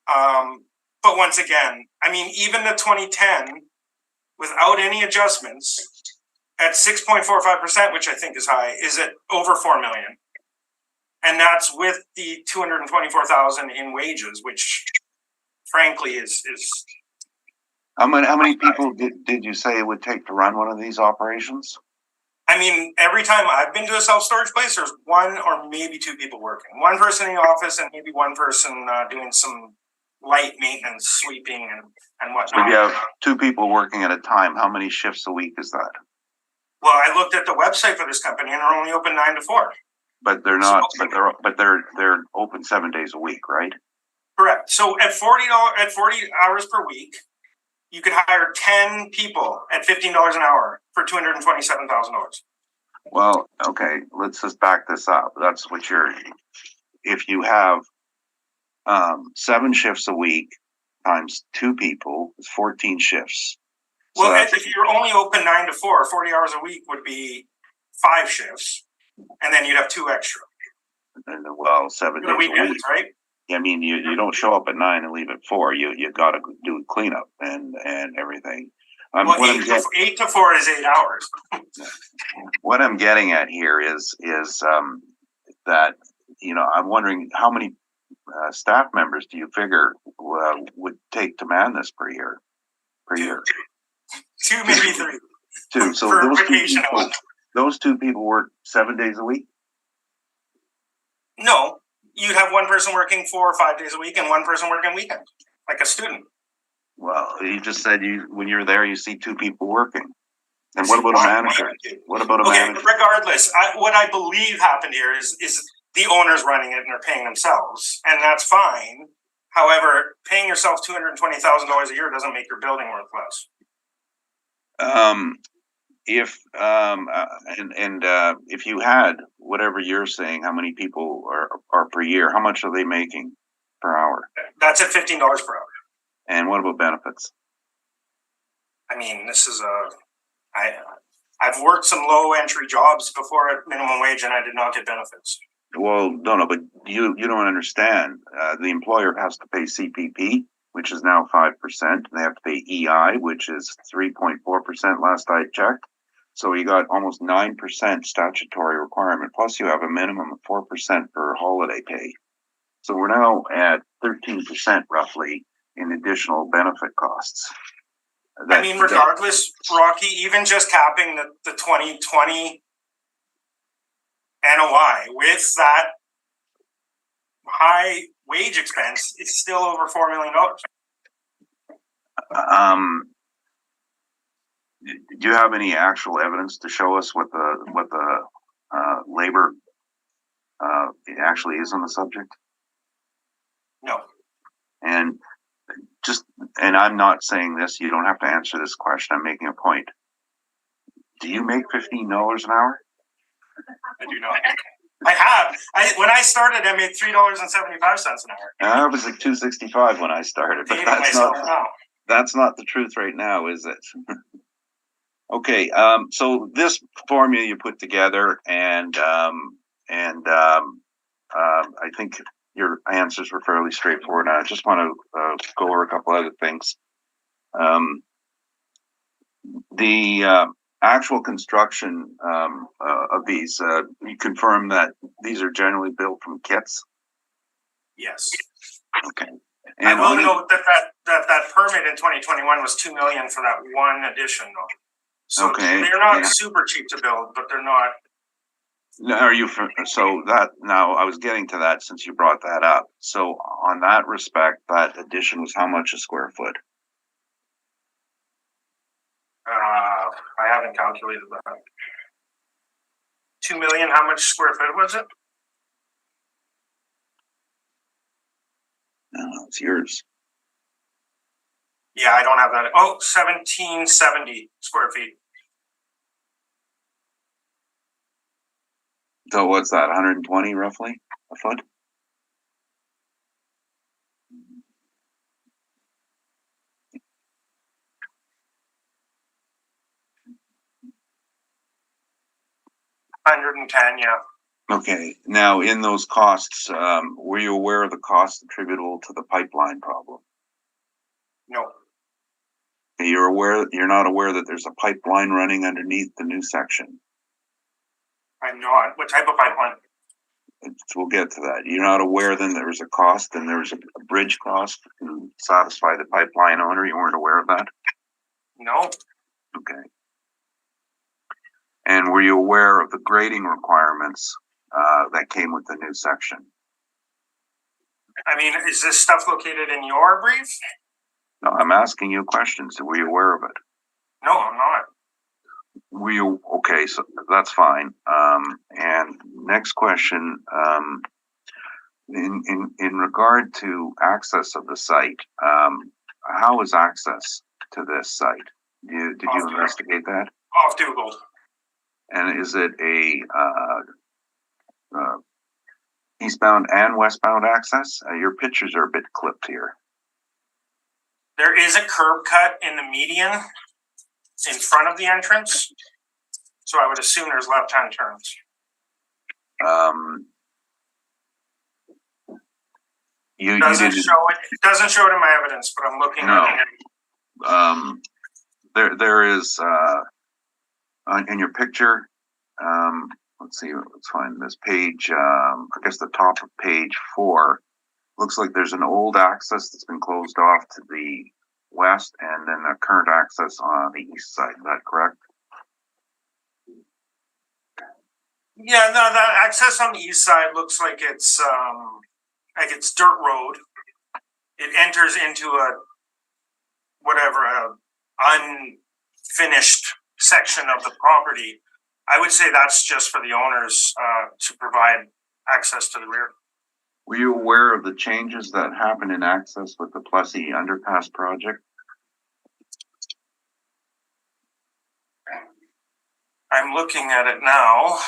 But once again, I mean, even the 2010, without any adjustments, at 6.45%, which I think is high, is at over 4 million. And that's with the 224,000 in wages, which frankly is How many people did you say it would take to run one of these operations? I mean, every time I've been to a self-storage place, there's one or maybe two people working. One person in the office and maybe one person doing some light maintenance, sweeping and whatnot. So if you have two people working at a time, how many shifts a week is that? Well, I looked at the website for this company and they're only open 9 to 4. But they're not. But they're open 7 days a week, right? Correct. So at $40 hours per week, you could hire 10 people at $15 an hour for $227,000. Well, okay. Let's just back this up. That's what if you have 7 shifts a week times 2 people, it's 14 shifts. Well, if you're only open 9 to 4, 40 hours a week would be 5 shifts, and then you'd have 2 extra. And well, 7 days weekends, a week, right? I mean, you don't show up at 9 and leave at 4. You got to do cleanup and everything. Well, 8 to 4 is 8 hours. What I'm getting at here is that I'm wondering how many staff members do you figure would take to man this per year? 2, maybe 3. 2. So those 2 people work 7 days a week? No, you'd have one person working 4 or 5 days a week and one person working weekends, like a student. Well, you just said when you're there, you see 2 people working. And what about a manager? What about a manager? Regardless, what I believe happened here is the owner's running it and they're paying themselves, and that's fine. However, paying yourself $220,000 a year doesn't make your building worth less. If you had whatever you're saying, how many people are per year? How much are they making per hour? That's at $15 per hour. And what about benefits? I mean, this is I've worked some low entry jobs before at minimum wage, and I did not get benefits. Well, no, but you don't understand. The employer has to pay CPP, which is now 5%. They have to pay EI, which is 3.4% last I checked. So you got almost 9% statutory requirement. Plus you have a minimum of 4% for holiday pay. So we're now at 13% roughly in additional benefit costs. I mean, regardless, Rocky, even just capping the 2020 NOI with that high wage expense, it's still over $4 million. Do you have any actual evidence to show us what the labor actually is on the subject? No. And I'm not saying this, you don't have to answer this question, I'm making a point. Do you make $15 an hour? I do not. I have. When I started, I made $3.75 an hour. I was like $2.65 when I started, but that's not the truth right now, is it? Okay, so this formula you put together, and I think your answers were fairly straightforward. I just want to go over a couple other things. The actual construction of these, you confirm that these are generally built from kits? Yes. Okay. I And will on note that permit in 2021 was 2 million for that one addition though. So Okay, they're not yeah. super cheap to build, but they're not. Are you, so that, now I was getting to that since you brought that up. So on that respect, that addition was how much a square foot? I haven't calculated that. 2 million, how much square foot was it? No, it's yours. Yeah, I don't have that. Oh, 1770 square feet. So what's that, 120 roughly a foot? $110, yeah. Okay, now in those costs, were you aware of the costs attributable to the pipeline problem? No, You're not aware that there's a pipeline running underneath the new section? I'm not. What type of pipeline? We'll get to that. You're not aware then there was a cost and there was a bridge cost to satisfy the pipeline owner? You weren't aware of that? No, Okay. And were you aware of the grading requirements that came with the new section? I mean, is this stuff located in your brief? No, I'm asking you questions. Were you aware of it? No, I'm not. Were you, okay, so that's fine. And next question, in regard to access of the site, how is access to this site? Did you investigate that? Off Dougal. And is it a eastbound and westbound access? Your pictures are a bit clipped here. There is a curb cut in the median in front of the entrance. So I would assume there's left-hand turns. You Doesn't didn't show it. It doesn't show it in my evidence, but I'm looking No. at it. There is in your picture, let's see, let's find this page, I guess the top of page 4, looks like there's an old access that's been closed off to the west and then a current access on the east side. Is that correct? Yeah, no, the access on the east side looks like it's dirt road. It enters into a unfinished section of the property. I would say that's just for the owners to provide access to the rear. Were you aware of the changes that happened in access with the Plessy underpass project? I'm looking at it now.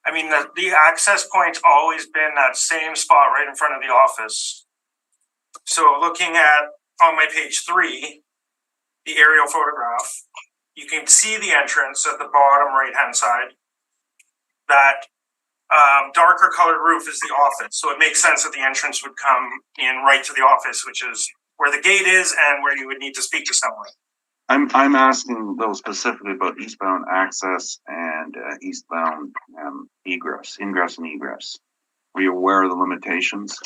I mean, the access point's always been that same spot right in front of the office. So looking at on my page 3, the aerial photograph, you can see the entrance at the bottom right-hand side. That darker colored roof is the office. So it makes sense that the entrance would come in right to the office, which is where the gate is and where you would need to speak to someone. I'm asking though specifically about eastbound access and eastbound ingress and egress. Were you aware of the limitations?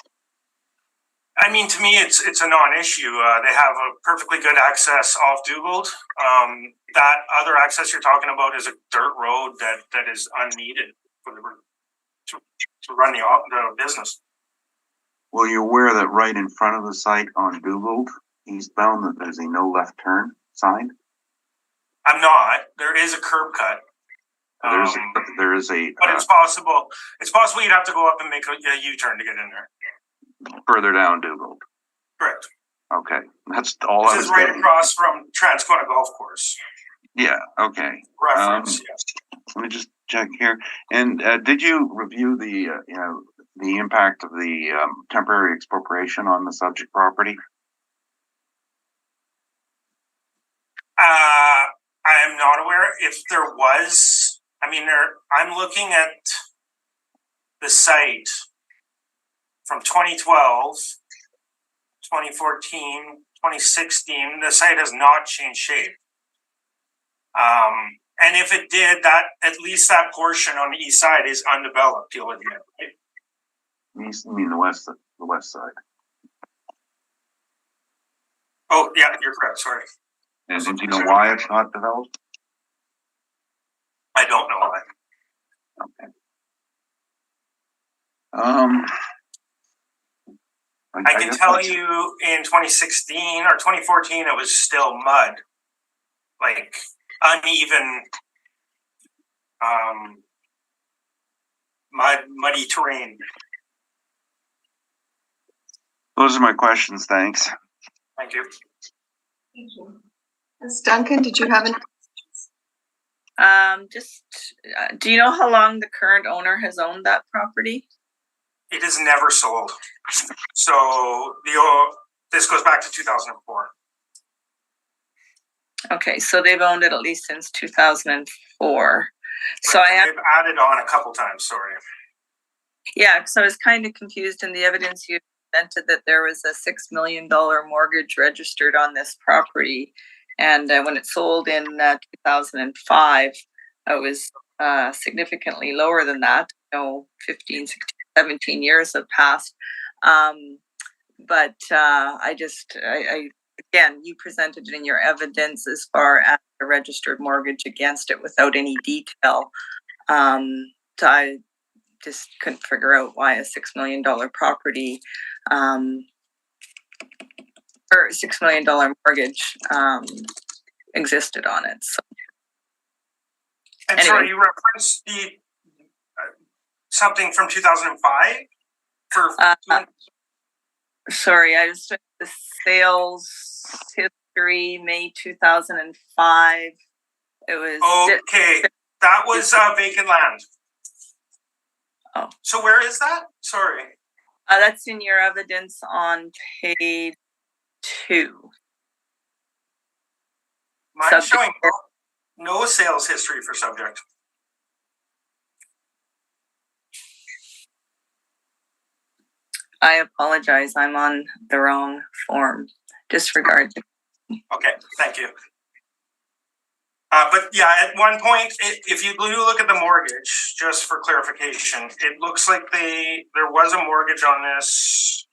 I mean, to me, it's a non-issue. They have a perfectly good access off Dougal. That other access you're talking about is a dirt road that is unneeded for to run the business. Well, you're aware that right in front of the site on Dougal, eastbound, that there's a no left turn sign? I'm not. There is a curb cut. There is a. But it's possible. It's possible you'd have to go up and make a U-turn to get in there. Further down Dougal. Correct. Okay, that's all this I was is right getting. Across from Transcona Golf Course. Yeah. Okay. Reference. Yes. Let me just check here. And did you review the impact of the temporary expropriation on the subject property? I am not aware if there was. I mean, I'm looking at the site from 2012, 2014, 2016, the site has not changed shape. And if it did, that at least that portion on the east side is undeveloped. You'll admit, right? East, you mean the west side. Oh, yeah, you're correct. Sorry. And do you know why it's not developed? I don't know why. Okay. I can guess tell that's- you in 2016 or 2014, it was still mud, like uneven, muddy terrain. Those are my questions. Thanks. Thank you. Thank you. Ms. Duncan, did you have any? Do you know how long the current owner has owned that property? It is never sold. So this goes back to 2004. Okay, so they've owned it at least since 2004. So They've added on a couple times. Sorry. Yeah, because I was kind of confused in the evidence you presented that there was a $6 million mortgage registered on this property. And when it sold in 2005, it was significantly lower than that. 15, 16, 17 years have passed. But again, you presented it in your evidence as far as a registered mortgage against it without any detail. So I just couldn't figure out why a $6 million property or $6 million mortgage existed on it. So, And anyway. sorry, you referenced the something from 2005 for. Sorry, I just took the sales history, May 2005. It was Okay, that was vacant land. Oh. So where is that? Sorry. That's in your evidence on page 2. Mine's showing no sales history for subject. I apologize. I'm on the wrong form. Disregard. Okay, thank you. But yeah, at one point, if you look at the mortgage, just for clarification, it looks like there was a mortgage on this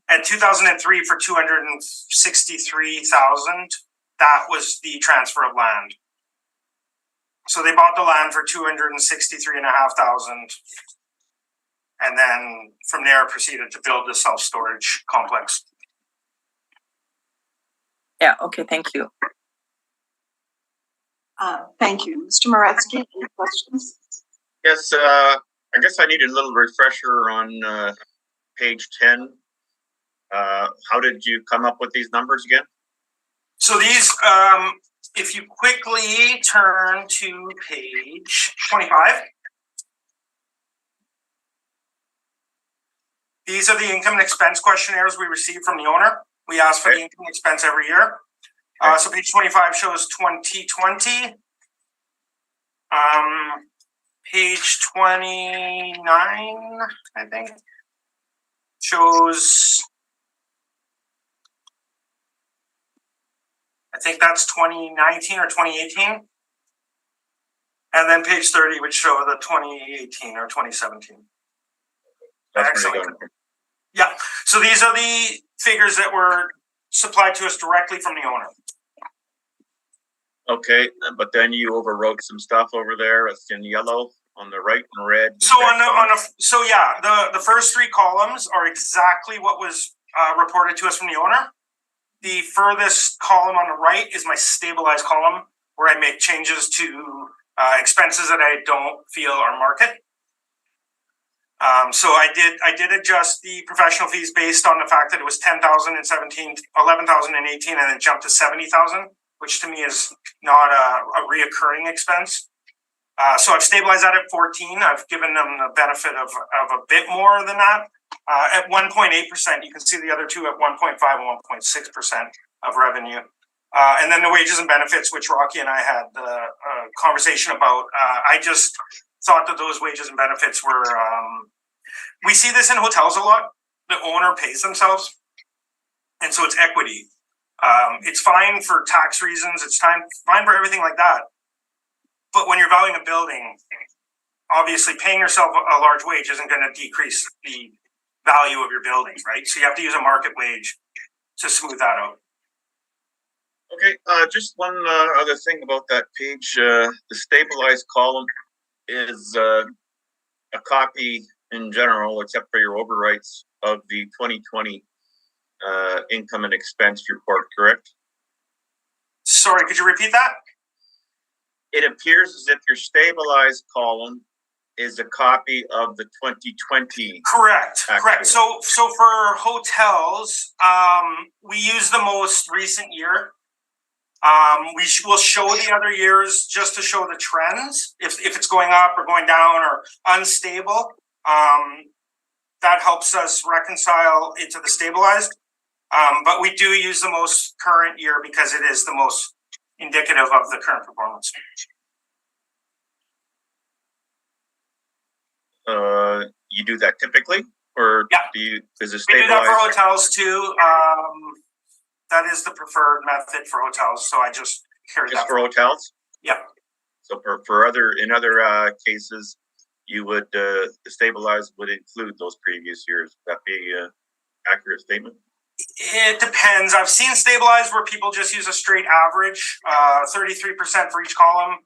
at 2003 for $263,000. That was the transfer of land. So they bought the land for $263,500, and then from there proceeded to build the self-storage complex. Yeah. Okay. Thank you. Thank you. Mr. Moretsky, any questions? Yes, I guess I need a little refresher on page 10. How did you come up with these numbers again? So these, if you quickly turn to page 25, these are the income and expense questionnaires we received from the owner. We ask for the income and expense every year. So page 25 shows 2020. Page 29, I think, shows, I think that's 2019 or 2018. And then page 30 would show the 2018 or 2017. Excellent. Yeah. So these are the figures that were supplied to us directly from the owner. Okay, but then you overwrote some stuff over there. It's in yellow on the right and red. So the first 3 columns are exactly what was reported to us from the owner. The furthest column on the right is my stabilized column, where I make changes to expenses that I don't feel are market. So I did adjust the professional fees based on the fact that it was 10,000 in 17, 11,000 in 18, and then jumped to 70,000, which to me is not a reoccurring expense. So I've stabilized that at 14. I've given them the benefit of a bit more than that. At 1.8%, you can see the other two at 1.5 and 1.6% of revenue. And then the wages and benefits, which Rocky and I had the conversation about. I just thought that those wages and benefits were, we see this in hotels a lot. The owner pays themselves. And so it's equity. It's fine for tax reasons. It's fine for everything like that. But when you're valuing a building, obviously paying yourself a large wage isn't going to decrease the value of your buildings, right? So you have to use a market wage to smooth that out. Okay, just one other thing about that page. The stabilized column is a copy in general, except for your overrights, of the 2020 income and expense report, correct? Sorry, could you repeat that? It appears as if your stabilized column is a copy of the 2020. Correct. Actual. Correct. So for hotels, we use the most recent year. We will show the other years just to show the trends. If it's going up or going down or unstable, that helps us reconcile into the stabilized. But we do use the most current year because it is the most indicative of the current performance. You do that typically, or yeah. Is it stabilized? We do that for hotels too. That is the preferred method for hotels. So I just carry just that for hotels. Yeah. So for other cases, you would the stabilized would include those previous years. Would that be an accurate statement? It depends. I've seen stabilized where people just use a straight average, 33% for each column.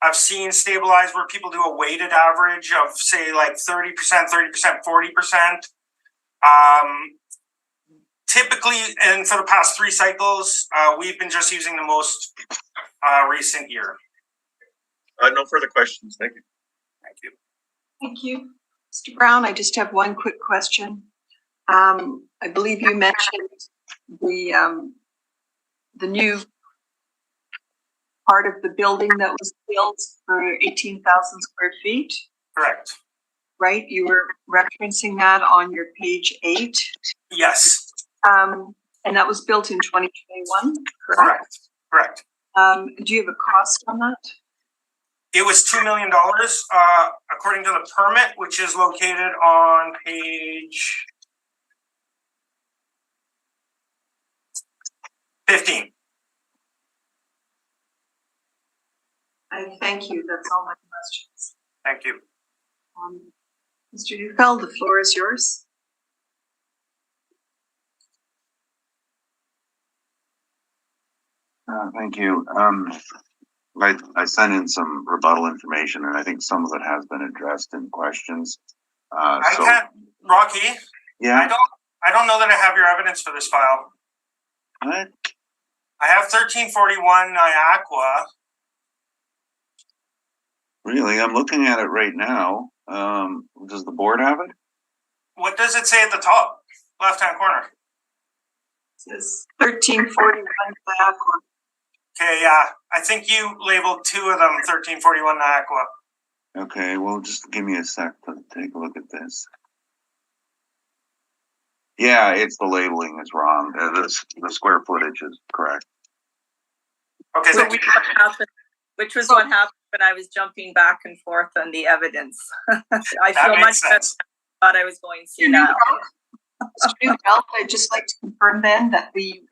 I've seen stabilized where people do a weighted average of say like 30%, 40%. Typically, and for the past 3 cycles, we've been just using the most recent year. No further questions. Thank you. Thank you. Thank you. Mr. Brown, I just have one quick question. I believe you mentioned the new part of the building that was built for 18,000 square feet. Correct. Right? You were referencing that on your page 8. Yes. And that was built in 2021, correct? Correct. Do you have a cost on that? It was $2 million, according to the permit, which is located on page 15. I thank you. That's all my questions. Thank you. Mr. Neufeld, the floor is yours. Thank you. I sent in some rebuttal information, and I think some of it has been addressed in questions. I can't, Rocky. Yeah. I don't know that I have your evidence for this file. What? I have 1341 Niagara. Really? I'm looking at it right now. Does the board have it? What does it say at the top left-hand corner? It says 1341 Niagara. Okay, yeah. I think you labeled 2 of them 1341 Niagara. Okay, well, just give me a sec to take a look at this. Yeah, it's the labeling is wrong. The square footage is correct. Okay, thank you. Which was what happened when I was jumping back and forth on the evidence. I feel much better than I thought I was going to now. I'd just like to confirm then that the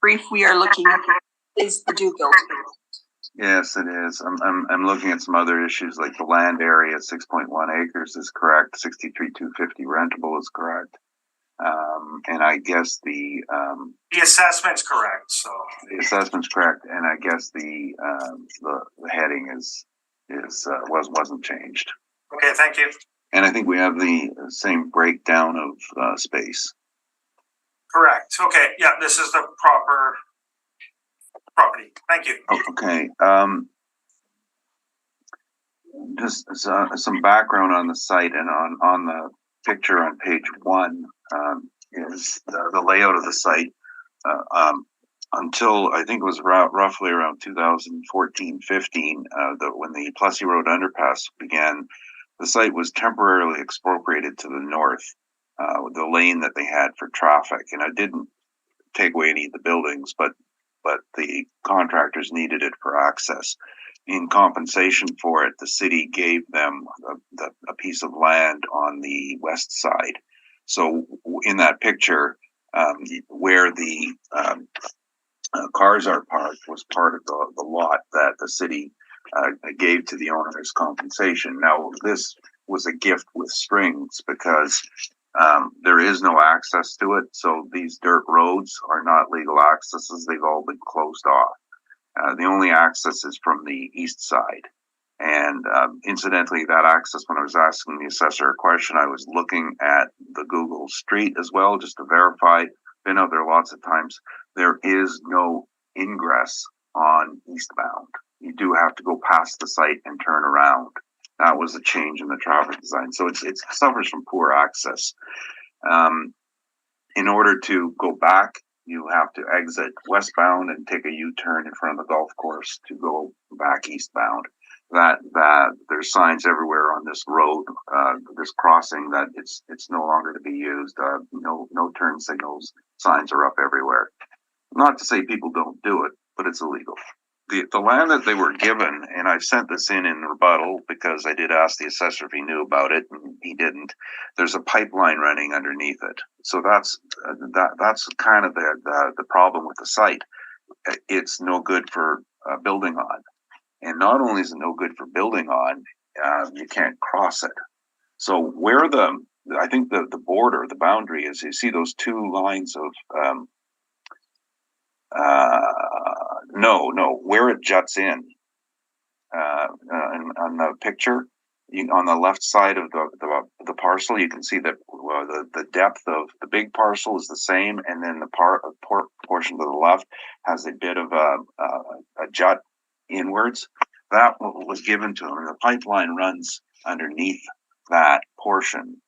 brief we are looking at is the Douville. Yes, it is. I'm looking at some other issues like the land area, 6.1 acres is correct. 63,250 rentable is correct. And I guess the assessment's correct. So the assessment's correct, and I guess the heading wasn't changed. Okay, thank you. And I think we have the same breakdown of space. Correct. Okay, yeah, this is the proper property. Thank you. Okay. Just some background on the site and on the picture on page 1 is the layout of the site. Until I think it was roughly around 2014-15, when the Plessy Road underpass began, the site was temporarily expropriated to the north, the lane that they had for traffic, and it didn't take away any of the buildings, but the contractors needed it for access. In compensation for it, the city gave them a piece of land on the west side. So in that picture, where the cars are parked was part of the lot that the city gave to the owner as compensation. Now, this was a gift with strings because there is no access to it. So these dirt roads are not legal accesses. They've all been closed off. The only access is from the east side. And incidentally, that access, when I was asking the assessor a question, I was looking at the Google Street as well, just to verify. Been out there lots of times. There is no ingress on eastbound. You do have to go past the site and turn around. That was a change in the traffic design. So it suffers from poor access. In order to go back, you have to exit westbound and take a U-turn in front of the golf course to go back eastbound. That there's signs everywhere on this road, this crossing, that it's no longer to be used. No turn signals, signs are up everywhere. Not to say people don't do it, but it's illegal. The land that they were given, and I sent this in rebuttal because I did ask the assessor if he knew about it, and he didn't. There's a pipeline running underneath it, so that's kind of the problem with the site. It's no good for building on. And not only is it no good for building on, you can't cross it. So where I think the border, the boundary is, you see those two lines of, where it juts in, on the picture, on the left side of the parcel, you can see that the depth of the big parcel is the same, and then the portion to the left has a bit of a jut inwards. That was given to them. The pipeline runs underneath that portion.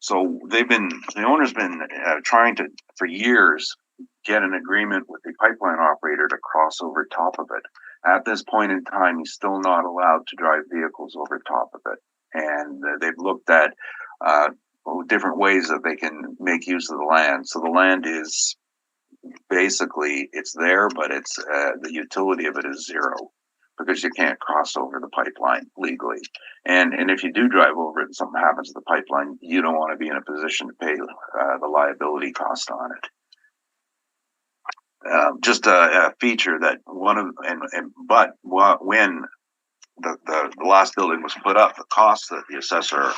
So the owner's been trying to, for years, get an agreement with the pipeline operator to cross over top of it. At this point in time, he's still not allowed to drive vehicles over top of it. And they've looked at different ways that they can make use of the land. So the land is basically, it's there, but it's the utility of it is zero, because you can't cross over the pipeline legally. And if you do drive over it and something happens to the pipeline, you don't want to be in a position to pay the liability cost on it. Just a feature that when the last building was put up, the cost that the assessor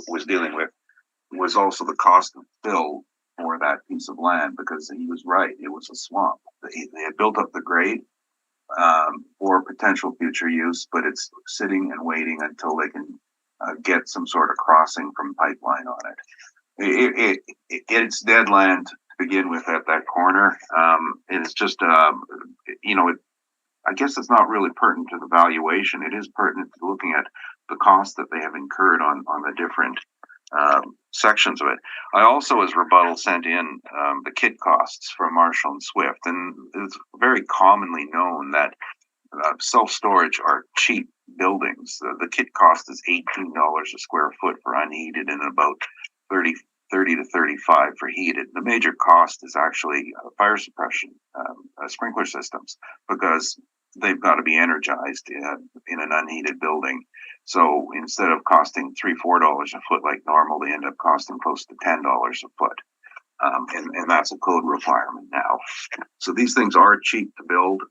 was dealing with was also the cost of fill for that piece of land, because he was right, it was a swamp. They had built up the grade for potential future use, but it's sitting and waiting until they can get some sort of crossing from pipeline on it. It's dead land to begin with at that corner. It's just, I guess it's not really pertinent to the valuation. It is pertinent to looking at the cost that they have incurred on the different sections of it. I also, as rebuttal, sent in the kit costs from Marshall and Swift, and it's very commonly known that self-storage are cheap buildings. The kit cost is $18 a square foot for unheated and about 30 to 35 for heated. The major cost is actually fire suppression, sprinkler systems, because they've got to be energized in an unheated building. So instead of costing $3-4 a foot like normal, they end up costing close to $10 a foot. And that's a code requirement now. So these things are cheap to build.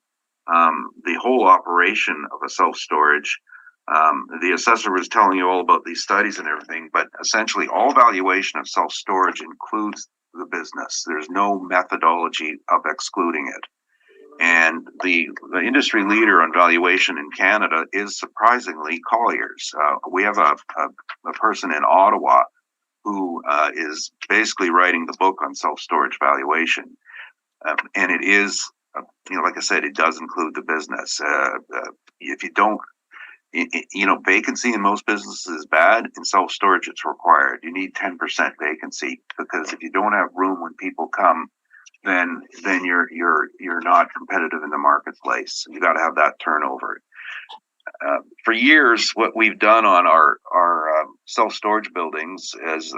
The whole operation of a self-storage, the assessor was telling you all about these studies and everything, but essentially all valuation of self-storage includes the business. There's no methodology of excluding it. And the industry leader on valuation in Canada is surprisingly Colliers. We have a person in Ottawa who is basically writing the book on self-storage valuation. And it is, like I said, it does include the business. If you don't, vacancy in most businesses is bad. In self-storage, it's required. You need 10% vacancy, because if you don't have room when people come, then you're not competitive in the marketplace. You got to have that turnover. For years, what we've done on our self-storage buildings is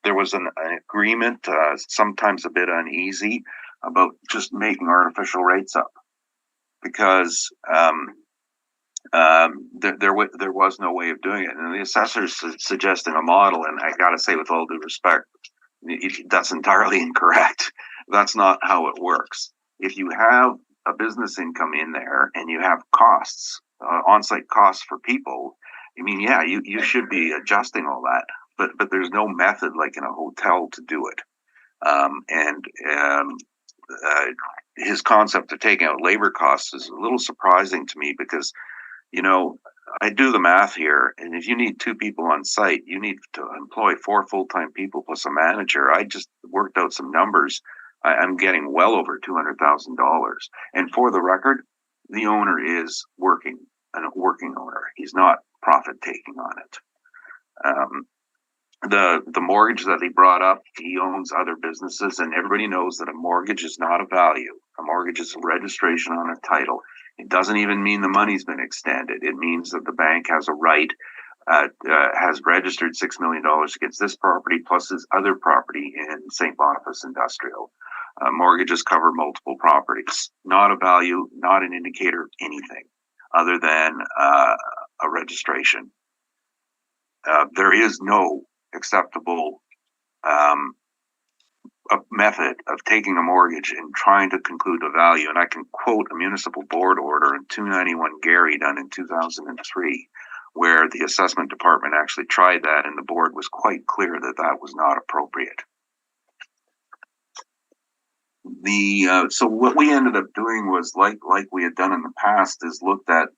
there was an agreement, sometimes a bit uneasy, about just making artificial rates up, because there was no way of doing it. And the assessor's suggesting a model, and I got to say, with all due respect, that's entirely incorrect. That's not how it works. If you have a business income in there and you have costs, on-site costs for people, I mean, yeah, you should be adjusting all that, but there's no method like in a hotel to do it. His concept of taking out labor costs is a little surprising to me because, you know, I do the math here, and if you need 2 people on site, you need to employ 4 full-time people plus a manager. I just worked out some numbers. I'm getting well over $200,000. And for the record, the owner is working, a working owner. He's not profit taking on it. The mortgage that he brought up, he owns other businesses, and everybody knows that a mortgage is not a value. A mortgage is a registration on a title. It doesn't even mean the money's been extended. It means that the bank has a right, has registered $6 million against this property plus his other property in St. Boniface Industrial. Mortgages cover multiple properties. Not a value, not an indicator of anything other than a registration. There is no acceptable a method of taking a mortgage and trying to conclude a value. And I can quote a municipal board order in 291 Gary done in 2003, where the assessment department actually tried that, and the board was quite clear that that was not appropriate. So what we ended up doing was like we had done in the past is looked at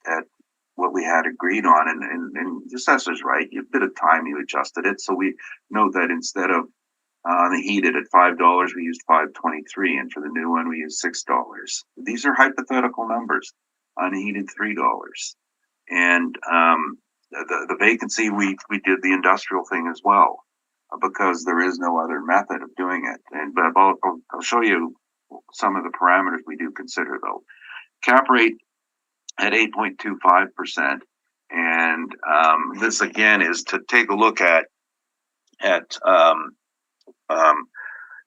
what we had agreed on, and the assessor's right. A bit of time you adjusted it. So we note that instead of the heated at $5, we used $5.23, and for the new one we used $6. These are hypothetical numbers. Unheated $3, and the vacancy we did the industrial thing as well, because there is no other method of doing it. And but I'll show you some of the parameters we do consider though. Cap rate at 8.25%, and this again is to take a look at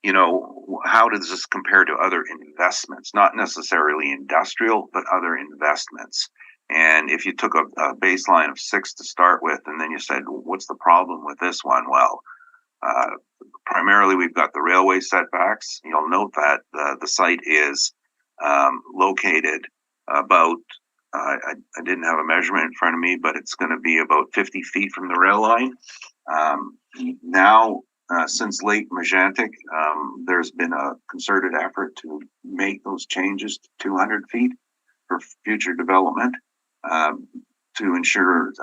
you know, how does this compare to other investments? Not necessarily industrial, but other investments. And if you took a baseline of 6 to start with, and then you said, what's the problem with this one? Well, primarily we've got the railway setbacks. You'll note that the site is located about, I didn't have a measurement in front of me, but it's going to be about 50 feet from the rail line. Since late Majantic, there's been a concerted effort to make those changes to 200 feet for future development, to ensure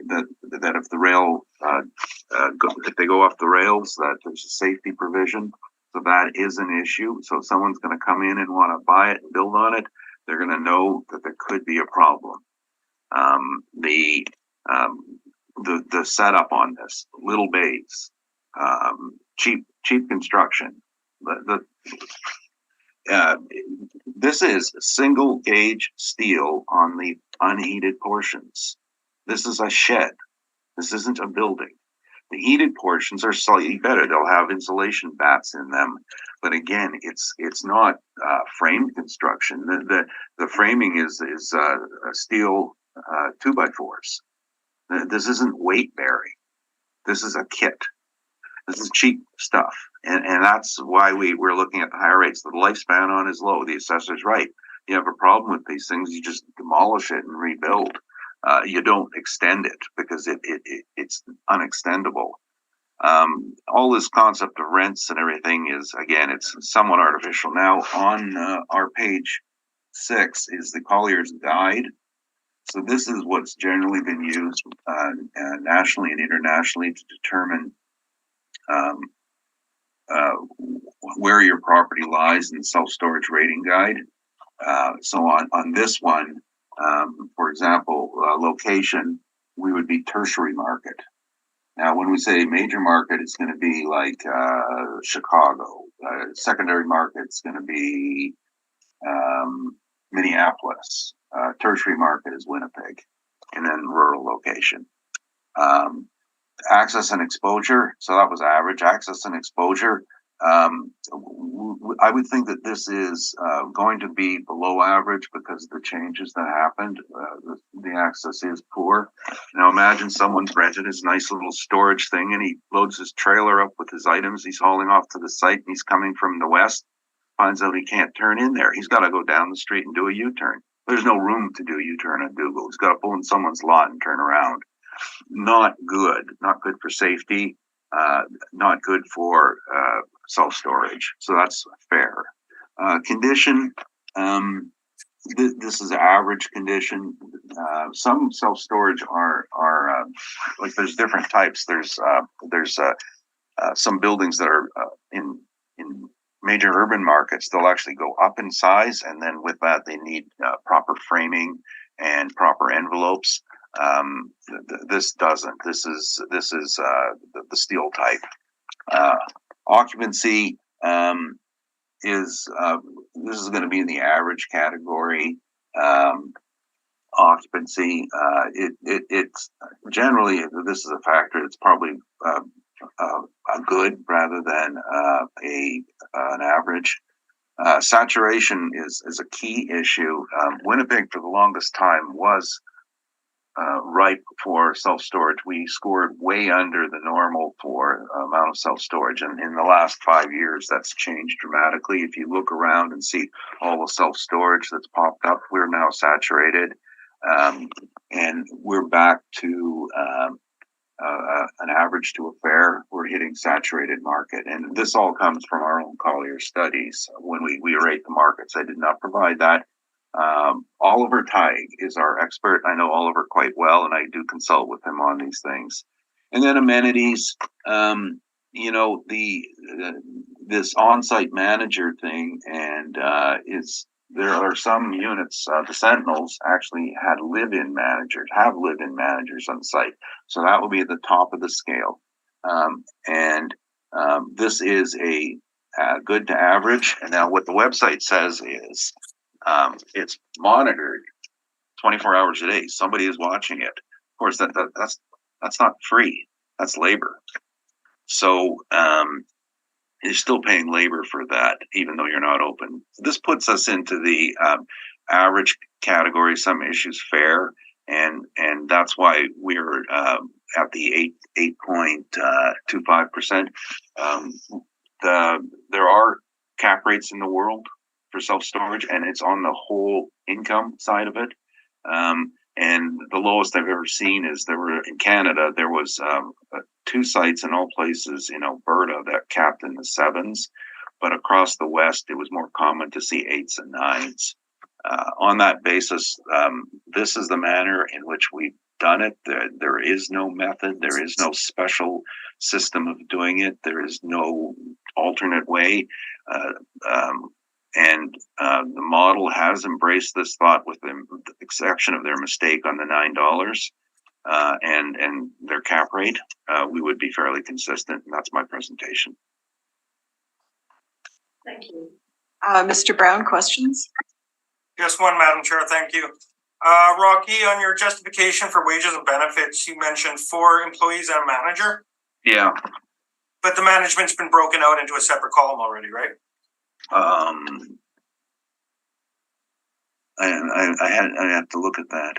that if the rail, if they go off the rails, that there's a safety provision. So that is an issue. So if someone's going to come in and want to buy it and build on it, they're going to know that there could be a problem. The setup on this, little bays, cheap construction. This is single gauge steel on the unheated portions. This is a shed. This isn't a building. The heated portions are slightly better. They'll have insulation bats in them, but again, it's not frame construction. The framing is steel 2x4s. This isn't weight bearing. This is a kit. This is cheap stuff, and that's why we're looking at the higher rates. The lifespan on is low. The assessor's right. You have a problem with these things, you just demolish it and rebuild. You don't extend it because it's unextendable. All this concept of rents and everything is, again, it's somewhat artificial. Now on our page 6 is the Collier's Guide. So this is what's generally been used nationally and internationally to determine where your property lies in the self-storage rating guide. So on this one, for example, location, we would be tertiary market. Now, when we say major market, it's going to be like Chicago. Secondary market, it's going to be Minneapolis. Tertiary market is Winnipeg, and then rural location. Access and exposure, so that was average. Access and exposure, I would think that this is going to be below average because of the changes that happened. The access is poor. Now imagine someone's rented his nice little storage thing and he loads his trailer up with his items. He's hauling off to the site and he's coming from the west. finds out he can't turn in there. He's got to go down the street and do a U-turn. There's no room to do a U-turn at Dougal. He's got to pull in someone's lot and turn around. Not good. Not good for safety. Not good for self-storage. So that's fair. Condition. This is average condition. Some self-storage are like there's different types. There's some buildings that are in major urban markets. They'll actually go up in size, and then with that they need proper framing and proper envelopes. This doesn't. This is the steel type. Occupancy is this is going to be in the average category. Occupancy, it's generally, this is a factor. It's probably a good rather than an average. Saturation is a key issue. Winnipeg for the longest time was ripe for self-storage. We scored way under the normal for amount of self-storage, and in the last 5 years that's changed dramatically. If you look around and see all the self-storage that's popped up, we're now saturated, and we're back to an average to a fair. We're hitting saturated market, and this all comes from our own Collier studies. When we rate the markets, I did not provide that. Oliver Teig is our expert. I know Oliver quite well, and I do consult with him on these things. And then amenities, this on-site manager thing, and there are some units. The Sentinels actually have live-in managers on site, so that will be at the top of the scale. This is a good to average. And now what the website says is, it's monitored 24 hours a day. Somebody is watching it. Of course, that's not free. That's labor. So you're still paying labor for that, even though you're not open. This puts us into the average category. Some issues fair, and that's why we're at the 8.25%. There are cap rates in the world for self-storage, and it's on the whole income side of it. And the lowest I've ever seen is in Canada, there was 2 sites in all places in Alberta that capped in the 7s, but across the West, it was more common to see 8s and 9s. On that basis, this is the manner in which we've done it. There is no method. There is no special system of doing it. There is no alternate way. And the model has embraced this thought, with the exception of their mistake on the $9 and their cap rate. We would be fairly consistent, and that's my presentation. Thank you. Mr. Brown, questions? Just one, Madam Chair. Thank you. Rocky, on your justification for wages and benefits, you mentioned 4 employees and a manager. Yeah. But the management's been broken out into a separate column already, right? I had to look at that.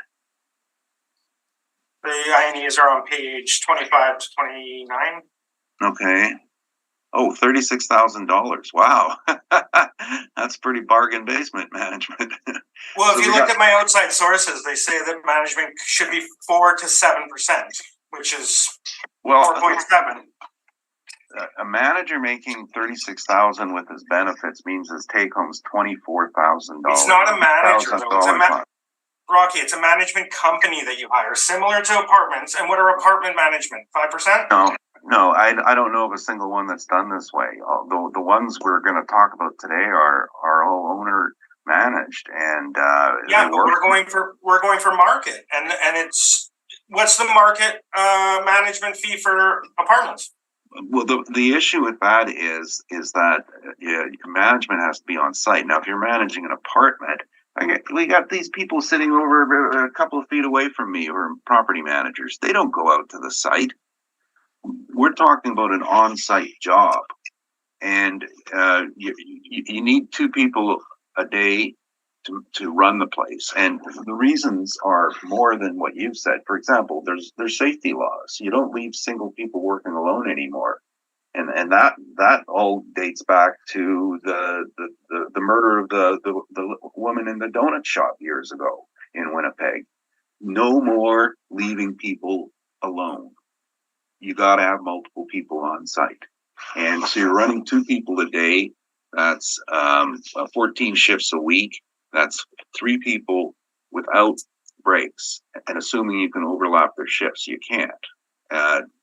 The INEs are on page 25 to 29. Okay. Oh, $36,000. Wow. That's pretty bargain basement management. Well, if you look at my outside sources, they say that management should be 4 to 7%, which is 4.7. A manager making $36,000 with his benefits means his take home is $24,000. It's not a manager, though. Rocky, it's a management company that you hire, similar to apartments. And what are apartment management? 5%? No, I don't know of a single one that's done this way. Although the ones we're going to talk about today are all owner managed, and but we're going for market, and it's what's the market management fee for apartments? Well, the issue with that is that management has to be on site. Now, if you're managing an apartment, we got these people sitting over a couple of feet away from me, or property managers. They don't go out to the site. We're talking about an on-site job, and you need 2 people a day to run the place. And the reasons are more than what you've said. For example, there's safety laws. You don't leave single people working alone anymore. And that all dates back to the murder of the woman in the donut shop years ago in Winnipeg. No more leaving people alone. You got to have multiple people on site. And so you're running 2 people a day. That's 14 shifts a week. That's 3 people without breaks. And assuming you can overlap their shifts, you can't.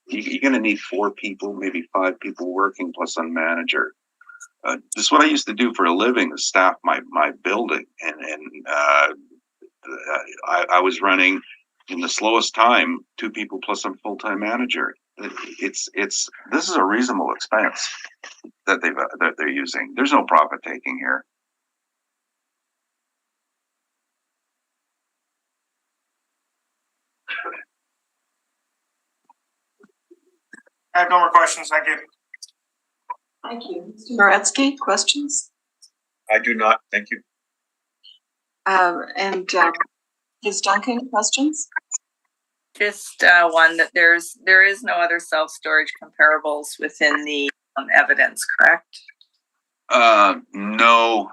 You're going to need 4 people, maybe 5 people working plus a manager. This is what I used to do for a living, to staff my building. And I was running in the slowest time 2 people plus a full-time manager. This is a reasonable expense that they're using. There's no profit taking here. I have no more questions. Thank you. Thank you. Mr. Moretsky, questions? I do not. Thank you. And Ms. Duncan, questions? Just one, that there is no other self-storage comparables within the evidence, correct? No,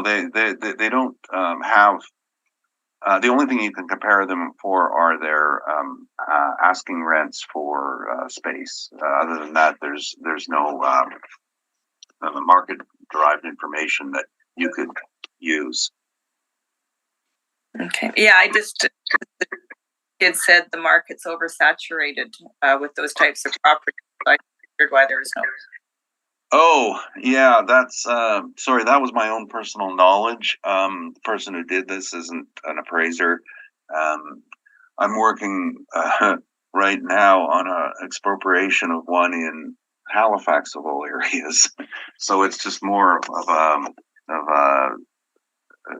they don't have. The only thing you can compare them for are their asking rents for space. Other than that, there's no market-derived information that you could use. Okay. Yeah, it said the market's oversaturated with those types of properties. I wondered why there's no. Oh, yeah, that's sorry, that was my own personal knowledge. The person who did this isn't an appraiser. I'm working right now on a expropriation of one in Halifax of all areas. So it's just more of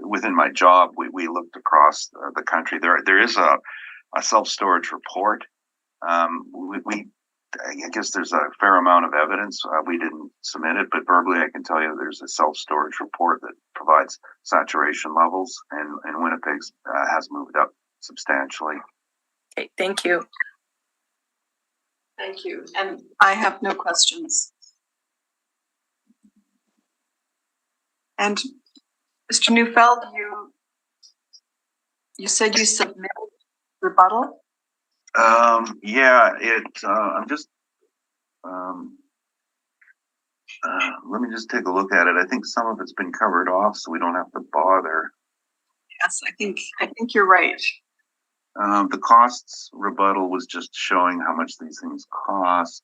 within my job, we looked across the country. There is a self-storage report. I guess there's a fair amount of evidence. We didn't submit it, but verbally I can tell you there's a self-storage report that provides saturation levels, and Winnipeg has moved up substantially. Okay, thank you. Thank you. And I have no questions. And Mr. Neufeld, you said you submitted rebuttal? Yeah, I'm just, let me just take a look at it. I think some of it's been covered off, so we don't have to bother. Yes, I think you're right. The costs rebuttal was just showing how much these things cost.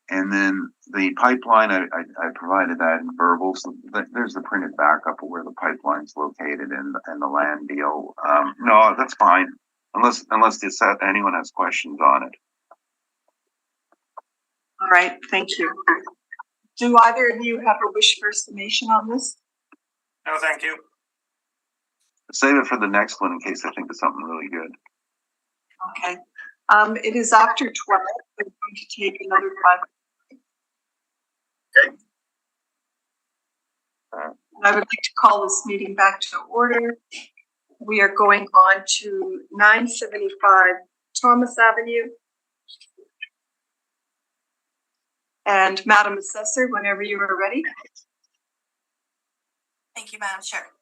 And then the pipeline, I provided that in verbal. So there's the printed backup of where the pipeline's located and the land deal. No, that's fine. Unless anyone has questions on it. All right, thank you. Do either of you have a wish for summation on this? No, thank you. Save it for the next one in case I think of something really good. Okay. It is after 12. We're going to take another 5 minutes. Okay. I would like to call this meeting back to order. We are going on to 975 Thomas Avenue. And Madam Assessor, whenever you are ready. Thank you, Madam Chair.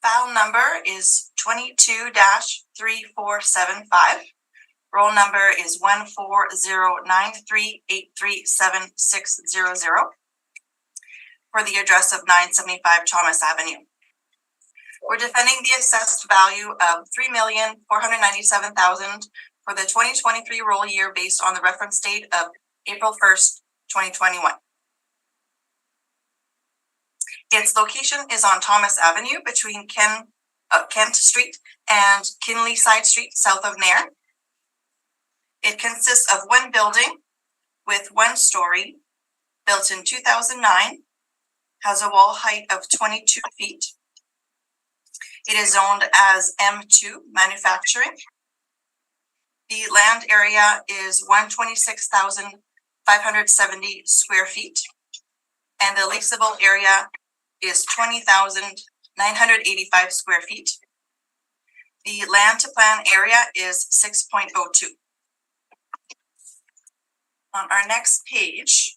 File number is 22-3475. Roll number is 14093837600 for the address of 975 Thomas Avenue. We're defending the assessed value of $3,497,000 for the 2023 roll year based on the reference date of April 1st, 2021. Its location is on Thomas Avenue between Kent Street and Kinley Side Street, south of Nairn. It consists of one building with 1 story, built in 2009, has a wall height of 22 feet. It is zoned as M2 manufacturing. The land area is 126,570 square feet, and the leasable area is 20,985 square feet. The land to plan area is 6.02. On our next page,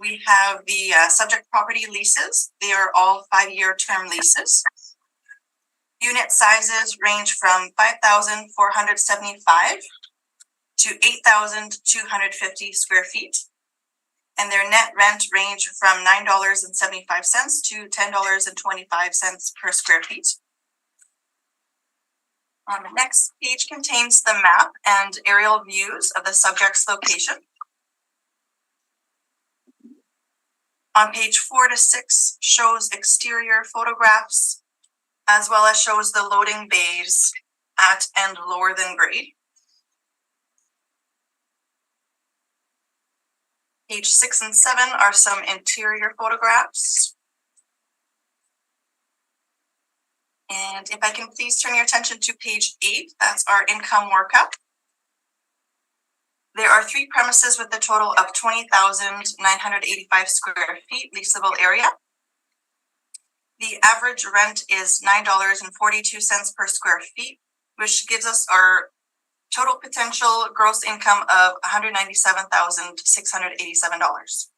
we have the subject property leases. They are all 5-year term leases. Unit sizes range from 5,475 to 8,250 square feet. And their net rent range from $9.75 to $10.25 per square feet. On the next page contains the map and aerial views of the subject's location. On page 4 to 6 shows exterior photographs, as well as shows the loading bays at and lower than grade. Page 6 and 7 are some interior photographs. And if I can please turn your attention to page 8, that's our income workup. There are 3 premises with a total of 20,985 square feet leasable area. The average rent is $9.42 per square feet, which gives us our total potential gross income of $197,687.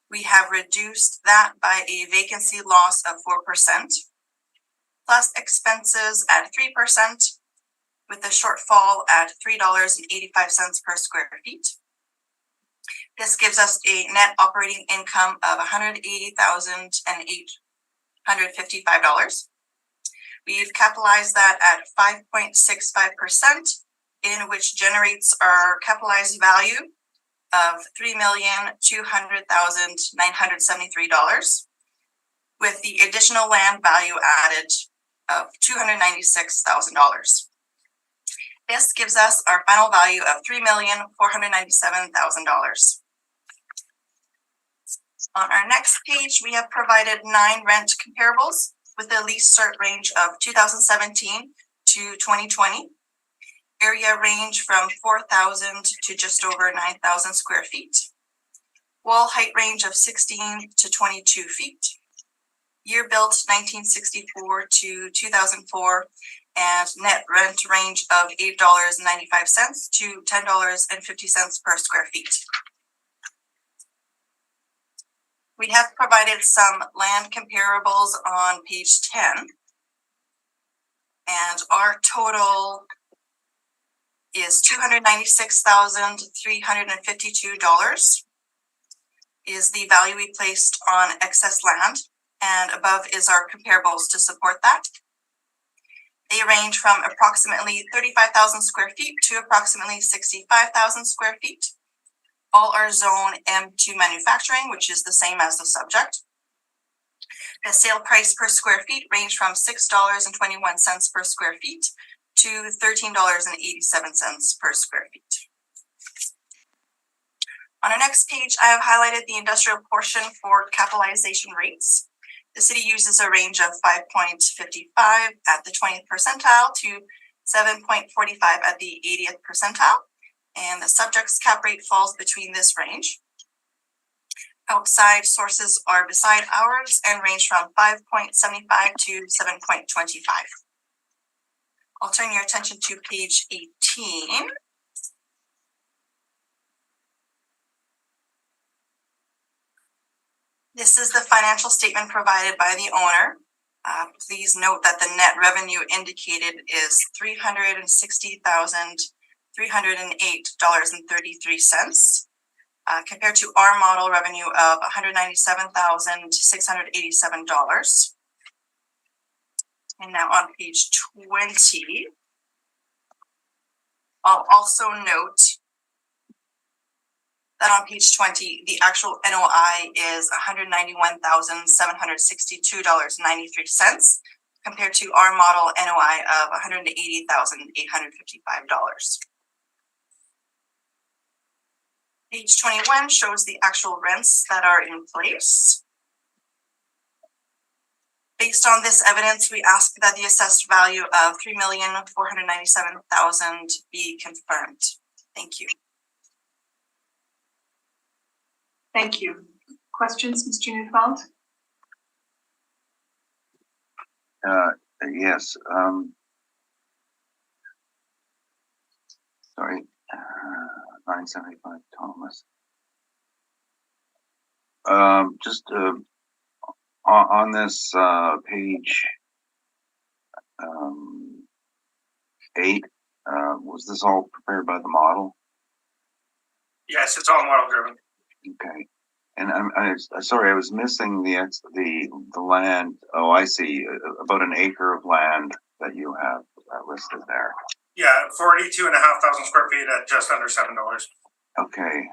We have reduced that by a vacancy loss of 4%, plus expenses at 3%, with a shortfall at $3.85 per square feet. This gives us a net operating income of $180,855. We've capitalized that at 5.65%, in which generates our capitalized value of $3,200,973, with the additional land value added of $296,000. This gives us our final value of $3,497,000. On our next page, we have provided 9 rent comparables with a lease cert range of 2017 to 2020. Area range from 4,000 to just over 9,000 square feet. Wall height range of 16 to 22 feet. Year built 1964 to 2004, and net rent range of $8.95 to $10.50 per square feet. We have provided some land comparables on page 10, and our total is $296,352 is the value we placed on excess land, and above is our comparables to support that. They range from approximately 35,000 square feet to approximately 65,000 square feet. All are zone M2 manufacturing, which is the same as the subject. The sale price per square feet range from $6.21 per square feet to $13.87 per square feet. On our next page, I have highlighted the industrial portion for capitalization rates. The city uses a range of 5.55 at the 20th percentile to 7.45 at the 80th percentile, and the subject's cap rate falls between this range. Outside sources are beside ours and range from 5.75 to 7.25. I'll turn your attention to page 18. This is the financial statement provided by the owner. Please note that the net revenue indicated is $360,308.33, compared to our model revenue of $197,687. And now on page 20, I'll also note that on page 20, the actual NOI is $191,762.93, compared to our model NOI of $180,855. Page 21 shows the actual rents that are in place. Based on this evidence, we ask that the assessed value of $3,497,000 be confirmed. Thank you. Thank you. Questions, Mr. Neufeld? Yes. Sorry. 975 Thomas. Just on this page 8, was this all prepared by the model? Yes, it's all model driven. Okay. And I'm sorry, I was missing the land. Oh, I see. About an acre of land that you have listed there. Yeah, 42,500 square feet at just under $7. Okay.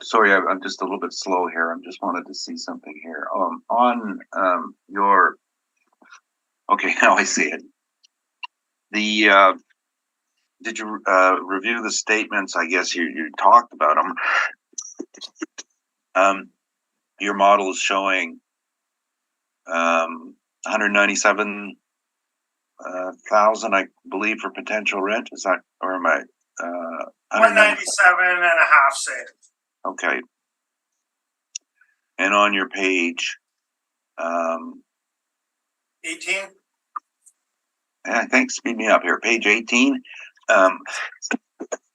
Sorry, I'm just a little bit slow here. I just wanted to see something here. On your. Okay, now I see it. The did you review the statements? I guess you talked about them. Your model is showing 197,000, I believe, for potential rent. Is that, or am I? 197 and a half, say. Okay. And on your page 18. I think speed me up here. Page 18.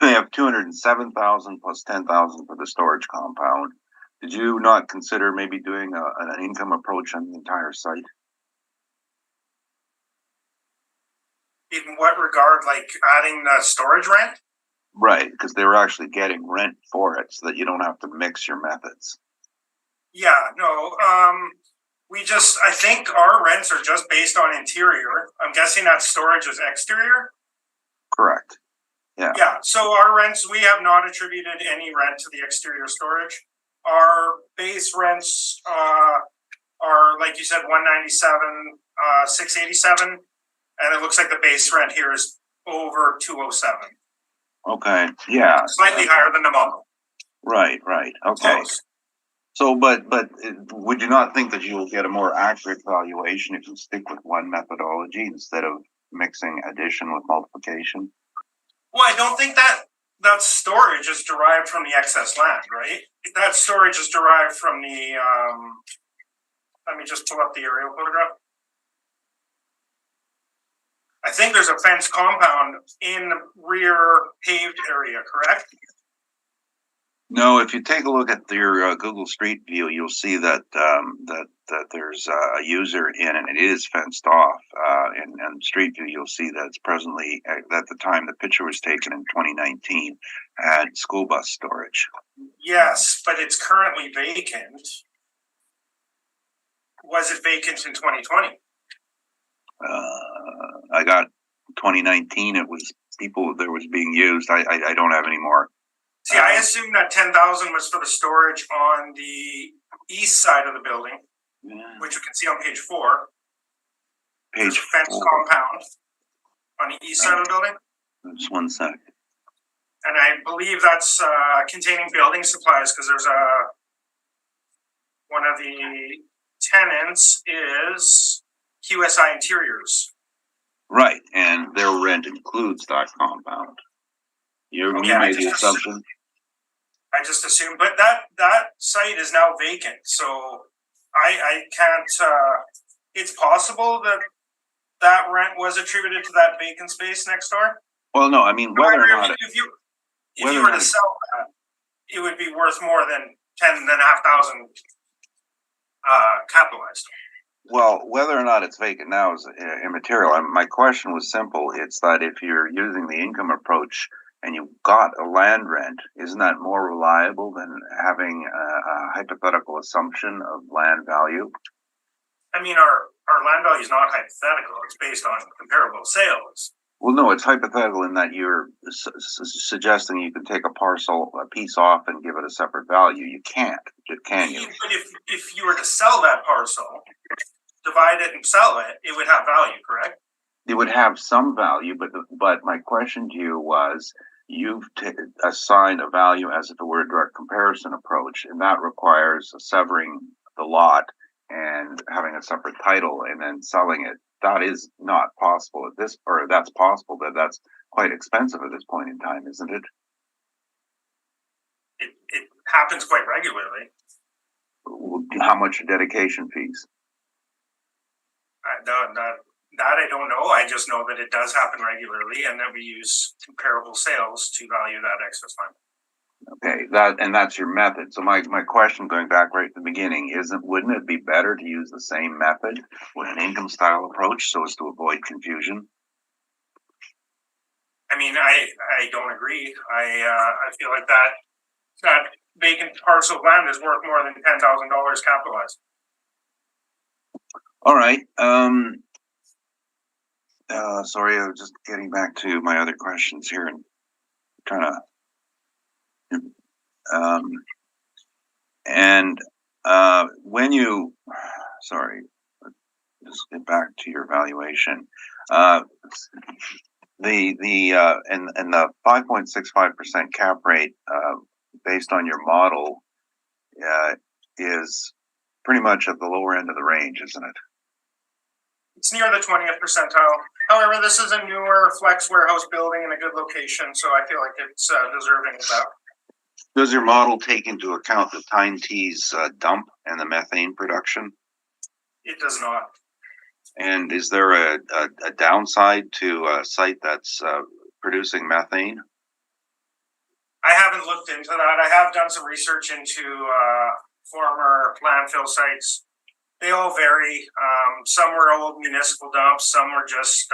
They have 207,000 plus 10,000 for the storage compound. Did you not consider maybe doing an income approach on the entire site? In what regard, like adding the storage rent? Right, because they were actually getting rent for it, so that you don't have to mix your methods. Yeah, no. I think our rents are just based on interior. I'm guessing that storage is exterior. Correct. Yeah. Yeah. So our rents, we have not attributed any rent to the exterior storage. Our base rents are, like you said, 197, 687, and it looks like the base rent here is over 207. Okay. Yeah. Slightly higher than the model. Right. Okay. Close. So, but would you not think that you will get a more accurate valuation if you stick with one methodology instead of mixing addition with multiplication? Well, I don't think that storage is derived from the excess land, right? That storage is derived from the, let me just pull up the aerial photograph. I think there's a fenced compound in the rear paved area, correct? No, if you take a look at your Google Street View, you'll see that that there's a user in, and it is fenced off. And Street View, you'll see that it's presently, at the time the picture was taken in 2019, had school bus storage. Yes, but it's currently vacant. Was it vacant in 2020? I got 2019. It was there was being used. I don't have any more. See, I assume that 10,000 was for the storage on the east side of the building, which you can see on page 4. Page fenced 4. Compound on the east side of the building. Just one sec. And I believe that's containing building supplies, because there's one of the tenants is QSI Interiors. Right, and their rent includes that compound. You made the assumption. I just assumed, but that site is now vacant, so I can't. It's possible that rent was attributed to that vacant space next door. Well, no, I mean whether or not if you were to sell that, it would be worth more than 10,500 capitalized. Well, whether or not it's vacant now is immaterial. My question was simple. It's that if you're using the income approach and you've got a land rent, isn't that more reliable than having a hypothetical assumption of land value? I mean, our land value is not hypothetical. It's based on comparable sales. Well, no, it's hypothetical in that you're suggesting you can take a piece off and give it a separate value. You can't, can you? But if you were to sell that parcel, divide it and sell it, it would have value, correct? It would have some value, but my question to you was, you've assigned a value as if it were a direct comparison approach, and that requires severing the lot and having a separate title and then selling it. That is not possible at this, or that's possible, but that's quite expensive at this point in time, isn't it? It happens quite regularly. How much are dedication fees? That I don't know. I just know that it does happen regularly and that we use comparable sales to value that excess land. Okay, that's your method. So my question, going back right to the beginning, wouldn't it be better to use the same method with an income style approach so as to avoid confusion? I mean, I don't agree. I feel like that vacant parcel of land is worth more than $10,000 capitalized. All right. Sorry, I was just getting back to my other questions here and trying to. When you, sorry, just get back to your valuation. The 5.65% cap rate, based on your model, is pretty much at the lower end of the range, isn't it? It's near the 20th percentile. However, this is a newer flex warehouse building in a good location, so I feel like it's deserving of that. Does your model take into account the Tyne Tees dump and the methane production? It does not. And is there a downside to a site that's producing methane? I haven't looked into that. I have done some research into former landfill sites. They all vary. Some were old municipal dumps. Some were just,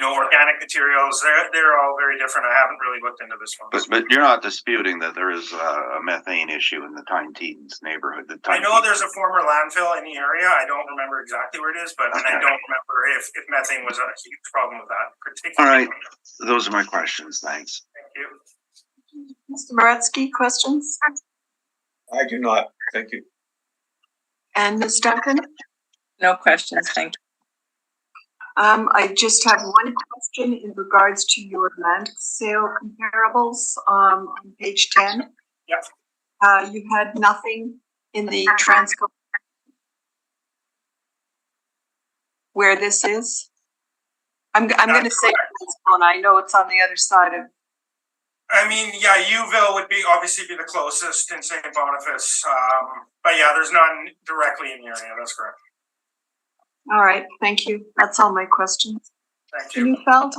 organic materials. They're all very different. I haven't really looked into this one. But you're not disputing that there is a methane issue in the Tyne Tees neighborhood. I know there's a former landfill in the area. I don't remember exactly where it is, but and I don't remember if methane was a huge problem with that particular. All right. Those are my questions. Thanks. Thank you. Mr. Moretsky, questions? I do not. Thank you. And Ms. Duncan? No questions, thank you. I just have one question in regards to your land sale comparables on page 10. Yep. You had nothing in the Transco where this is. I'm going to say this one. I know it's on the other side of. I mean, yeah, Uville would obviously be the closest in St. Boniface, but yeah, there's none directly in the area. That's correct. All right, thank you. That's all my questions. Thank you. Felt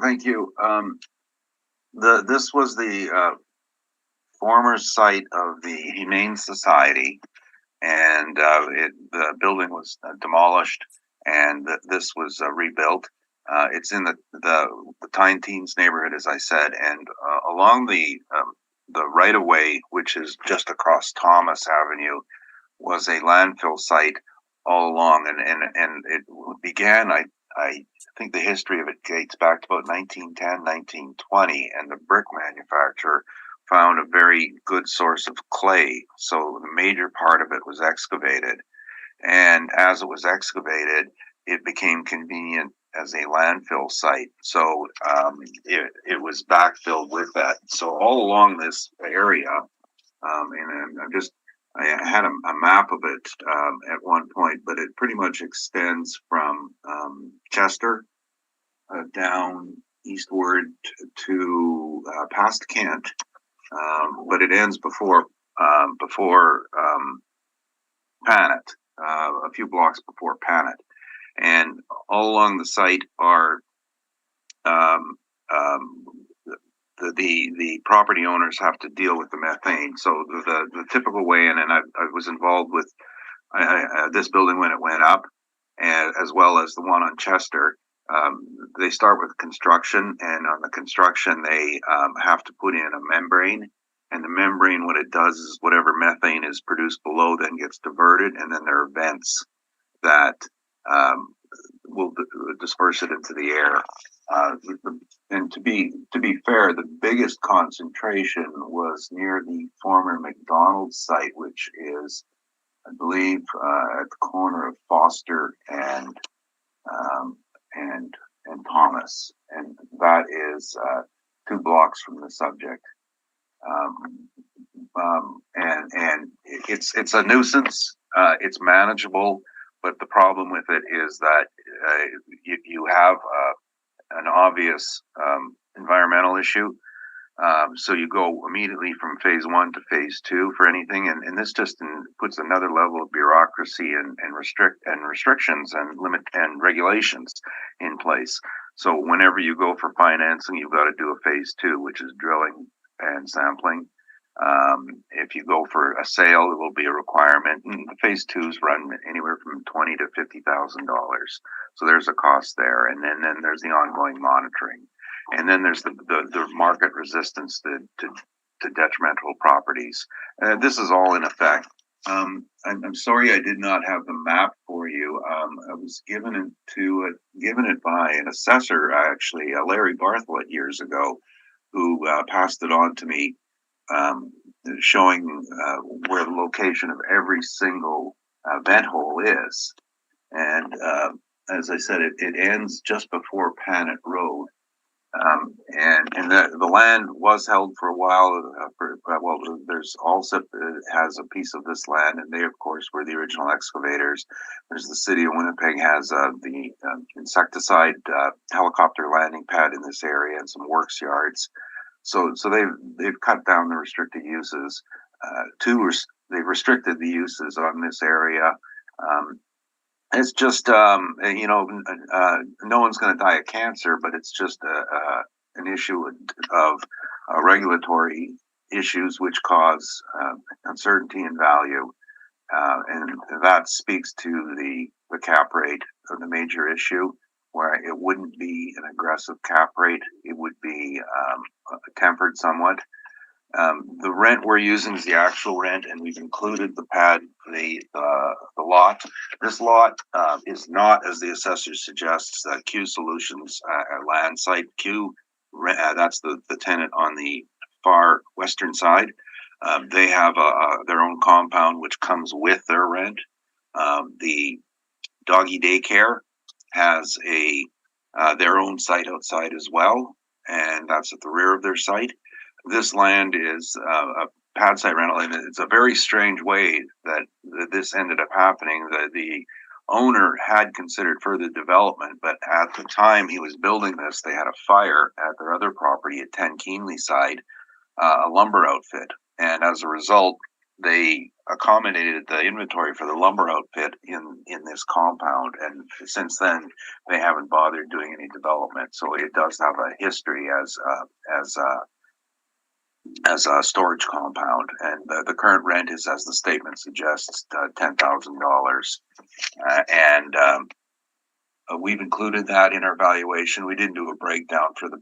thank you. This was the former site of the Humane Society, and the building was demolished, and this was rebuilt. It's in the Tyne Tees neighborhood, as I said, and along the right of way, which is just across Thomas Avenue, was a landfill site all along, and it began. I think the history of it dates back to about 1910, 1920, and the brick manufacturer found a very good source of clay, so the major part of it was excavated, and as it was excavated, it became convenient as a landfill site, so it was backfilled with that. So all along this area, and I had a map of it at one point, but it pretty much extends from Chester down eastward to past Kent, but it ends before Panet, a few blocks before Panet. And all along the site are the property owners have to deal with the methane. So the typical way in, and I was involved with this building when it went up, and as well as the one on Chester. They start with construction, and on the construction they have to put in a membrane. And the membrane, what it does is whatever methane is produced below then gets diverted, and then there are vents that will disperse it into the air. And to be fair, the biggest concentration was near the former McDonald's site, which is, I believe, at the corner of Foster and Thomas, and that is 2 blocks from the subject. And it's a nuisance. It's manageable, but the problem with it is that you have an obvious environmental issue. So you go immediately from phase 1 to phase 2 for anything, and this just puts another level of bureaucracy and restrictions and limit and regulations in place. So whenever you go for financing, you've got to do a phase 2, which is drilling and sampling. If you go for a sale, it will be a requirement. And the phase 2s run anywhere from $20,000 to $50,000. So there's a cost there, and then there's the ongoing monitoring. And then there's the market resistance to detrimental properties. This is all in effect. I'm sorry I did not have the map for you. I was given it by an assessor, actually, Larry Bartlett, years ago, who passed it on to me, showing where the location of every single vent hole is. And as I said, it ends just before Panet Road. And the land was held for a while. There's also has a piece of this land, and they, of course, were the original excavators. There's the city of Winnipeg has the insecticide helicopter landing pad in this area and some works yards. So they've cut down the restricted uses. They've restricted the uses on this area. It's just, no one's going to die of cancer, but it's just an issue of regulatory issues which cause uncertainty in value. And that speaks to the cap rate of the major issue, where it wouldn't be an aggressive cap rate. It would be tempered somewhat. The rent we're using is the actual rent, and we've included the pad, the lot. This lot is not, as the assessor suggests, Q Solutions land site. Q, that's the tenant on the far western side. They have their own compound which comes with their rent. The doggy daycare has their own site outside as well, and that's at the rear of their site. This land is a pad site rental, and it's a very strange way that this ended up happening. The owner had considered further development, but at the time he was building this, they had a fire at their other property at 10 Keenly side, a lumber outfit. And as a result, they accommodated the inventory for the lumber outfit in this compound. And since then, they haven't bothered doing any development. So it does have a history as a storage compound, and the current rent is, as the statement suggests, $10,000. And we've included that in our valuation. We didn't do a breakdown for the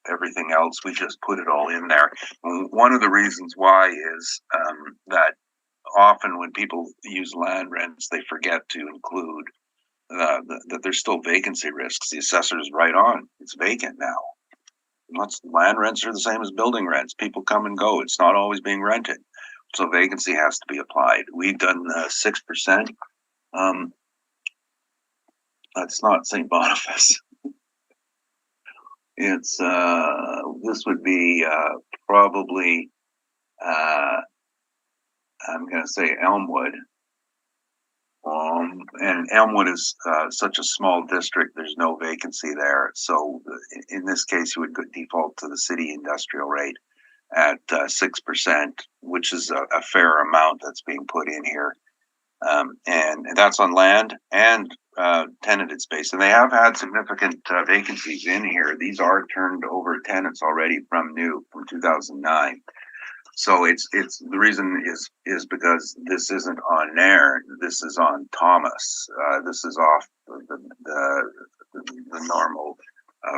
everything else. We just put it all in there. One of the reasons why is that often when people use land rents, they forget to include that there's still vacancy risks. The assessor is right on. It's vacant now. Land rents are the same as building rents. People come and go. It's not always being rented. So vacancy has to be applied. We've done 6%. That's not St. Boniface. It's this would be probably I'm going to say Elmwood. And Elmwood is such a small district, there's no vacancy there. So in this case, you would default to the city industrial rate at 6%, which is a fair amount that's being put in here. And that's on land and tenanted space. And they have had significant vacancies in here. These are turned over tenants already from 2009. So it's the reason is because this isn't on Nairn. This is on Thomas. This is off the normal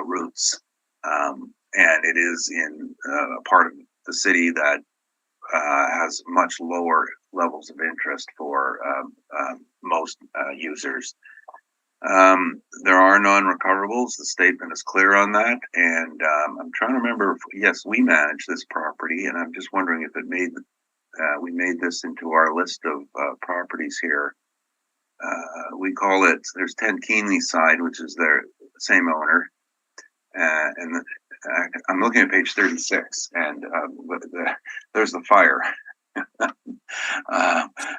routes, and it is in a part of the city that has much lower levels of interest for most users. There are non-recoverables. The statement is clear on that. And I'm trying to remember yes, we manage this property, and I'm just wondering if we made this into our list of properties here. We call it, there's 10 Keenly side, which is their same owner. And I'm looking at page 36, and there's the fire.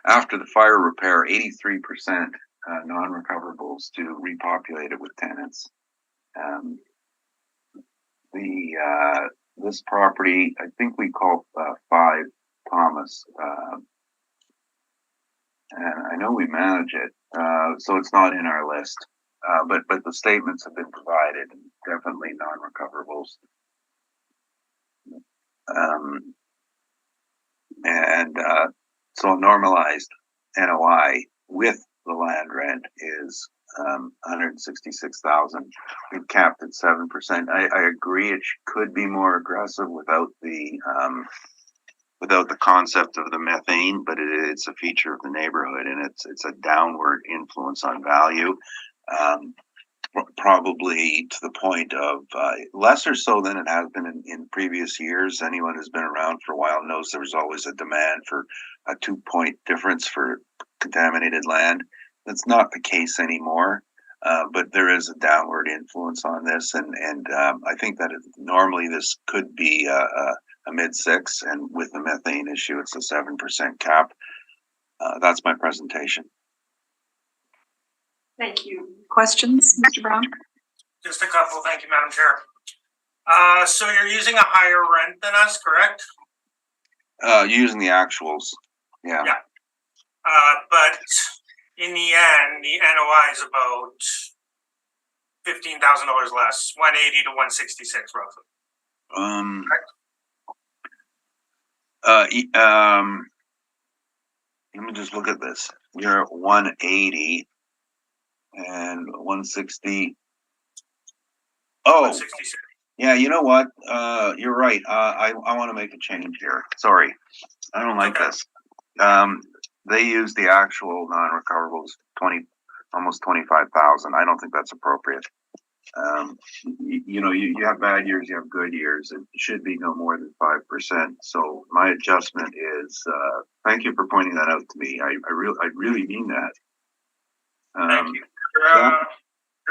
After the fire repair, 83% non-recoverables to repopulate it with tenants. The this property, I think we call 5 Thomas, and I know we manage it, so it's not in our list. But the statements have been provided, and definitely non-recoverables. So normalized NOI with the land rent is 166,000. We've capped at 7%. I agree it could be more aggressive without the concept of the methane, but it's a feature of the neighborhood, and it's a downward influence on value. Probably to the point of lesser so than it has been in previous years. Anyone who's been around for a while knows there was always a demand for a 2-point difference for contaminated land. That's not the case anymore, but there is a downward influence on this, and I think that normally this could be a mid-6, and with the methane issue, it's a 7% cap. That's my presentation. Thank you. Questions, Mr. Brown? Just a couple. Thank you, Madam Chair. So you're using a higher rent than us, correct? Using the actuals, yeah. Yeah. But in the end, the NOI is about $15,000 less, 180 to 166 roughly. Let me just look at this. You're at 180 and 160. Oh, 166. Yeah, you know what? You're right. I want to make a change here. Sorry, I don't like this. They use the actual non-recoverables, almost 25,000. I don't think that's appropriate. You have bad years, you have good years. It should be no more than 5%. So my adjustment is. Thank you for pointing that out to me. I really mean that. Thank you.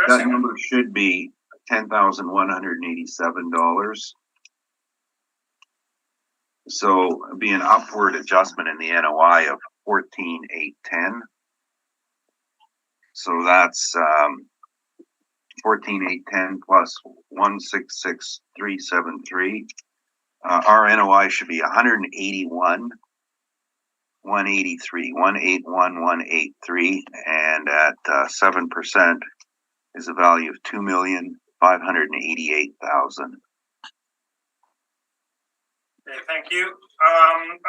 That number should be $10,187. So it'd be an upward adjustment in the NOI of 14,810. So that's 14,810 plus 166,373. Our NOI should be 181,183, 181,183, and at 7% is a value of 2,588,000. Okay, thank you.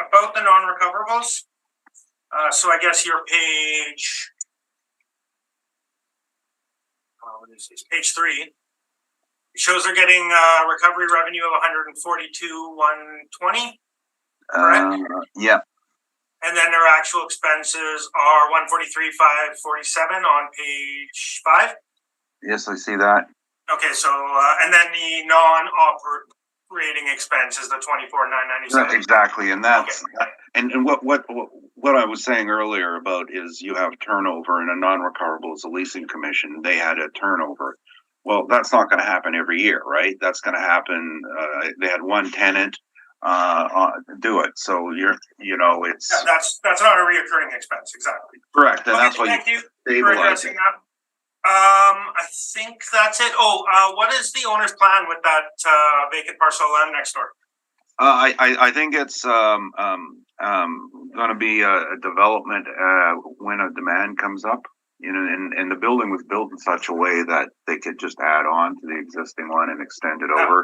About the non-recoverables. So I guess your page. What is this? Page 3. It shows they're getting recovery revenue of 142,120. Correct. Yeah. And then their actual expenses are 143,547 on page 5. Yes, I see that. Okay, so and then the non-operating expenses, the 24,997. Exactly, and that's and what I was saying earlier about is you have turnover, and a non-recoverable is a leasing commission. They had a turnover. Well, that's not going to happen every year, right? That's going to happen. They had one tenant do it, so it's that's not a reoccurring expense, exactly. Correct, and that's why thank you for stabilize addressing it. that. I think that's it. What is the owner's plan with that vacant parcel of land next door? I think it's going to be a development when a demand comes up. And the building was built in such a way that they could just add on to the existing one and extend it over.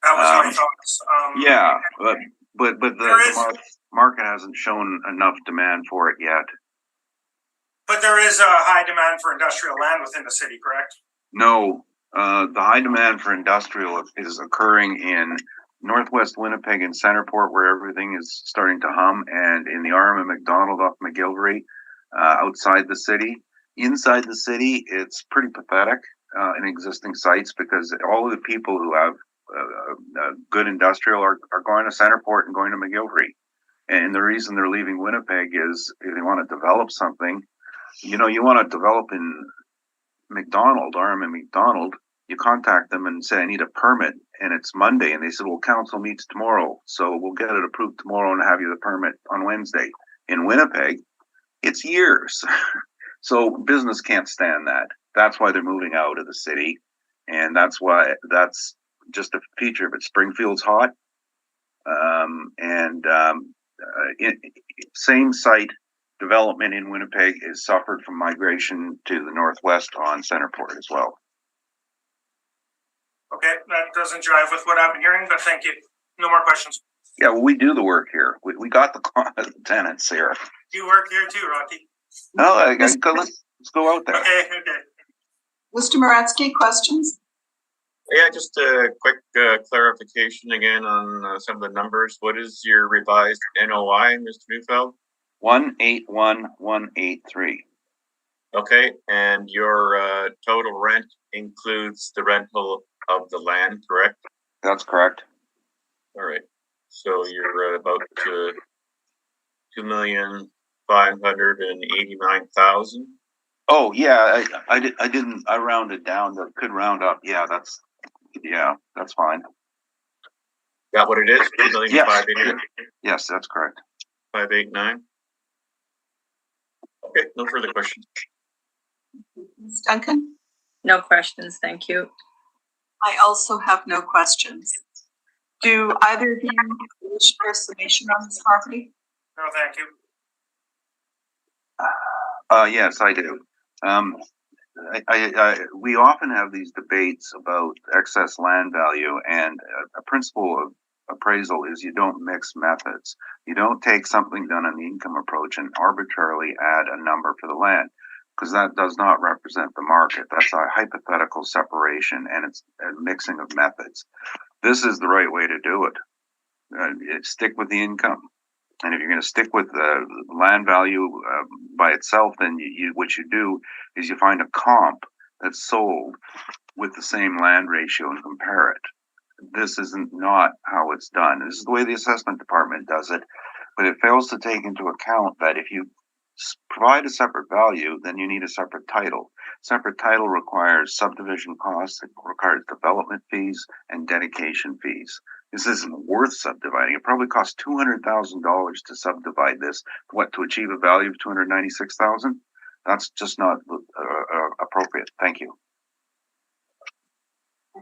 That was my thoughts. Yeah, but the market hasn't shown enough demand for it yet. But there is a high demand for industrial land within the city, correct? No, the high demand for industrial is occurring in Northwest Winnipeg and Centerport, where everything is starting to hum, and in the RM and McDonald off McGilvery, outside the city. Inside the city, it's pretty pathetic in existing sites, because all of the people who have good industrial are going to Centerport and going to McGilvery. And the reason they're leaving Winnipeg is if they want to develop something. You want to develop in McDonald, RM and McDonald, you contact them and say, I need a permit, and it's Monday, and they said, well, council meets tomorrow, so we'll get it approved tomorrow and have you the permit on Wednesday. In Winnipeg, it's years. So business can't stand that. That's why they're moving out of the city, and that's just a feature, but Springfield's hot. Same site development in Winnipeg has suffered from migration to the northwest on Centerport as well. Okay, that doesn't jive with what I've been hearing, but thank you. No more questions. Yeah, well, we do the work here. We got the tenants here. You work here too, Rocky. No, let's go out there. Okay. Mr. Moratsky, questions? Yeah, just a quick clarification again on some of the numbers. What is your revised NOI, Mr. Neufeld? 181,183. Okay, and your total rent includes the rental of the land, correct? That's correct. All right. So you're about 2,589,000. Oh yeah, I rounded down. That could round up. Yeah, that's fine. Got what it is? 2,589,000. Yes, that's correct. 589. Okay, no further questions. Ms. Duncan? No questions, thank you. I also have no questions. Do either of you wish for a summation on this property? No, thank you. Yes, I do. We often have these debates about excess land value, and a principle of appraisal is you don't mix methods. You don't take something done on the income approach and arbitrarily add a number for the land, because that does not represent the market. That's a hypothetical separation, and it's a mixing of methods. This is the right way to do it. Stick with the income. And if you're going to stick with the land value by itself, then what you do is you find a comp that's sold with the same land ratio and compare it. This isn't not how it's done. This is the way the assessment department does it, but it fails to take into account that if you provide a separate value, then you need a separate title. Separate title requires subdivision costs, it requires development fees and dedication fees. This isn't worth subdividing. It probably costs $200,000 to subdivide this. To achieve a value of $296,000? That's just not appropriate. Thank you.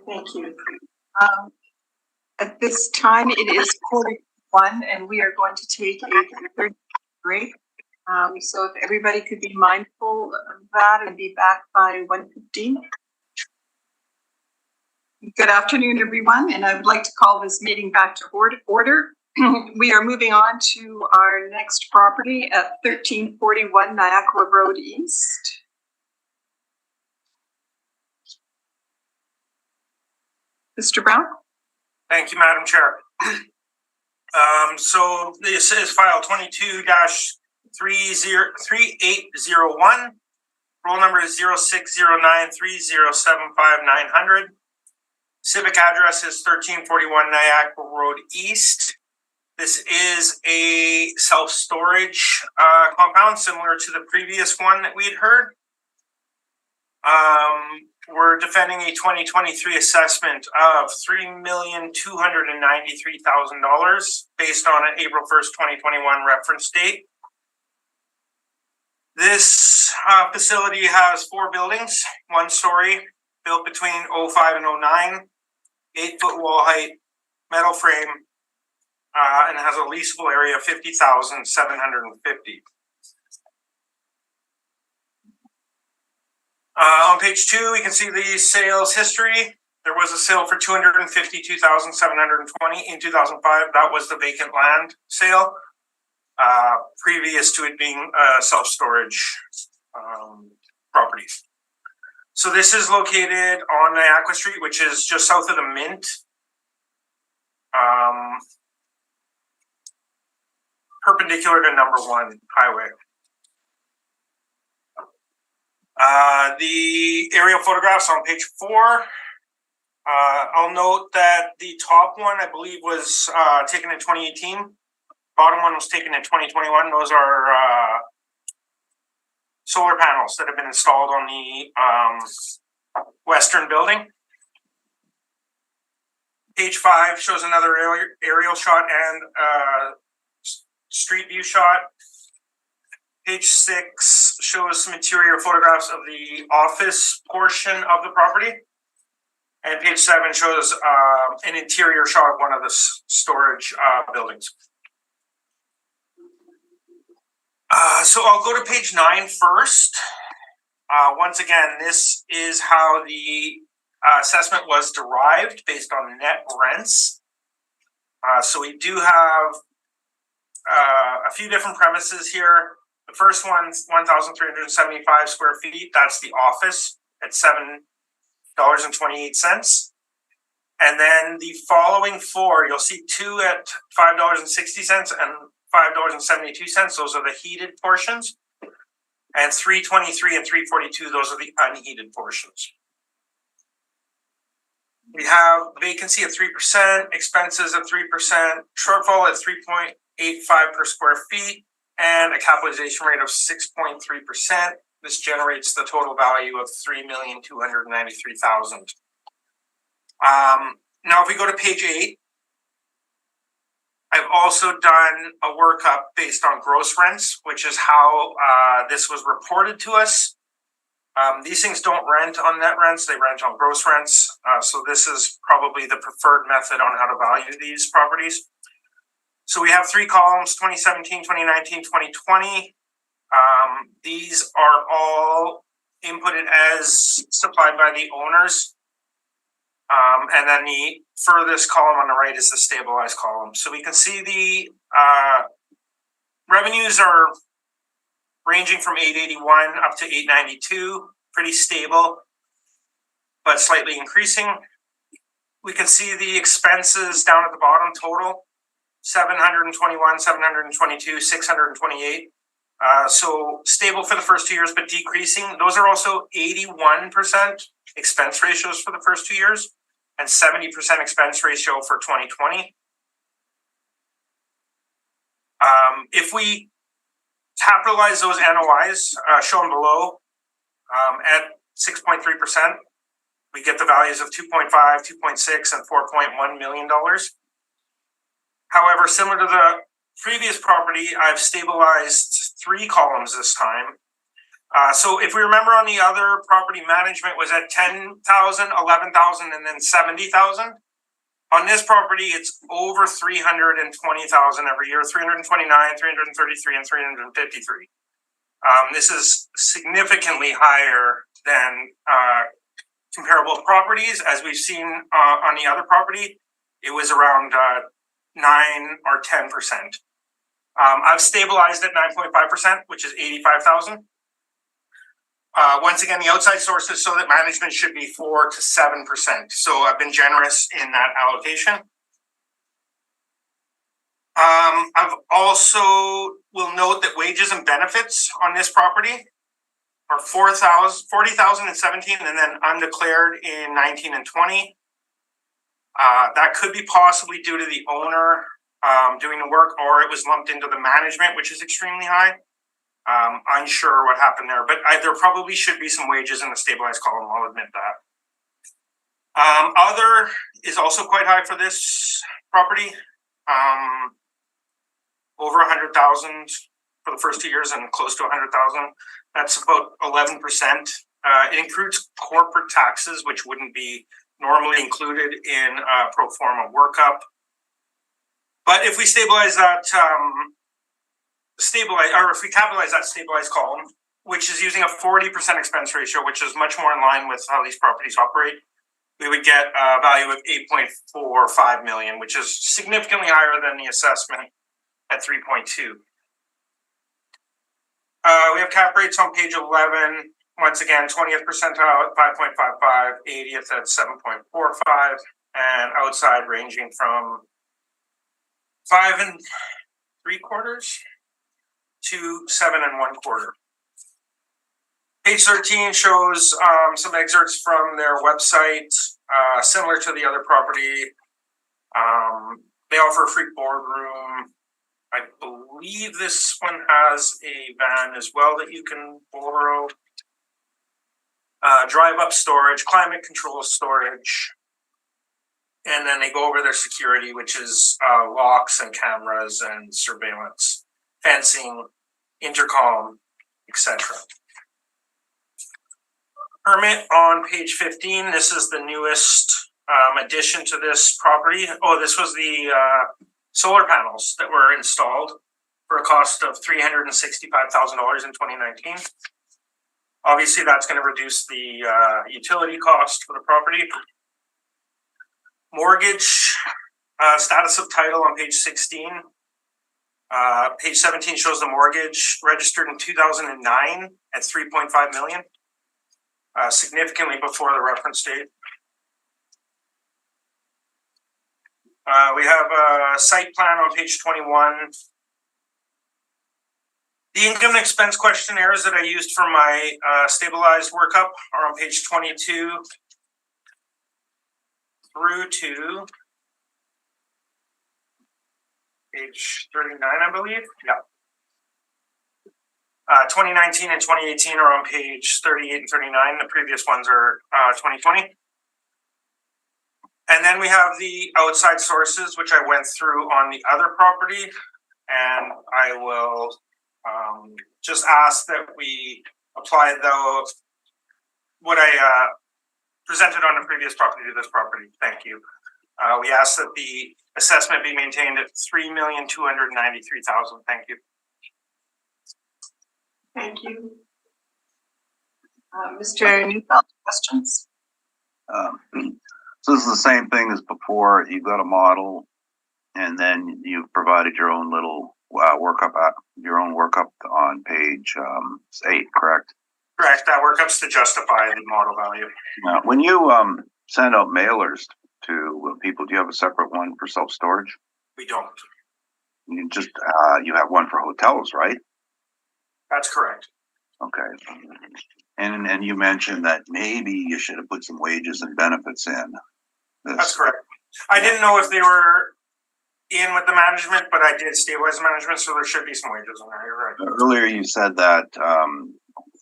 Thank you. At this time, it is 1:45, and we are going to take a 30-minute break. So if everybody could be mindful of that and be back by 1:15. Good afternoon, everyone, and I would like to call this meeting back to order. We are moving on to our next property at 1341 Niagara Road East. Mr. Brown? Thank you, Madam Chair. So this is file 22-3801. Roll number is 06093075-900. Civic address is 1341 Niagara Road East. This is a self-storage compound similar to the previous one that we had heard. We're defending a 2023 assessment of $3,293,000 based on an April 1st, 2021 reference date. This facility has 4 buildings, 1 story, built between 05 and 09, 8-foot wall height, metal frame, and has a leasable area of 50,750. On page 2, we can see the sales history. There was a sale for $252,720 in 2005. That was the vacant land sale, previous to it being self-storage properties. So this is located on Niagara Street, which is just south of the Mint. Perpendicular to number 1 highway. The aerial photographs on page 4. I'll note that the top one, I believe, was taken in 2018. Bottom one was taken in 2021. Those are solar panels that have been installed on the western building. Page 5 shows another aerial shot and street view shot. Page 6 shows some interior photographs of the office portion of the property. And page 7 shows an interior shot of one of the storage buildings. So I'll go to page 9 first. Once again, this is how the assessment was derived based on net rents. So we do have a few different premises here. The first one's 1,375 square feet. That's the office at $7.28. And then the following 4, you'll see 2 at $5.60 and $5.72. Those are the heated portions. And 323 and 342, those are the unheated portions. We have vacancy at 3%, expenses at 3%, shortfall at 3.85 per square feet, and a capitalization rate of 6.3%. This generates the total value of $3,293,000. Now, if we go to page 8, I've also done a workup based on gross rents, which is how this was reported to us. These things don't rent on net rents, they rent on gross rents. So this is probably the preferred method on how to value these properties. So we have 3 columns, 2017, 2019, 2020. These are all inputted as supplied by the owners. And then the furthest column on the right is the stabilized column. So we can see the revenues are ranging from 881 up to 892, pretty stable, but slightly increasing. We can see the expenses down at the bottom total, 721, 722, 628. So stable for the first 2 years, but decreasing. Those are also 81% expense ratios for the first 2 years and 70% expense ratio for 2020. If we capitalize those NOIs shown below at 6.3%, we get the values of 2.5, 2.6, and $4.1 million. However, similar to the previous property, I've stabilized 3 columns this time. So if we remember on the other property, management was at 10,000, 11,000, and then 70,000. On this property, it's over 320,000 every year, 329, 333, and 353. This is significantly higher than comparable properties. As we've seen on the other property, it was around 9 or 10%. I've stabilized at 9.5%, which is 85,000. Once again, the outside sources show that management should be 4 to 7%. So I've been generous in that allocation. I've also will note that wages and benefits on this property are 40,000 in 17 and then undeclared in 19 and 20. That could be possibly due to the owner doing the work, or it was lumped into the management, which is extremely high. Unsure what happened there, but there probably should be some wages in the stabilized column, I'll admit that. Other is also quite high for this property. Over 100,000 for the first 2 years and close to 100,000. That's about 11%. It includes corporate taxes, which wouldn't be normally included in a pro forma workup. But if we stabilize that, if we capitalize that stabilized column, which is using a 40% expense ratio, which is much more in line with how these properties operate, we would get a value of 8.45 million, which is significantly higher than the assessment at 3.2. We have cap rates on page 11. Once again, 20th percentile at 5.55, 80th at 7.45, and outside ranging from 5 3/4 to 7 1/4. Page 13 shows some excerpts from their website, similar to the other property. They offer a free boardroom. I believe this one has a van as well that you can borrow. Drive-up storage, climate control storage, and then they go over their security, which is locks and cameras and surveillance, fencing, intercom, etc. Permit on page 15. This is the newest addition to this property. Oh, this was the solar panels that were installed for a cost of $365,000 in 2019. Obviously, that's going to reduce the utility cost for the property. Mortgage status of title on page 16. Page 17 shows the mortgage registered in 2009 at $3.5 million, significantly before the reference date. We have a site plan on page 21. The income and expense questionnaires that I used for my stabilized workup are on page 22 through to page 39, I believe. Yeah. 2019 and 2018 are on page 38 and 39. The previous ones are 2020. And then we have the outside sources, which I went through on the other property. And I will just ask that we apply what I presented on the previous property to this property. Thank you. We ask that the assessment be maintained at $3,293,000. Thank you. Thank you. Mr. Neufeld, questions? So this is the same thing as before. You've got a model, and then you've provided your own little workup on page 8, correct? Correct. That workup's to justify the model value. Now, when you send out mailers to people, do you have a separate one for self-storage? We don't. You just you have one for hotels, right? That's correct. Okay. And you mentioned that maybe you should have put some wages and benefits in. That's correct. I didn't know if they were in with the management, but I did stabilize the management, so there should be some wages in there. You're right. Earlier you said that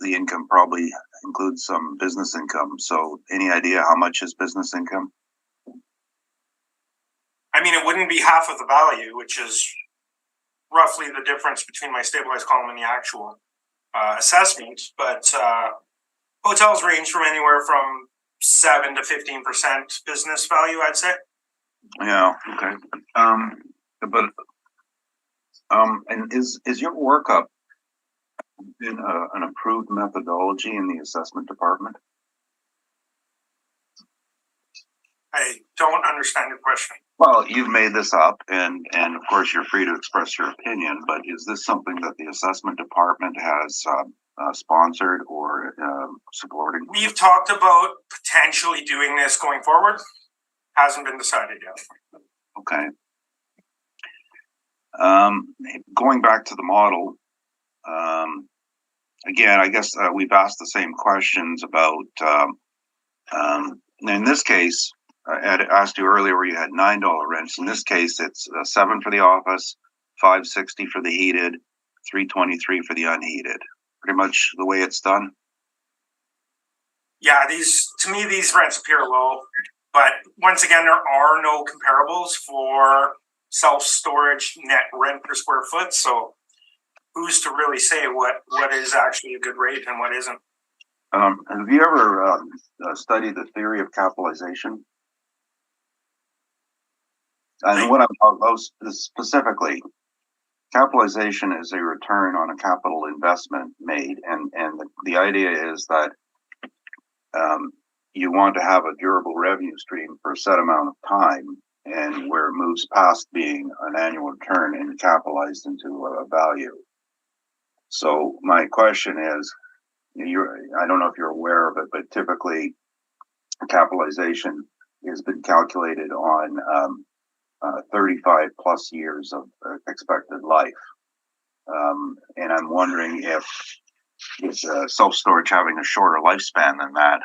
the income probably includes some business income. So any idea how much is business income? I mean, it wouldn't be half of the value, which is roughly the difference between my stabilized column and the actual assessment. But hotels range from anywhere from 7 to 15% business value, I'd say. Yeah. Okay. And is your workup in an approved methodology in the assessment department? I don't understand your question. Well, you've made this up, and of course you're free to express your opinion. But is this something that the assessment department has sponsored or supporting? We've talked about potentially doing this going forward. Hasn't been decided yet. Okay. Going back to the model, again, I guess we've asked the same questions about, in this case, I had asked you earlier where you had $9 rents. In this case, it's $7 for the office, $560 for the heated, $323 for the unheated. Pretty much the way it's done. Yeah, to me, these rents appear low. But once again, there are no comparables for self-storage net rent per square foot. So who's to really say what is actually a good rate and what isn't? Have you ever studied the theory of capitalization? And what I'm talking about specifically, capitalization is a return on a capital investment made. And the idea is that you want to have a durable revenue stream for a set amount of time, and where it moves past being an annual return and capitalized into a value. So my question is, I don't know if you're aware of it, but typically capitalization has been calculated on 35 plus years of expected life. And I'm wondering if self-storage having a shorter lifespan than that,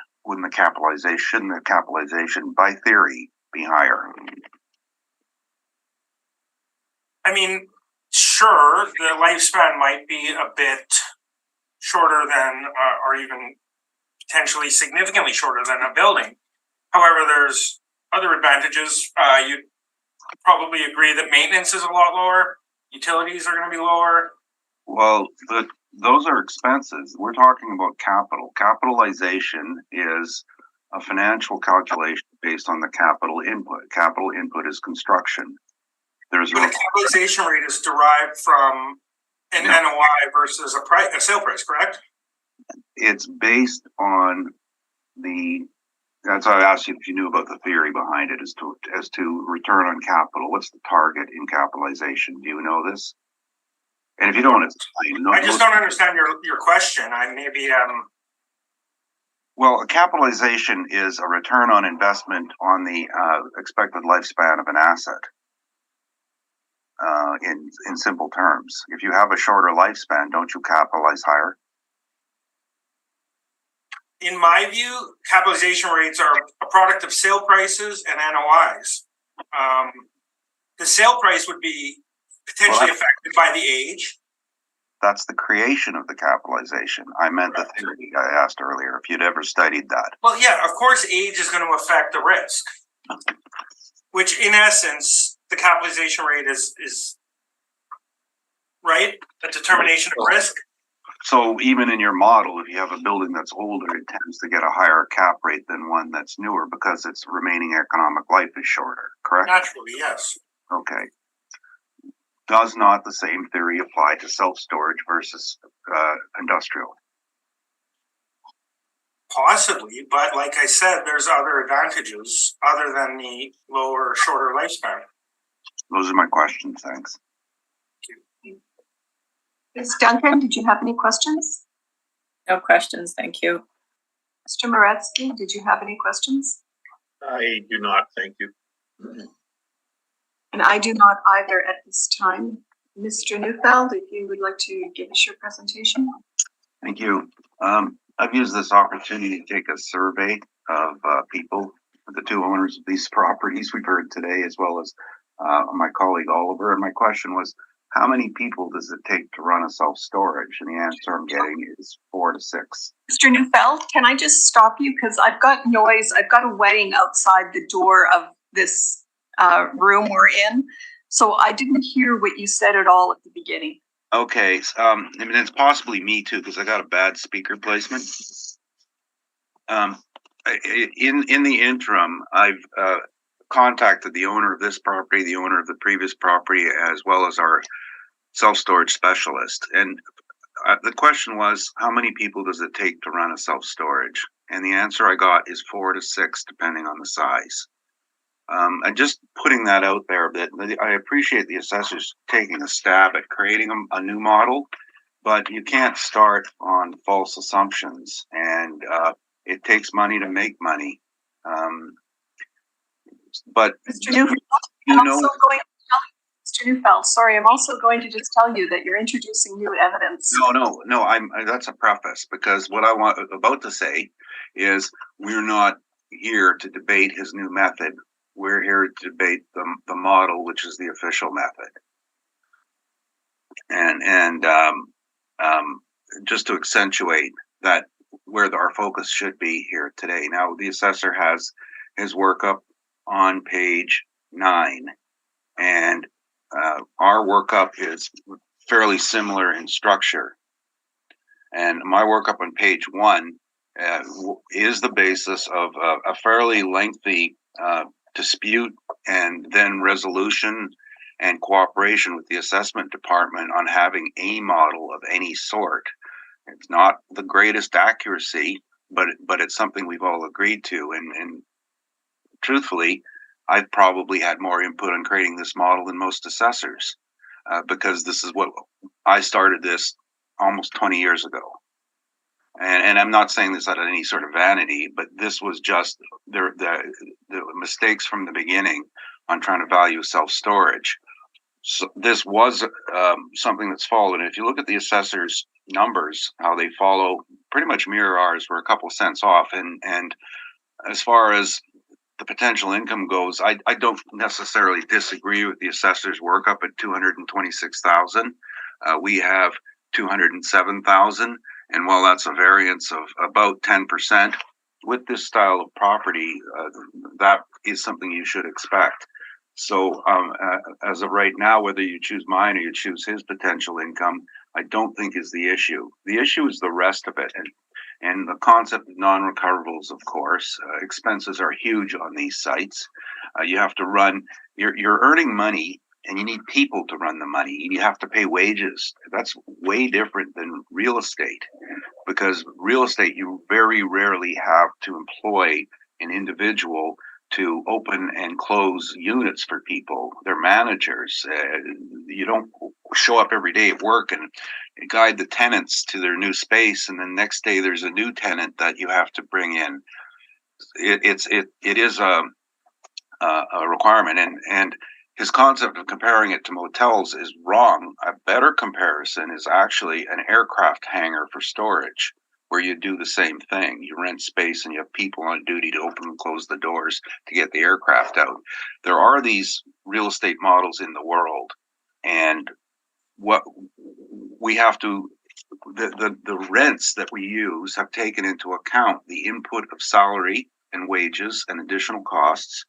shouldn't the capitalization by theory be higher? I mean, sure, the lifespan might be a bit shorter than, or even potentially significantly shorter than a building. However, there's other advantages. You'd probably agree that maintenance is a lot lower. Utilities are going to be lower. Well, those are expenses. We're talking about capital. Capitalization is a financial calculation based on the capital input. Capital input is construction. There's But a capitalization rate is derived from an NOI versus a sale price, correct? It's based on that's why I asked you if you knew about the theory behind it as to return on capital. What's the target in capitalization? Do you know this? And if you don't, it's fine. I just don't understand your question. Well, a capitalization is a return on investment on the expected lifespan of an asset. In simple terms, if you have a shorter lifespan, don't you capitalize higher? In my view, capitalization rates are a product of sale prices and NOIs. The sale price would be potentially affected by the age. That's the creation of the capitalization. I meant the theory I asked earlier, if you'd ever studied that. Well, yeah, of course, age is going to affect the risk, which in essence, the capitalization rate is right? A determination of risk. So even in your model, if you have a building that's older, it tends to get a higher cap rate than one that's newer because its remaining economic life is shorter, correct? Naturally, yes. Okay. Does not the same theory apply to self-storage versus industrial? Possibly, but like I said, there's other advantages other than the lower, shorter lifespan. Those are my questions. Thanks. Ms. Duncan, did you have any questions? No questions, thank you. Mr. Moretsky, did you have any questions? I do not, thank you. And I do not either at this time. Mr. Neufeld, if you would like to give us your presentation. Thank you. I've used this opportunity to take a survey of people, the two owners of these properties we've heard today, as well as my colleague Oliver. And my question was, how many people does it take to run a self-storage? And the answer I'm getting is 4 to 6. Mr. Neufeld, can I just stop you? Because I've got noise. I've got a wedding outside the door of this room we're in. So I didn't hear what you said at all at the beginning. Okay. I mean, it's possibly me too, because I got a bad speaker placement. In the interim, I've contacted the owner of this property, the owner of the previous property, as well as our self-storage specialist. And the question was, how many people does it take to run a self-storage? And the answer I got is 4 to 6, depending on the size. And just putting that out there, that I appreciate the assessors taking a stab at creating a new model, but you can't start on false assumptions, and it takes money to make money. But Mr. Neufeld, Mr. Neufeld, sorry, I'm also going to just tell you that you're introducing new evidence. No. That's a preface, because what I want about to say is we're not here to debate his new method. We're here to debate the model, which is the official method. And just to accentuate that, where our focus should be here today. Now, the assessor has his workup on page 9, and our workup is fairly similar in structure. And my workup on page 1 is the basis of a fairly lengthy dispute and then resolution and cooperation with the assessment department on having a model of any sort. It's not the greatest accuracy, but it's something we've all agreed to. And truthfully, I've probably had more input on creating this model than most assessors, because this is what I started this almost 20 years ago. And I'm not saying this out of any sort of vanity, but this was just the mistakes from the beginning on trying to value self-storage. So this was something that's followed. And if you look at the assessor's numbers, how they follow, pretty much mirror ours. We're a couple cents off. And as far as the potential income goes, I don't necessarily disagree with the assessor's workup at 226,000. We have 207,000. And while that's a variance of about 10%, with this style of property, that is something you should expect. So as of right now, whether you choose mine or you choose his potential income, I don't think is the issue. The issue is the rest of it. And the concept of non-recoverables, of course, expenses are huge on these sites. You have to run, you're earning money and you need people to run the money. You have to pay wages. That's way different than real estate, because real estate, you very rarely have to employ an individual to open and close units for people. They're managers. You don't show up every day at work and guide the tenants to their new space, and then next day there's a new tenant that you have to bring in. It is a requirement, and his concept of comparing it to motels is wrong. A better comparison is actually an aircraft hangar for storage, where you do the same thing. You rent space and you have people on duty to open and close the doors to get the aircraft out. There are these real estate models in the world, and what we have to, the rents that we use have taken into account the input of salary and wages and additional costs,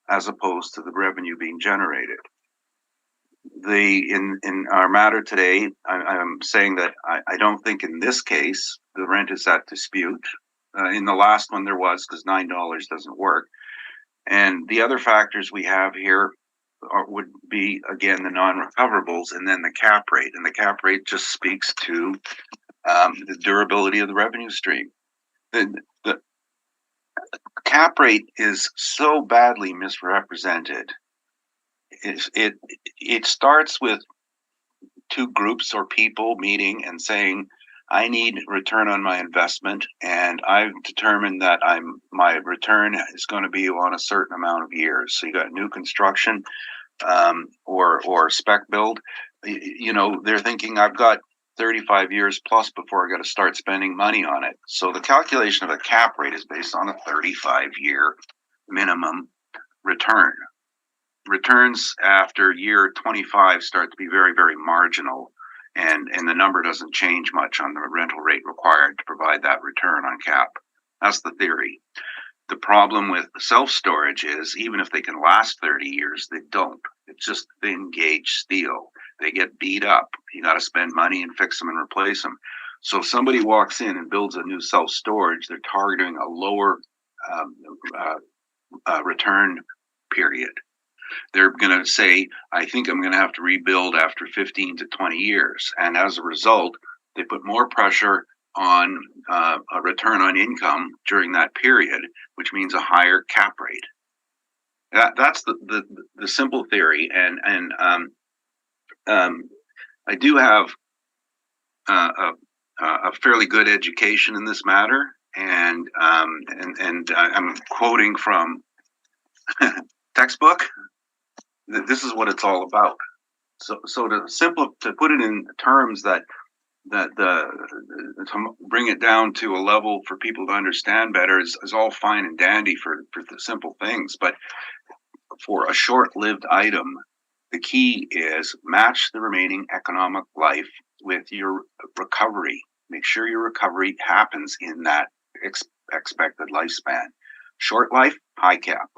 as opposed to the revenue being generated. In our matter today, I'm saying that I don't think in this case the rent is at dispute. In the last one there was, because $9 doesn't work. And the other factors we have here would be, again, the non-recoverables and then the cap rate. And the cap rate just speaks to the durability of the revenue stream. The cap rate is so badly misrepresented. It starts with two groups or people meeting and saying, I need return on my investment, and I've determined that my return is going to be on a certain amount of years. So you got new construction or spec build. You know, they're thinking I've got 35 years plus before I got to start spending money on it. So the calculation of a cap rate is based on a 35-year minimum return. Returns after year 25 start to be very, very marginal, and the number doesn't change much on the rental rate required to provide that return on cap. That's the theory. The problem with self-storage is, even if they can last 30 years, they don't. It's just thin-gauge steel. They get beat up. You got to spend money and fix them and replace them. So if somebody walks in and builds a new self-storage, they're targeting a lower return period. They're going to say, I think I'm going to have to rebuild after 15 to 20 years. And as a result, they put more pressure on a return on income during that period, which means a higher cap rate. That's the simple theory. And I do have a fairly good education in this matter. And I'm quoting from textbok. This is what it's all about. So to put it in terms to bring it down to a level for people to understand better is all fine and dandy for the simple things. But for a short-lived item, the key is match the remaining economic life with your recovery. Make sure your recovery happens in that expected lifespan. Short life, high cap.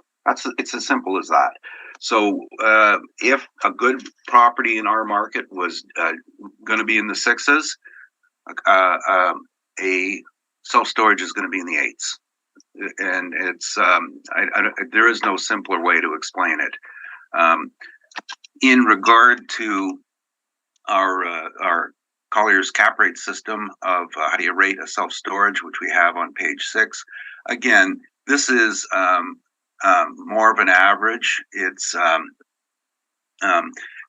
It's as simple as that. So if a good property in our market was going to be in the 6s, a self-storage is going to be in the 8s. And it's there is no simpler way to explain it. In regard to our Collier's cap rate system of how do you rate a self-storage, which we have on page 6, again, this is more of an average. It's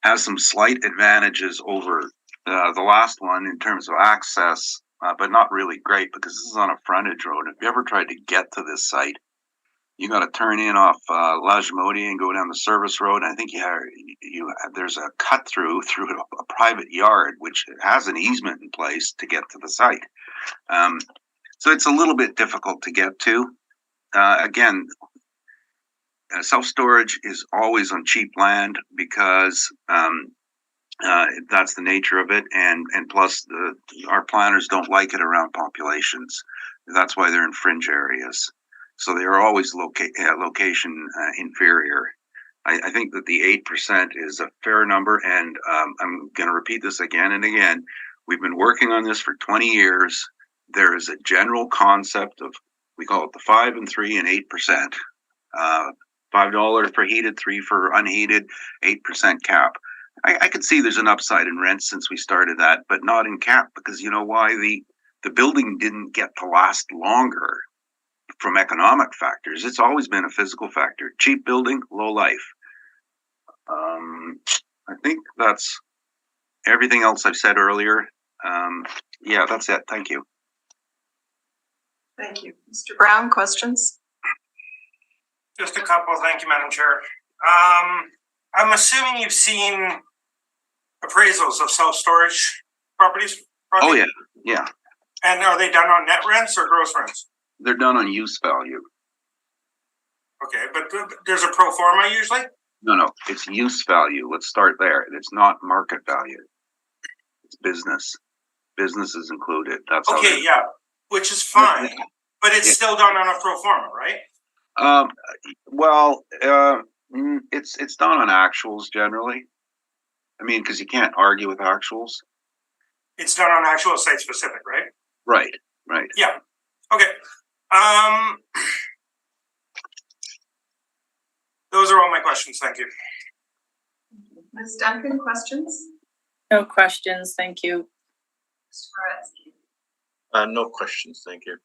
has some slight advantages over the last one in terms of access, but not really great, because this is on a frontage road. If you ever tried to get to this site, you got to turn in off Lajmodi and go down the service road. And I think there's a cut through a private yard, which has an easement in place to get to the site. So it's a little bit difficult to get to. Again, self-storage is always on cheap land because that's the nature of it, and plus our planners don't like it around populations. That's why they're in fringe areas. So they are always location inferior. I think that the 8% is a fair number, and I'm going to repeat this again and again. We've been working on this for 20 years. There is a general concept of, we call it the 5 and 3 and 8%. $5 for heated, 3 for unheated, 8% cap. I could see there's an upside in rent since we started that, but not in cap, because you know why? The building didn't get to last longer from economic factors. It's always been a physical factor. Cheap building, low life. I think that's everything else I've said earlier. Yeah, that's it. Thank you. Thank you. Mr. Brown, questions? Just a couple. Thank you, Madam Chair. I'm assuming you've seen appraisals of self-storage properties? Oh, yeah. Yeah. And are they done on net rents or gross rents? They're done on use value. Okay, but there's a pro forma usually? No, it's use value. Let's start there. It's not market value. It's business. Business is included. That's okay, yeah, which is fine, but it's still done on a pro forma, right? Well, it's done on actuals generally. I mean, because you can't argue with actuals. It's done on actual site specific, right? Right. Yeah. Okay. Those are all my questions. Thank you. Ms. Duncan, questions? No questions, thank you. Mr. Koretsky? No questions, thank you.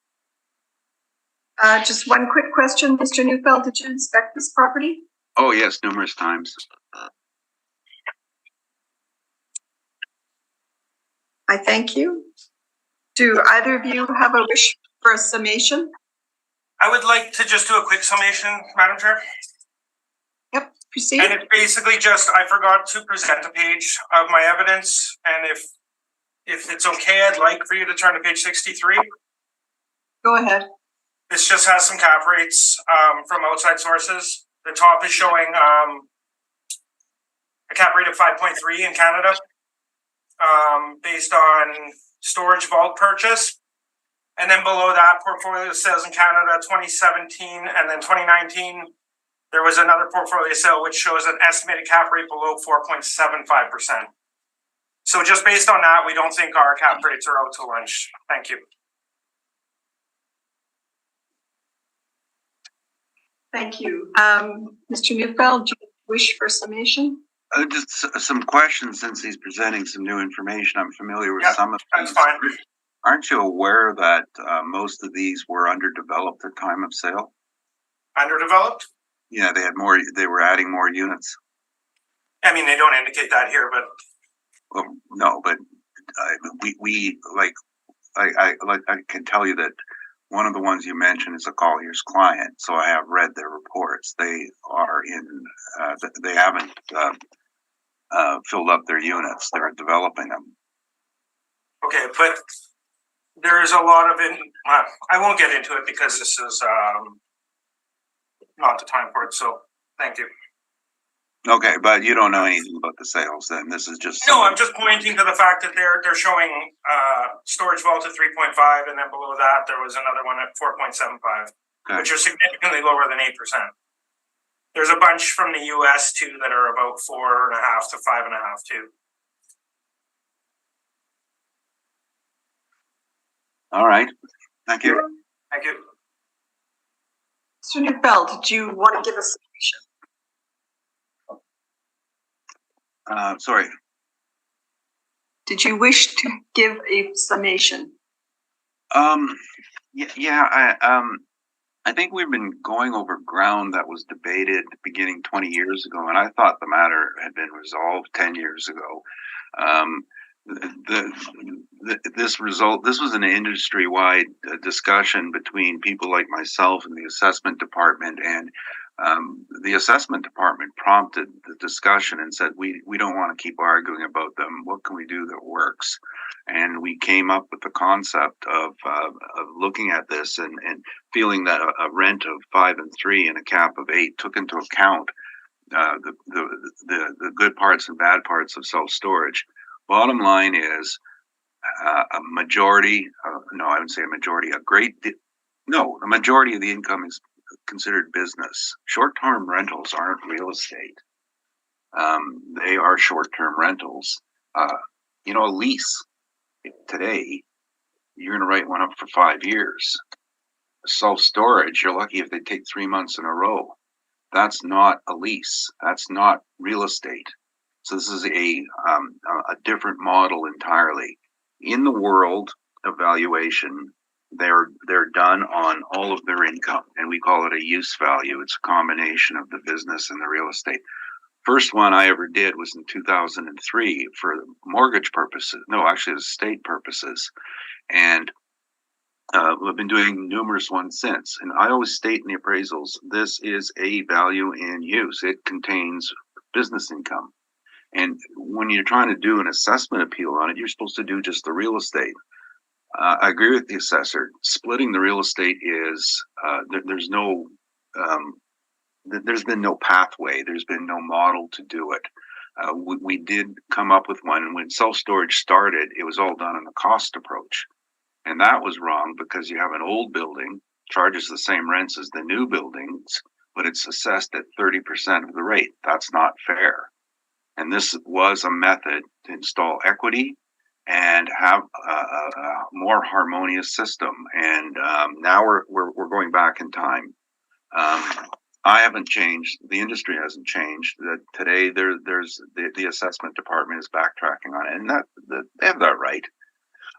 Just one quick question, Mr. Neufeld, did you inspect this property? Oh, yes, numerous times. I thank you. Do either of you have a wish for a summation? I would like to just do a quick summation, Madam Chair. Yep, proceed. And it's basically just, I forgot to present a page of my evidence, and if it's okay, I'd like for you to turn to page 63. Go ahead. This just has some cap rates from outside sources. The top is showing a cap rate of 5.3 in Canada based on storage vault purchase. And then below that, portfolio sales in Canada 2017 and then 2019. There was another portfolio sale which shows an estimated cap rate below 4.75%. So just based on that, we don't think our cap rates are out to lunch. Thank you. Thank you. Mr. Neufeld, do you wish for summation? Just some questions, since he's presenting some new information. I'm familiar with some of that's these. fine. Aren't you aware that most of these were underdeveloped at time of sale? Underdeveloped? Yeah, they had more. They were adding more units. I mean, they don't indicate that here, but well, no, but we like I can tell you that one of the ones you mentioned is a Collier's client. So I have read their reports. They are in. They haven't filled up their units. They're developing them. okay, but there is a lot of it. I won't get into it because this is not the time for it. So thank you. Okay, but you don't know anything about the sales then. This is just No, I'm just pointing to the fact that they're showing storage vault at 3.5, and then below that there was another one at 4.75, okay. which are significantly lower than 8%. There's a bunch from the US too that are about 4.5 to 5.5 too. All right. Thank you. Thank you. Mr. Neufeld, did you want to give a summation? Sorry. Did you wish to give a summation? I think we've been going over ground that was debated beginning 20 years ago, and I thought the matter had been resolved 10 years ago. This was an industry-wide discussion between people like myself and the assessment department, and the assessment department prompted the discussion and said, we don't want to keep arguing about them. What can we do that works? And we came up with the concept of looking at this and feeling that a rent of 5 and 3 and a cap of 8 took into account the good parts and bad parts of self-storage. Bottom line is a majority, no, I wouldn't say a majority, a majority of the income is considered business. Short-term rentals aren't real estate. They are short-term rentals. A lease today, you're going to write one up for 5 years. Self-storage, you're lucky if they take 3 months in a row. That's not a lease. That's not real estate. So this is a different model entirely. In the world of valuation, they're done on all of their income, and we call it a use value. It's a combination of the business and the real estate. First one I ever did was in 2003 for mortgage purposes. No, actually, estate purposes, and we've been doing numerous ones since. And I always state in the appraisals, this is a value in use. It contains business income. And when you're trying to do an assessment appeal on it, you're supposed to do just the real estate. I agree with the assessor. Splitting the real estate is, there's been no pathway. There's been no model to do it. We did come up with one. And when self-storage started, it was all done on the cost approach. And that was wrong because you have an old building, charges the same rents as the new buildings, but it's assessed at 30% of the rate. That's not fair. And this was a method to install equity and have a more harmonious system. And now we're going back in time. I haven't changed. The industry hasn't changed. That today there's the assessment department is backtracking on it, and that they have that right.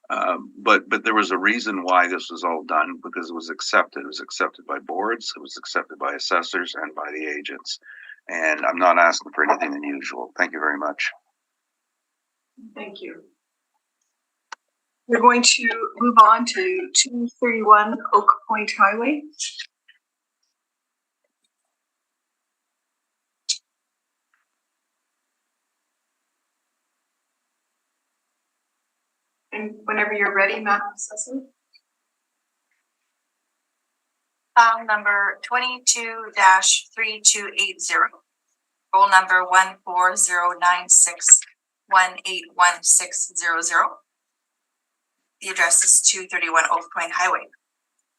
But there was a reason why this was all done, because it was accepted. It was accepted by boards. It was accepted by assessors and by the agents. And I'm not asking for anything unusual. Thank you very much. Thank you. We're going to move on to 231 Oak Point Highway. And whenever you're ready, Madam Assessor. File number 22-3280, roll number 14096181600. The address is 231 Oak Point Highway.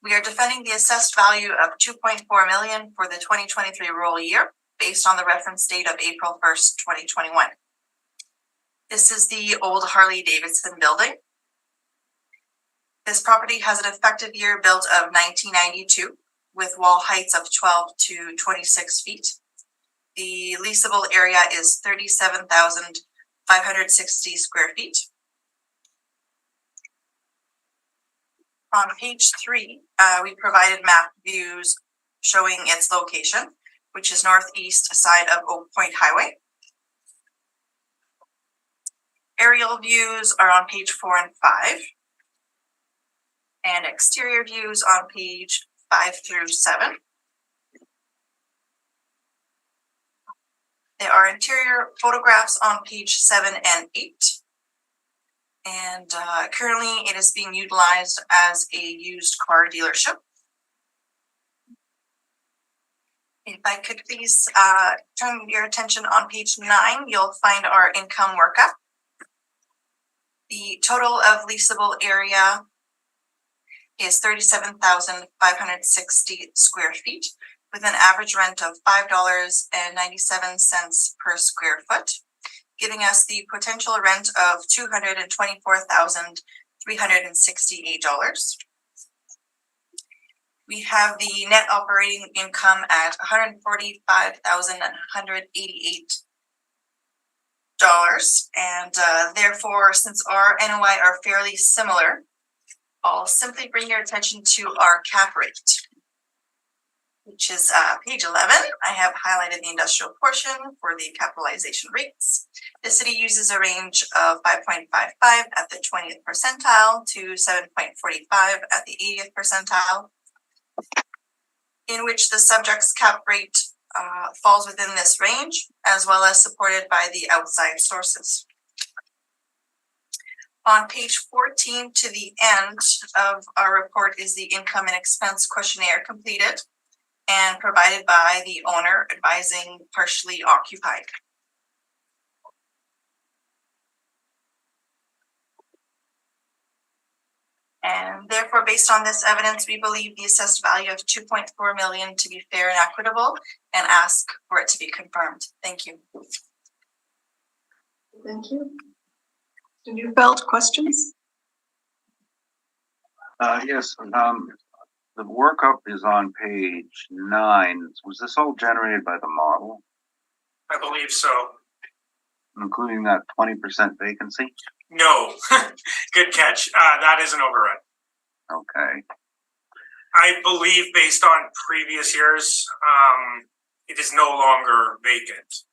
We are defending the assessed value of $2.4 million for the 2023 roll year based on the reference date of April 1st, 2021. This is the old Harley-Davidson building. This property has an effective year built of 1992 with wall heights of 12 to 26 feet. The leasable area is 37,560 square feet. On page 3, we provided map views showing its location, which is northeast side of Oak Point Highway. Aerial views are on page 4 and 5. And exterior views on page 5 through 7. There are interior photographs on page 7 and 8. And currently it is being utilized as a used car dealership. If I could please turn your attention on page 9, you'll find our income workup. The total of leasable area is 37,560 square feet with an average rent of $5.97 per square foot, giving us the potential rent of $224,368. We have the net operating income at $145,188. And therefore, since our NOI are fairly similar, I'll simply bring your attention to our cap rate, which is page 11. I have highlighted the industrial portion for the capitalization rates. The city uses a range of 5.55 at the 20th percentile to 7.45 at the 80th percentile, in which the subject's cap rate falls within this range, as well as supported by the outside sources. On page 14 to the end of our report is the income and expense questionnaire completed and provided by the owner advising partially occupied. And therefore, based on this evidence, we believe the assessed value of $2.4 million to be fair and equitable and ask for it to be confirmed. Thank you. Thank you. Mr. Neufeld, questions? Yes, the workup is on page 9. Was this all generated by the model, I believe so. including that 20% vacancy? No, good catch. That is an overrun. Okay. I believe based on previous years, it is no longer vacant,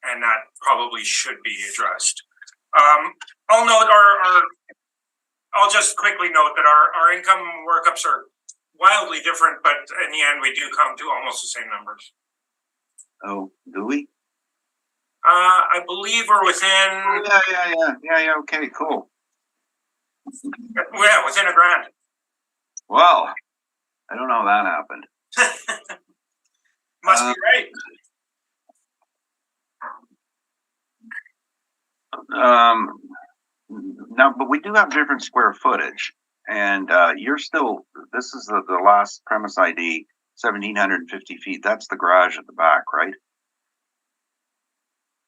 and that probably should be addressed. I'll note I'll just quickly note that our income workups are wildly different, but in the end, we do come to almost the same numbers. Oh, do we? I believe we're within, Yeah. Okay, cool. yeah, within $1,000. Well, I don't know how that happened. Must be right. Now, but we do have different square footage, and you're still. This is the last premise ID, 1,750 feet. That's the garage at the back, right?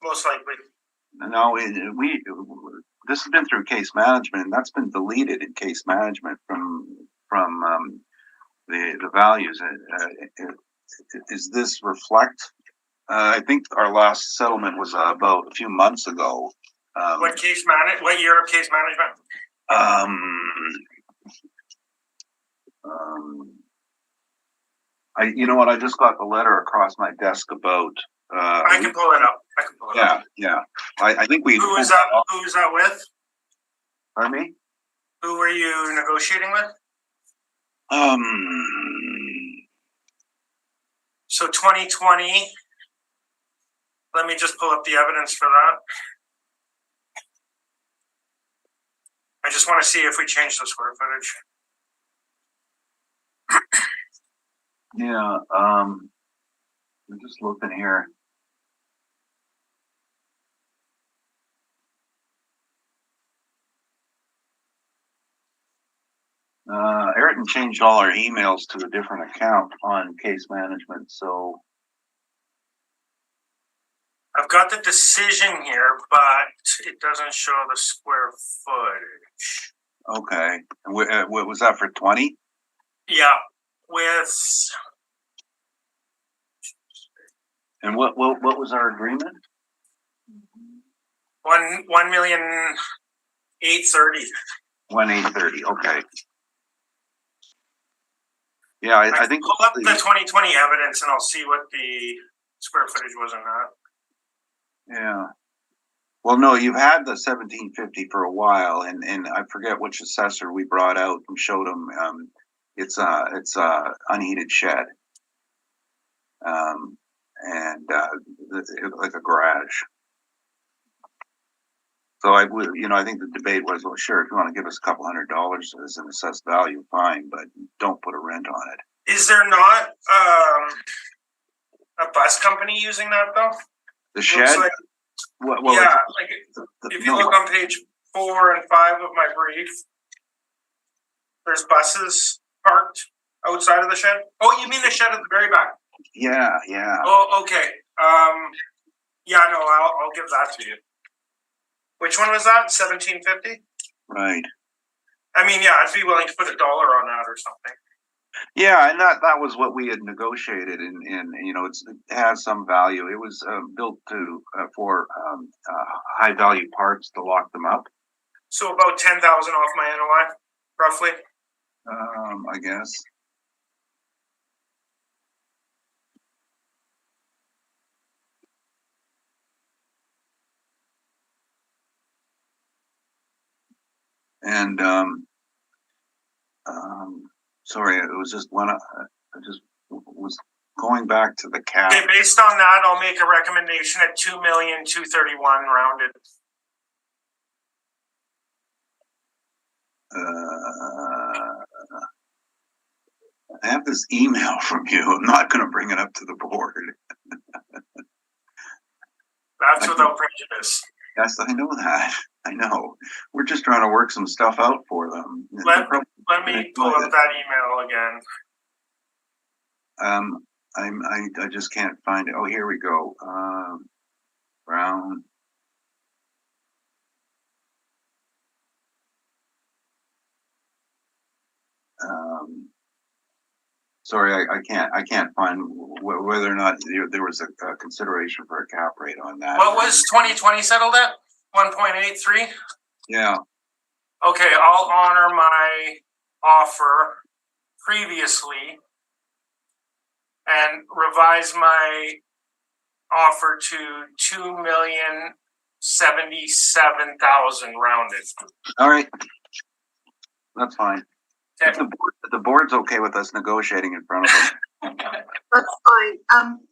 Most likely. No, this has been through case management, and that's been deleted in case management from the values. Is this reflect? I think our last settlement was about a few months ago. What year of case management? You know what? I just got the letter across my desk about. I can pull it up. Yeah. I think we. Who is that? Who is that with? Pardon me? Who were you negotiating with? So 2020. Let me just pull up the evidence for that. I just want to see if we change the square footage. Yeah. I'm just looking here. Ayrton changed all our emails to a different account on case management, so. I've got the decision here, but it doesn't show the square footage. Okay. And what was that for 20? Yeah, with. And what was our agreement? 1,830,000. 1,830. Okay. Yeah, I think. Pull up the 2020 evidence, and I'll see what the square footage was on that. Yeah. Well, no, you've had the 1,750 for a while, and I forget which assessor we brought out and showed him. It's a unheated shed, and like a garage. So I think the debate was, well, sure, if you want to give us a couple $100 as an assessed value, fine, but don't put a rent on it. Is there not a bus company using that though? The shed? Like, if you look on page 4 and 5 of my brief, there's buses parked outside of the shed. Oh, you mean the shed at the very back? Yeah. Oh, okay. I'll give that to you. Which one was that? 1,750? Right. I mean, yeah, I'd be willing to put $1 on that or something. Yeah, and that was what we had negotiated, and it has some value. It was built for high value parts to lock them up. So about 10,000 off my NOI, roughly. I guess. And sorry, it was just one. I just was going back to the cap. Okay, based on that, I'll make a recommendation at 2,231,000 rounded. I have this email from you. I'm not going to bring it up to the board. That's without prejudice. Yes, I know that. I know. We're just trying to work some stuff out for them. Let me pull up that email again. I just can't find it. Oh, here we go. Brown. Sorry, I can't find whether or not there was a consideration for a cap rate on that. What was 2020 settled at? 1.83? Yeah. Okay, I'll honor my offer previously and revise my offer to 2,077,000 rounded. All right. That's fine. Okay. If the board's okay with us negotiating in front of them. That's fine.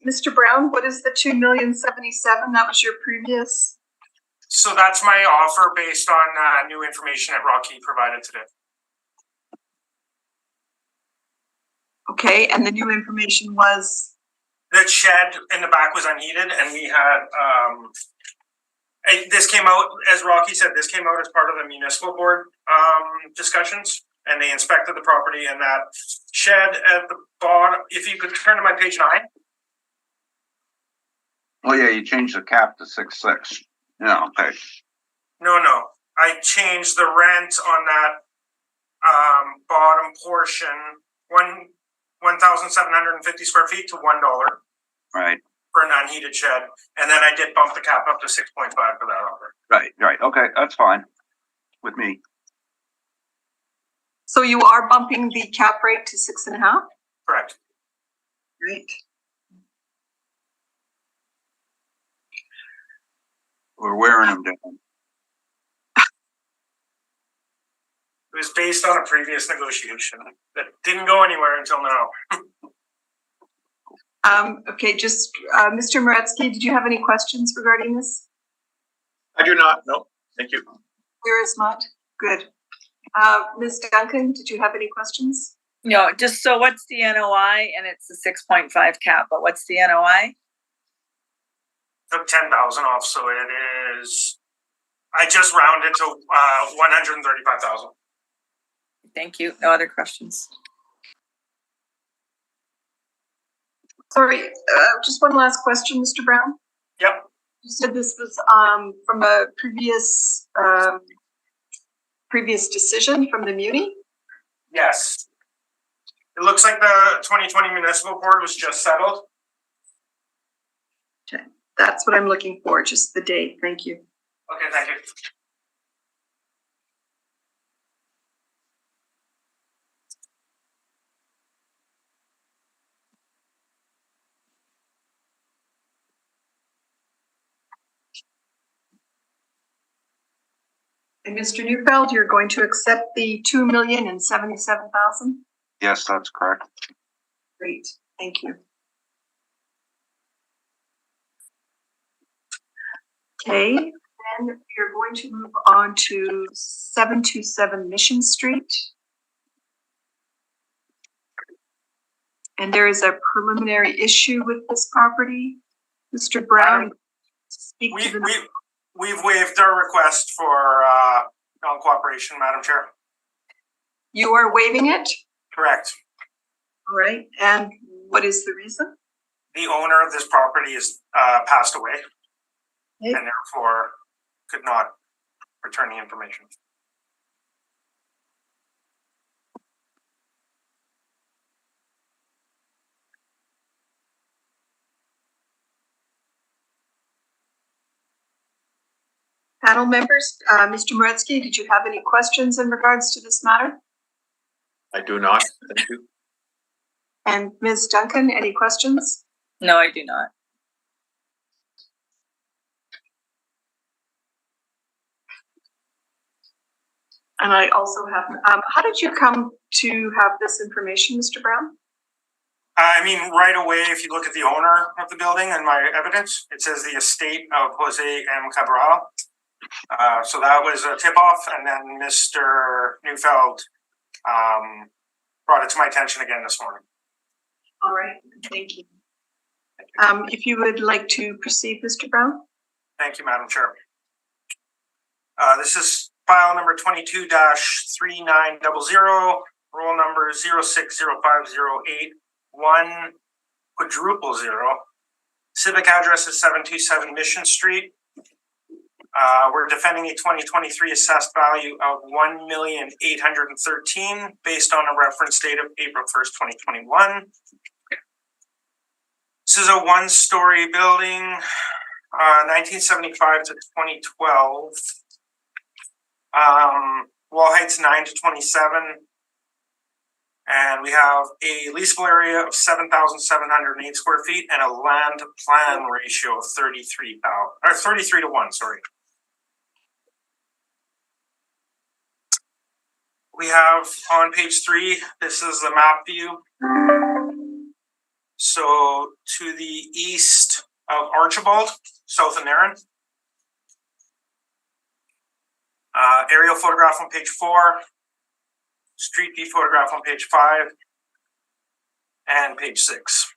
Mr. Brown, what is the 2,077,000? That was your previous? So that's my offer based on new information that Rocky provided today. Okay, and the new information was? The shed in the back was unheated, and we had this came out, as Rocky said, this came out as part of the municipal board discussions, and they inspected the property, and that shed at the bottom, if you could turn to my page 9. Oh yeah, you changed the cap to 6.6. Yeah, okay. No, I changed the rent on that bottom portion, 1,750 square feet to $1. Right. For an unheated shed, and then I did bump the cap up to 6.5 for that offer. Right. Okay, that's fine with me. So you are bumping the cap rate to 6.5? Correct. Great. We're wearing them down. It was based on a previous negotiation that didn't go anywhere until now. Okay, just Mr. Moretsky, did you have any questions regarding this? I do not. No, thank you. There is not. Good. Ms. Duncan, did you have any questions? No, just so what's the NOI? And it's a 6.5 cap, but what's the NOI? Took 10,000 off, so it is. I just rounded to 135,000. Thank you. No other questions. Sorry, just one last question, Mr. Brown. Yep. You said this was from a previous decision from the Muni? Yes. It looks like the 2020 municipal board was just settled. Okay, that's what I'm looking for, just the date. Thank you. Okay, thank you. And Mr. Neufeld, you're going to accept the 2,077,000? Yes, that's correct. Great, thank you. Okay, then we're going to move on to 727 Mission Street. And there is a preliminary issue with this property. Mr. Brown, speak to the... We've waived our request for non-cooperation, Madam Chair. You are waiving it? Correct. All right, and what is the reason? The owner of this property is passed away, Okay. and therefore could not return the information. Panel members, Mr. Moretsky, did you have any questions in regards to this matter? I do not. Thank you. And Ms. Duncan, any questions? No, I do not. And I also have, how did you come to have this information, Mr. Brown? I mean, right away, if you look at the owner of the building and my evidence, it says the estate of Jose M. Cabral. So that was a tip-off, and then Mr. Neufeld brought it to my attention again this morning. All right, thank you. If you would like to proceed, Mr. Brown? Thank you, Madam Chair. This is file number 22-3900, roll number 060508. 1 quadruple 0. Civic address is 727 Mission Street. We're defending a 2023 assessed value of $1,813,000 based on a reference date of April 1st, 2021. This is a one-story building, 1975 to 2012. Wall height's 9 to 27. And we have a leasable area of 7,708 square feet and a land to plan ratio of 33 to 1, sorry. We have on page 3, this is the map view. So to the east of Archibald, south of Narran. Aerial photograph on page 4. Street view photograph on page 5. And page 6.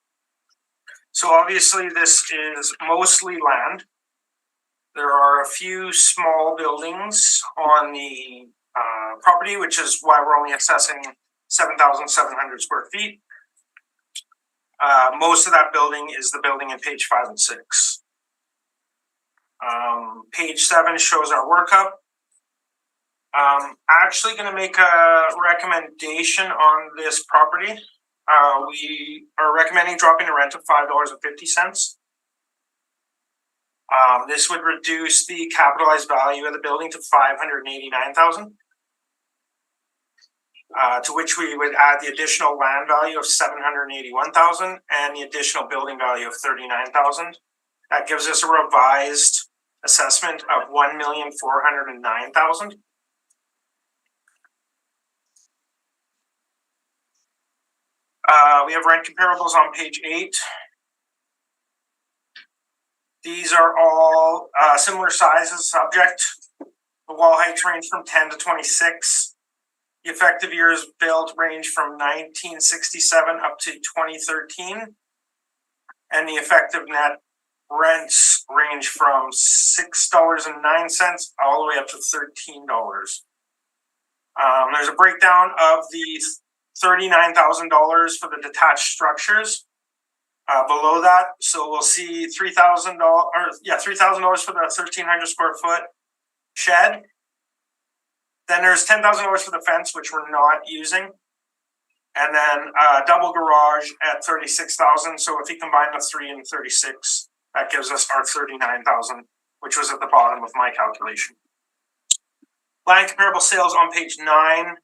So obviously this is mostly land. There are a few small buildings on the property, which is why we're only assessing 7,700 square feet. Most of that building is the building in page 5 and 6. Page 7 shows our workup. Actually going to make a recommendation on this property. We are recommending dropping the rent to $5.50. This would reduce the capitalized value of the building to $589,000. To which we would add the additional land value of $781,000 and the additional building value of $39,000. That gives us a revised assessment of $1,409,000. We have rent comparables on page 8. These are all similar sizes subject. The wall heights range from 10 to 26. The effective years built range from 1967 up to 2013. And the effective net rents range from $6.09 all the way up to $13. There's a breakdown of the $39,000 for the detached structures below that. So we'll see $3,000 for the 1,300 square foot shed. Then there's $10,000 for the fence, which we're not using. And then double garage at $36,000. So if you combine the 3 and 36, that gives us our $39,000, which was at the bottom of my calculation. Land comparable sales on page 9.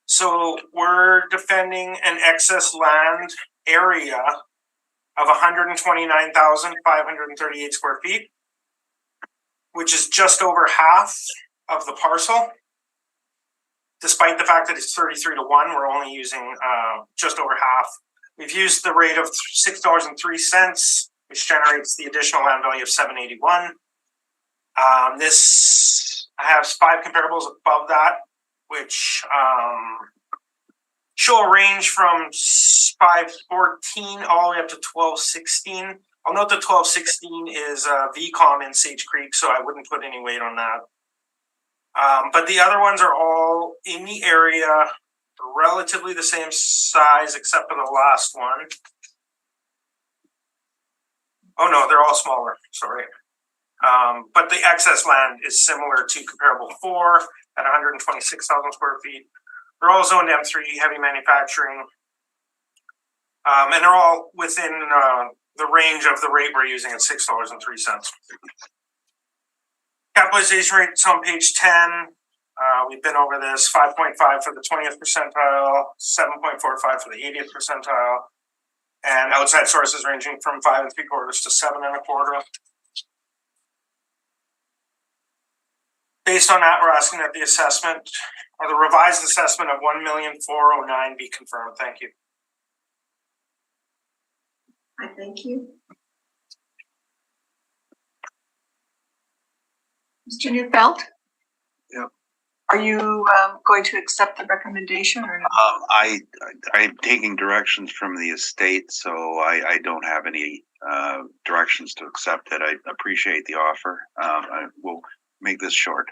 So we're defending an excess land area of 129,538 square feet, which is just over half of the parcel. Despite the fact that it's 33 to 1, we're only using just over half. We've used the rate of $6.03, which generates the additional land value of $781. This has 5 comparables above that, which show a range from 514 all the way up to 1216. I'll note that 1216 is VCOM in Sage Creek, so I wouldn't put any weight on that. But the other ones are all in the area, relatively the same size, except for the last one. Oh no, they're all smaller, sorry. But the excess land is similar to comparable 4 at 126,000 square feet. They're all zoned M3, heavy manufacturing. And they're all within the range of the rate we're using at $6.03. Capitalization rates on page 10. We've been over this. 5.5 for the 20th percentile, 7.45 for the 80th percentile, and outside sources ranging from 5 3/4 to 7 1/4. Based on that, we're asking that the assessment or the revised assessment of $1,409,000 be confirmed. Thank you. I thank you. Mr. Neufeld? Yep. Are you going to accept the recommendation or not? I'm taking directions from the estate, so I don't have any directions to accept it. I appreciate the offer. I will make this short.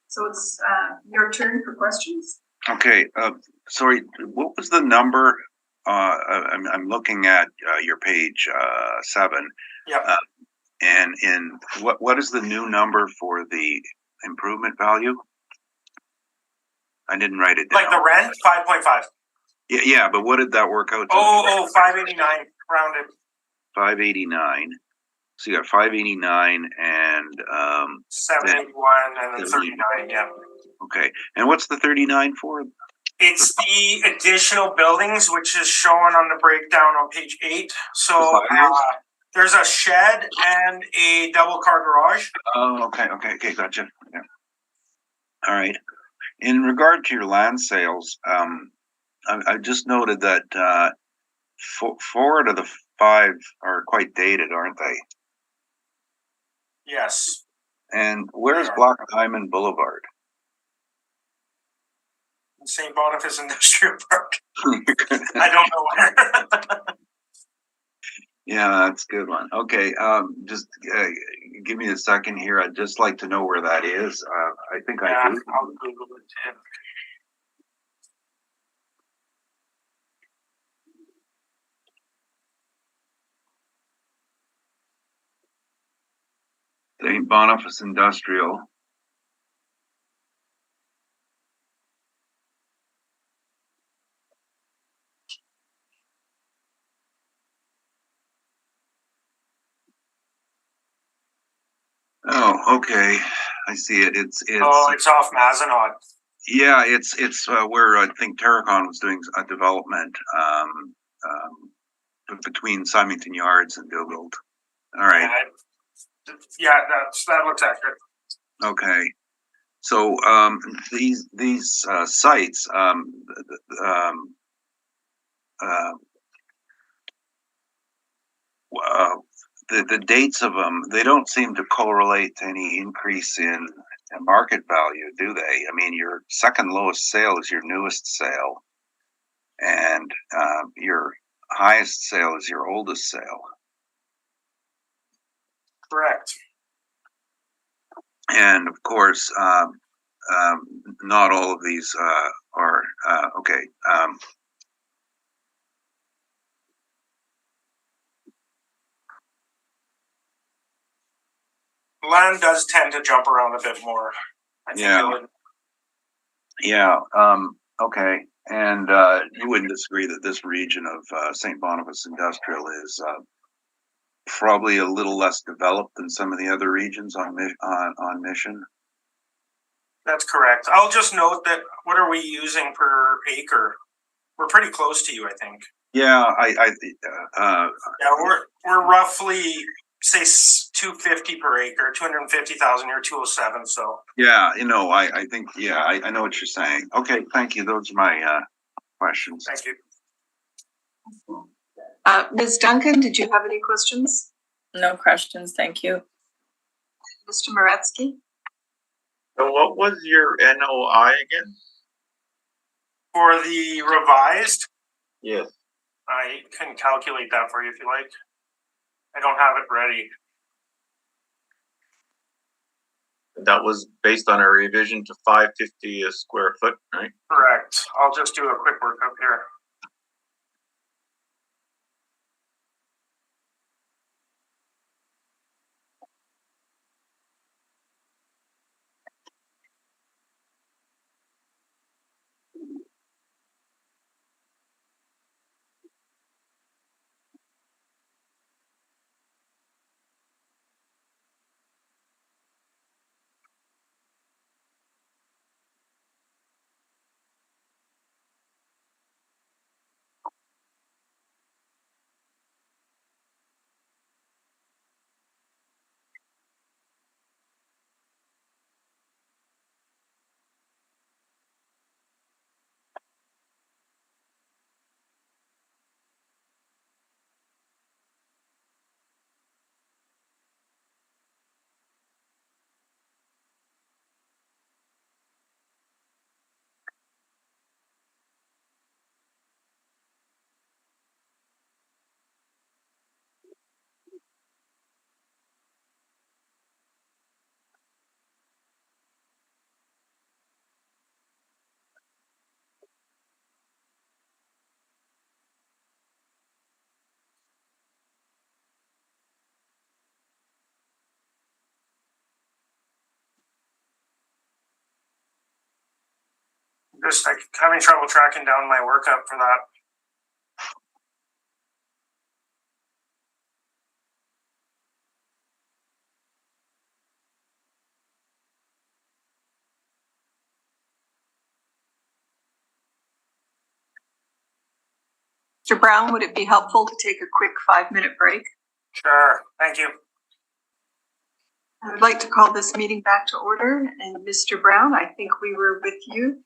So it's your turn for questions. Okay. Sorry, what was the number? I'm looking at your page 7. Yeah. And what is the new number for the improvement value? I didn't write it down. Like the rent, 5.5. Yeah, but what did that work out to? 589 rounded. 589. So you got 589 and 781 and then 39, yeah. Okay. And what's the 39 for? It's the additional buildings, which is shown on the breakdown on page 8. So there's a shed and a double car garage. Oh, okay, gotcha. Yeah. All right. In regard to your land sales, I just noted that 4 out of the 5 are quite dated, aren't they? Yes. And where's Black Diamond Boulevard? St. Boniface Industrial Park. I don't know where. Yeah, that's a good one. Okay, just give me a second here. I'd just like to know where that is. I think I do. I'll Google it too. St. Boniface Industrial. Oh, okay. I see it. It's off Mazenod. Yeah, it's where I think Terracon was doing a development between Symington Yards and Dugald. All right. Yeah, that looks accurate. Okay. So these sites the dates of them, they don't seem to correlate to any increase in market value, do they? I mean, your second lowest sale is your newest sale, and your highest sale is your oldest sale. Correct. And of course, not all of these are okay. Land does tend to jump around a bit more. I think Yeah. Okay. And you wouldn't disagree that this region of St. Boniface Industrial is probably a little less developed than some of the other regions on Mission? That's correct. I'll just note that what are we using per acre? We're pretty close to you, I think. Yeah, we're roughly say 250 per acre, 250,000 or 207. So yeah, I think I know what you're saying. Okay, thank you. Those are my questions. Thank you. Ms. Duncan, did you have any questions? No questions, thank you. Mr. Moretsky? So what was your NOI again? For the revised, Yes. I can calculate that for you if you like. I don't have it ready. That was based on a revision to 550 a square foot, right? Correct. I'll just do a quick workup here. Just like having trouble tracking down my workup for that. Mr. Brown, would it be helpful to take a quick 5-minute break? Sure, thank you. I would like to call this meeting back to order. And Mr. Brown, I think we were with you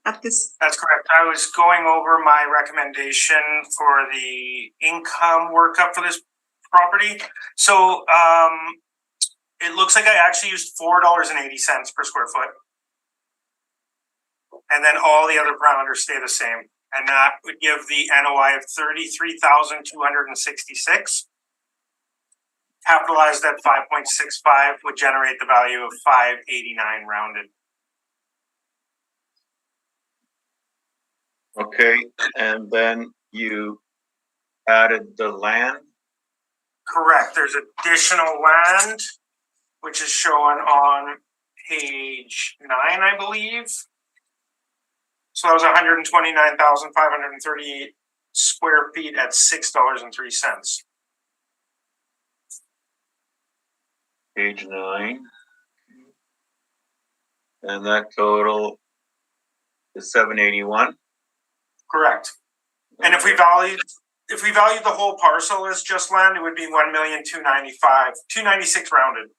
at this. That's correct. I was going over my recommendation for the income workup for this property. So it looks like I actually used $4.80 per square foot. And then all the other parameters stay the same. And that would give the NOI of 33,266. Capitalized at 5.65 would generate the value of 589 rounded. Okay, and then you added the land. Correct. There's additional land, which is shown on page 9, I believe. So that was 129,538 square feet at $6.03. Page 9. And that total is 781. Correct. And if we valued the whole parcel as just land, it would be 1,295,000, 296 rounded.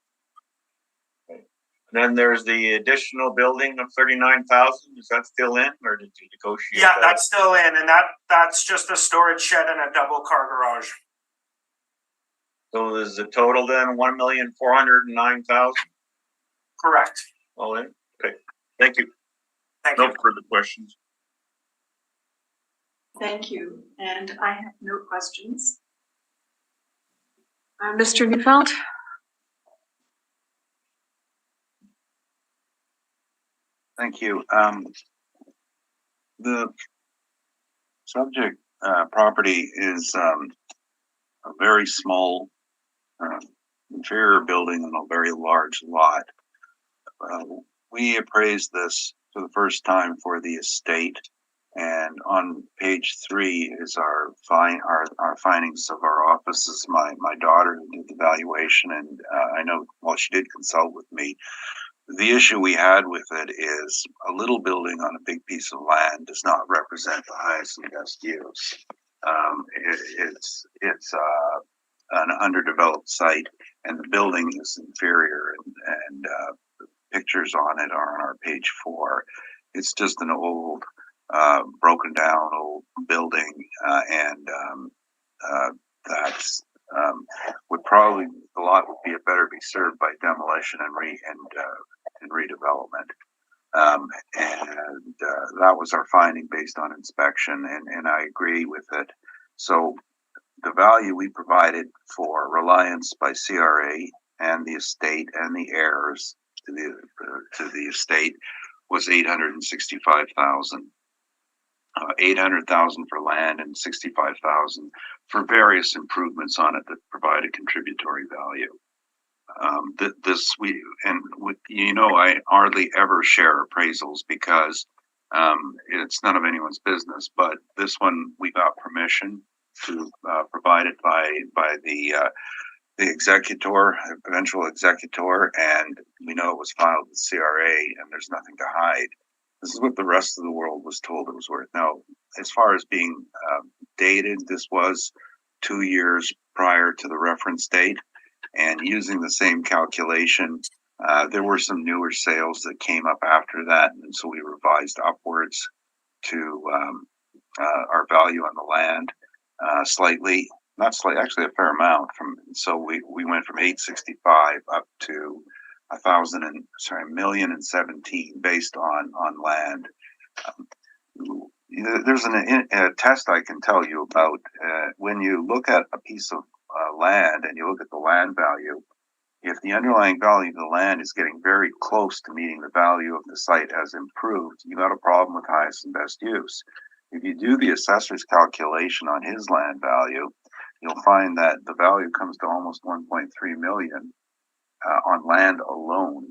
Then there's the additional building of 39,000. Is that still in, or did you negotiate? Yeah, that's still in, and that's just a storage shed and a double car garage. So is the total then 1,409,000? Correct. All in. Okay. Thank you. Thank No you. further questions. Thank you. And I have no questions. Mr. Neufeld? Thank you. The subject property is a very small inferior building on a very large lot. We appraised this for the first time for the estate, and on page 3 is our findings of our offices. My daughter did the valuation, and I know, well, she did consult with me. The issue we had with it is a little building on a big piece of land does not represent the highest and best use. It's an underdeveloped site, and the building is inferior, and the pictures on it are on our page 4. It's just an old, broken down old building, and that's would probably, the lot would be better be served by demolition and redevelopment. And that was our finding based on inspection, and I agree with it. So the value we provided for reliance by CRA and the estate and the heirs to the estate was 865,000. 800,000 for land and 65,000 for various improvements on it that provide a contributory value. I hardly ever share appraisals because it's none of anyone's business. But this one, we got permission to provide it by the executor, eventual executor, and we know it was filed with CRA, and there's nothing to hide. This is what the rest of the world was told it was worth. Now, as far as being dated, this was 2 years prior to the reference date. And using the same calculation, there were some newer sales that came up after that. And so we revised upwards to our value on the land slightly, not slightly, actually a fair amount. So we went from 865 up to $1,017 based on land. There's a test I can tell you about. When you look at a piece of land and you look at the land value, if the underlying value of the land is getting very close to meeting the value of the site as improved, you got a problem with highest and best use. If you do the assessor's calculation on his land value, you'll find that the value comes to almost 1.3 million on land alone.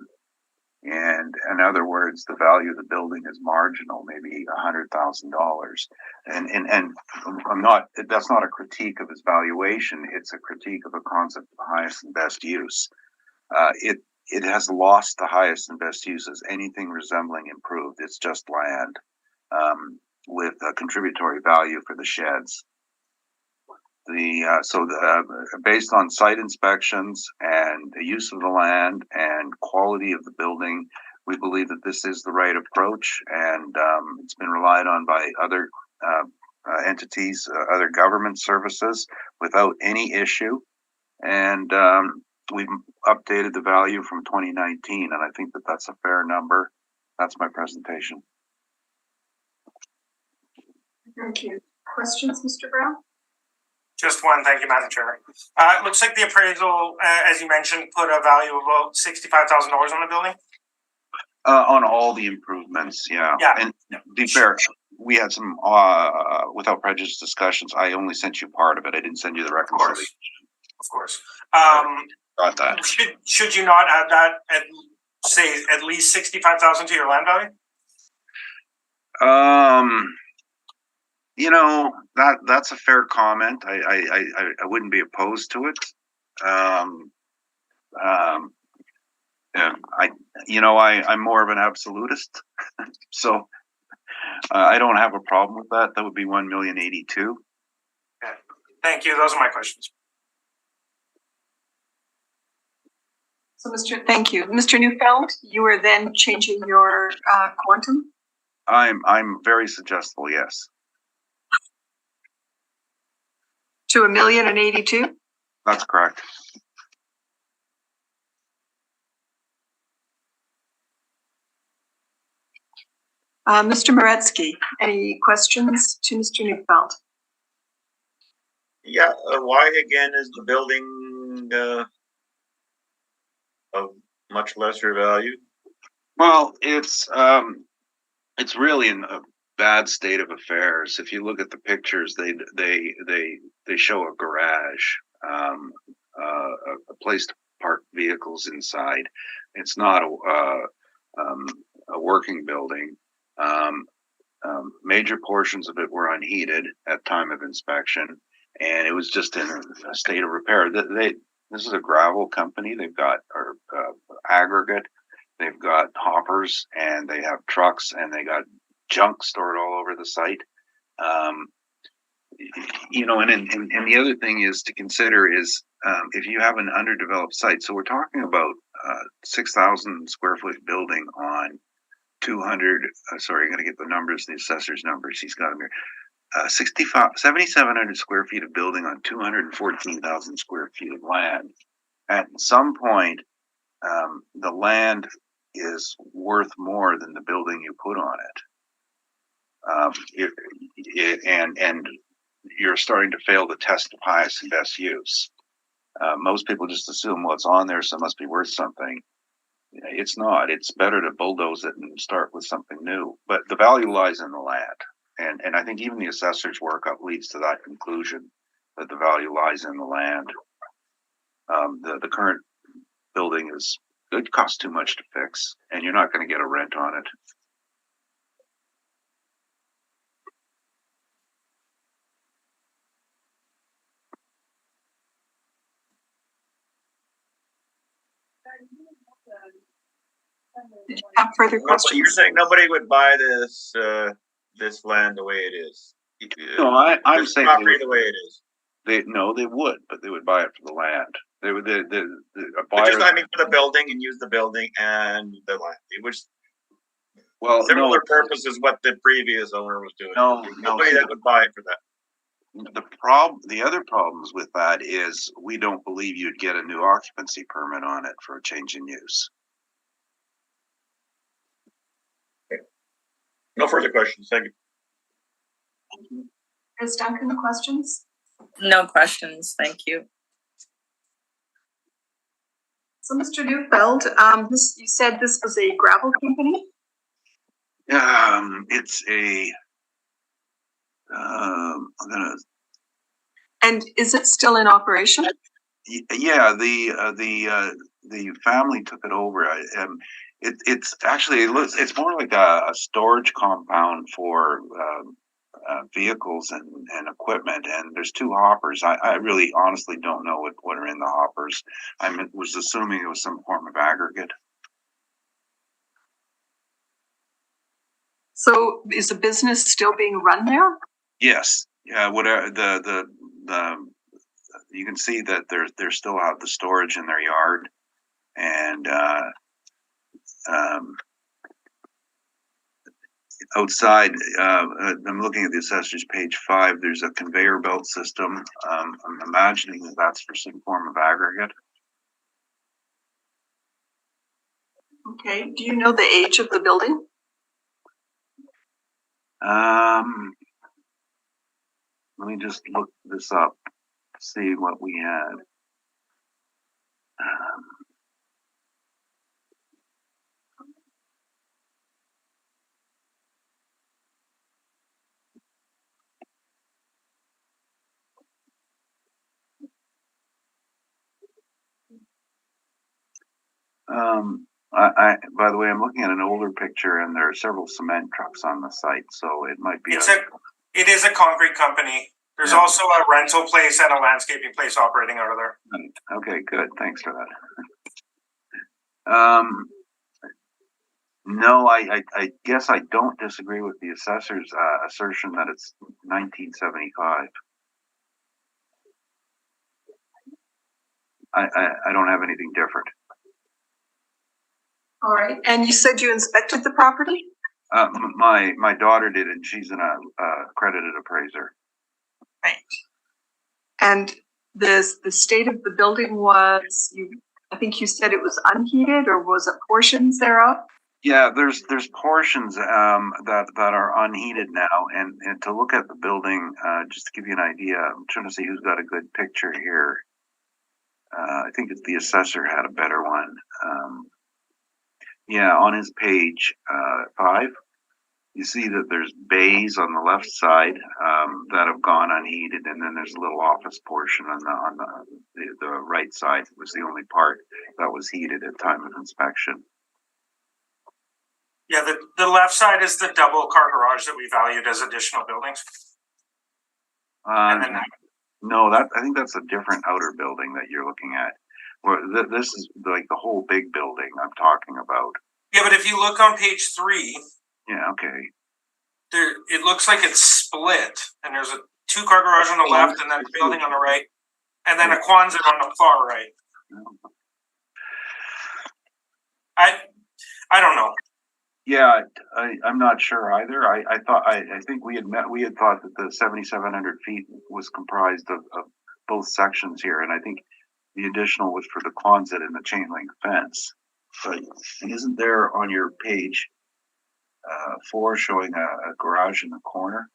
And in other words, the value of the building is marginal, maybe $100,000. And I'm not, that's not a critique of its valuation. It's a critique of the concept of highest and best use. It has lost the highest and best uses. Anything resembling improved, it's just land with a contributory value for the sheds. Based on site inspections and the use of the land and quality of the building, we believe that this is the right approach, and it's been relied on by other entities, other government services without any issue. And we've updated the value from 2019, and I think that that's a fair number. That's my presentation. Thank you. Questions, Mr. Brown? Just one, thank you, Madam Chair. It looks like the appraisal, as you mentioned, put a value of about $65,000 on the building. On all the improvements, yeah. And to be fair, we had some without prejudice discussions. I only sent you part of it. I didn't send you the reconciliation. Of course. Got that. Should you not add that at least $65,000 to your land value? You know, that's a fair comment. I wouldn't be opposed to it. I'm more of an absolutist, so I don't have a problem with that. That would be $1,082,000. Okay. Thank you. Those are my questions. So, thank you. Mr. Neufeld, you are then changing your quantum? I'm very suggestible, yes. To $1,082,000? That's correct. Mr. Moretsky, any questions to Mr. Neufeld? Yeah, why again is the building of much lesser value? Well, it's really in a bad state of affairs. If you look at the pictures, they show a garage, a place to park vehicles inside. It's not a working building. Major portions of it were unheated at time of inspection, and it was just in a state of repair. This is a gravel company. They've got aggregate, they've got hoppers, and they have trucks, and they got junk stored all over the site. And the other thing is to consider is if you have an underdeveloped site. So we're talking about 6,000 square foot building on 200. Sorry, I'm going to get the numbers, the assessor's numbers. He's got them here. 7,700 square feet of building on 214,000 square feet of land. At some point, the land is worth more than the building you put on it. And you're starting to fail the test of highest and best use. Most people just assume, well, it's on there, so it must be worth something. It's not. It's better to bulldoze it and start with something new. But the value lies in the land. And I think even the assessor's workup leads to that conclusion, that the value lies in the land. The current building is good, costs too much to fix, and you're not going to get a rent on it. Did you have further questions? You're saying nobody would buy this this land the way it is? No, I'm saying property the way it is. They would, but they would buy it for the land. They would a But just, buyer. I mean, for the building and use the building and the land. It was Similar purpose is what the previous owner was doing. Nobody that would buy it for that. The other problems with that is we don't believe you'd get a new occupancy permit on it for a change in use. No further questions. Thank you. Thank you. Ms. Duncan, questions? No questions, thank you. So, Mr. Neufeld, you said this was a gravel company? It's a. And is it still in operation? Yeah, the family took it over. It's actually, it's more like a storage compound for vehicles and equipment, and there's two hoppers. I really honestly don't know what are in the hoppers. Was assuming it was some form of aggregate. So is the business still being run there? Yes. Yeah. Whatever the you can see that they're still have the storage in their yard, and outside, I'm looking at the assessor's page 5. There's a conveyor belt system. I'm imagining that that's for some form of aggregate. Okay. Do you know the age of the building? Let me just look this up, see what we had. By the way, I'm looking at an older picture, and there are several cement trucks on the site, so it might be. It is a concrete company. There's also a rental place and a landscaping place operating out of there. Okay, good. Thanks for that. No, I guess I don't disagree with the assessor's assertion that it's 1975. I don't have anything different. All right. And you said you inspected the property? My daughter did, and she's an accredited appraiser. Right. And the state of the building was, I think you said it was unheated, or was it portions thereof? Yeah, there's portions that are unheated now, and to look at the building, just to give you an idea, I'm trying to see who's got a good picture here. I think it's the assessor had a better one. Yeah, on his page 5, you see that there's bays on the left side that have gone unheated, and then there's a little office portion on the right side. It was the only part that was heated at time of inspection. Yeah, the left side is the double car garage that we valued as additional buildings. No, I think that's a different outer building that you're looking at. Well, this is like the whole big building I'm talking about. Yeah, but if you look on page 3. Yeah, okay. It looks like it's split, and there's a 2-car garage on the left, and then a building on the right, and then a Quonset on the far right. I don't know. Yeah, I'm not sure either. I think we had thought that the 7,700 feet was comprised of both sections here, and I think the additional was for the Quonset and the chain link fence. But isn't there on your page 4 showing a garage in the corner?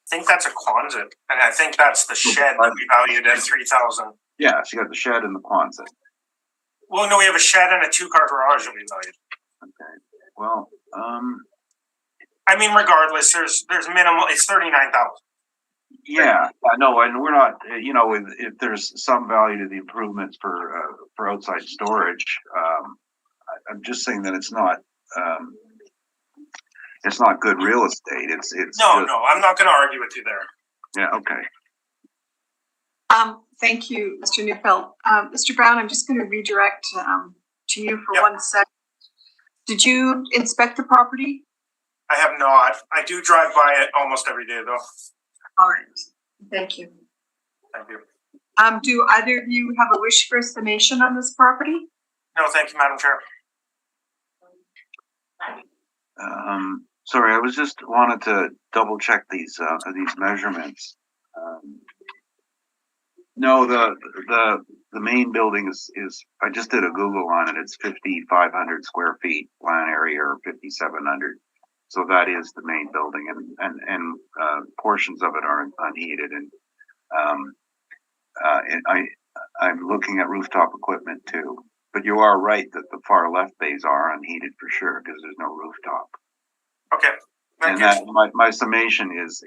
I think that's a Quonset, and I think that's the shed that we valued at 3,000. Yeah, so you got the shed and the Quonset. Well, no, we have a shed and a 2-car garage that we valued. Okay. Well, I mean, regardless, there's minimal. It's 39,000. Yeah, no, and we're not. You know, if there's some value to the improvements for outside storage, I'm just saying that it's not good real estate. It's no, I'm not going to argue with you there. Yeah. Okay. Thank you, Mr. Neufeld. Mr. Brown, I'm just going to redirect to you for 1 second. Did you inspect the property? I have not. I do drive by it almost every day, though. All right. Thank you. Thank you. Do either of you have a wish for a summation on this property? No, thank you, Madam Chair. Sorry, I was just wanted to double check these measurements. No, the main building is I just did a Google on it. It's 5,500 square feet plan area, or 5,700. So that is the main building, and portions of it are unheated. And I'm looking at rooftop equipment too. But you are right that the far left bays are unheated for sure, because there's no rooftop. Okay. My summation is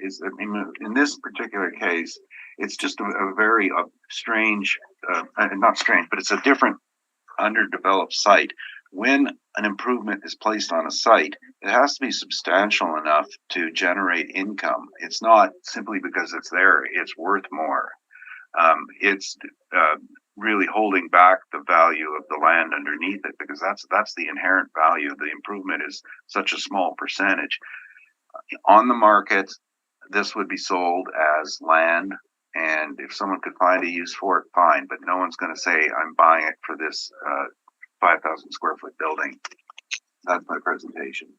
in this particular case, it's just a very strange, not strange, but it's a different underdeveloped site when an improvement is placed on a site, it has to be substantial enough to generate income. It's not simply because it's there, it's worth more. It's really holding back the value of the land underneath it, because that's the inherent value. The improvement is such a small percentage. On the market, this would be sold as land, and if someone could find a use for it, fine, but no one's going to say, I'm buying it for this 5,000 square foot building. That's my presentation.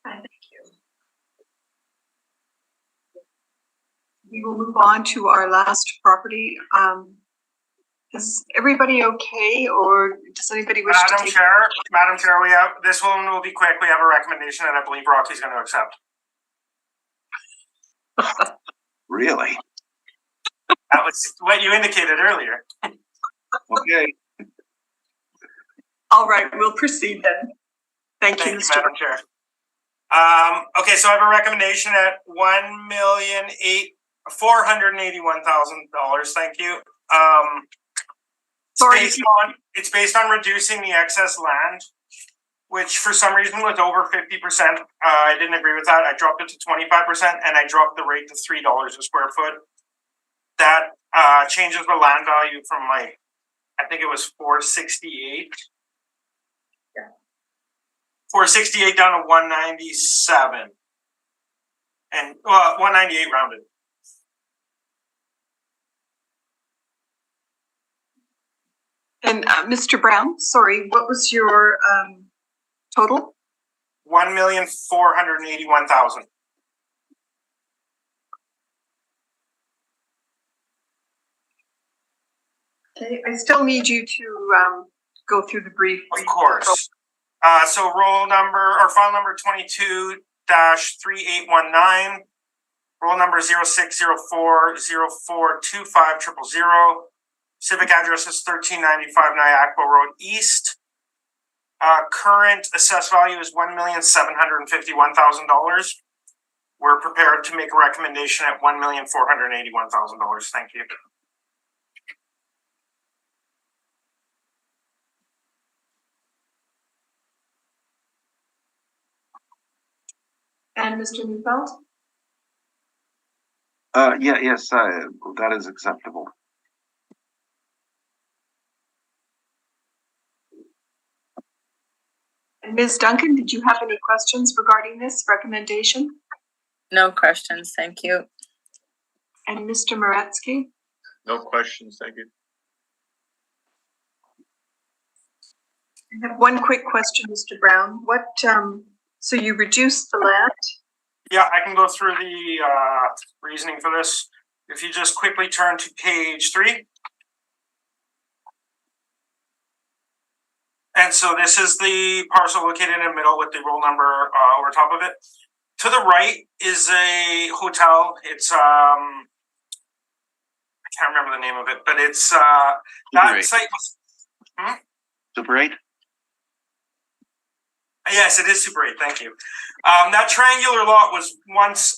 Thank you. We will move on to our last property. Is everybody okay, or does anybody wish to take? Madam Chair, we have, this one will be quick. We have a recommendation that I believe Rocky's going to accept. Really? That was what you indicated earlier. Okay. All right, we'll proceed then. Thank you, Mr. Madam Chair. Okay, so I have a recommendation at $1,481,000. Thank you. It's based on reducing the excess land, which for some reason was over 50%. I didn't agree with that. I dropped it to 25%, and I dropped the rate to $3 a square foot. That changes the land value from I think it was 468. Yeah. 468 down to 197. And 198 rounded. And Mr. Brown, sorry, what was your total? 1,481,000. Okay, I still need you to go through the brief. Of course. So file number 22-3819, roll number 0604042500. Civic address is 1395 Niagara Road East. Current assessed value is $1,751,000. We're prepared to make a recommendation at $1,481,000. Thank you. And Mr. Neufeld? Yes, that is acceptable. And Ms. Duncan, did you have any questions regarding this recommendation? No questions, thank you. And Mr. Moretsky? No questions, thank you. I have one quick question, Mr. Brown. What, so you reduced the land? Yeah, I can go through the reasoning for this. If you just quickly turn to page 3. And so this is the parcel located in the middle with the roll number over top of it. To the right is a hotel. It's I can't remember the name of it, but it's that site was Super 8? Yes, it is Super 8, thank you. That triangular lot was once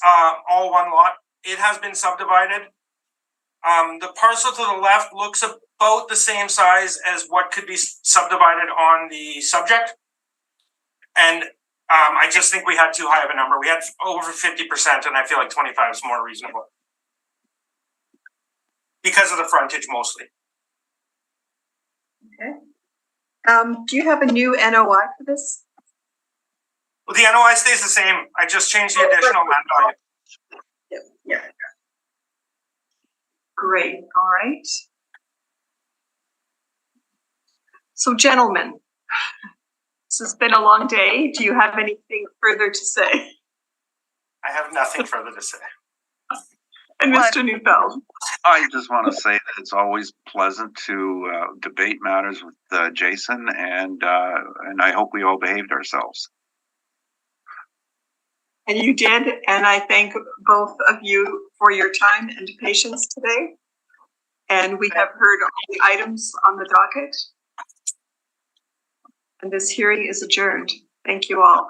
all one lot. It has been subdivided. The parcel to the left looks about the same size as what could be subdivided on the subject. And I just think we had too high of a number. We had over 50%, and I feel like 25 is more reasonable. Because of the frontage mostly. Okay. Do you have a new NOI for this? Well, the NOI stays the same. I just changed the additional land value. Yeah. Great. All right. So, gentlemen, this has been a long day. Do you have anything further to say? I have nothing further to say. And Mr. Neufeld? I just want to say that it's always pleasant to debate matters with Jason, and I hope we all behaved ourselves. And you did, and I thank both of you for your time and patience today. And we have heard all the items on the docket. And this hearing is adjourned. Thank you all.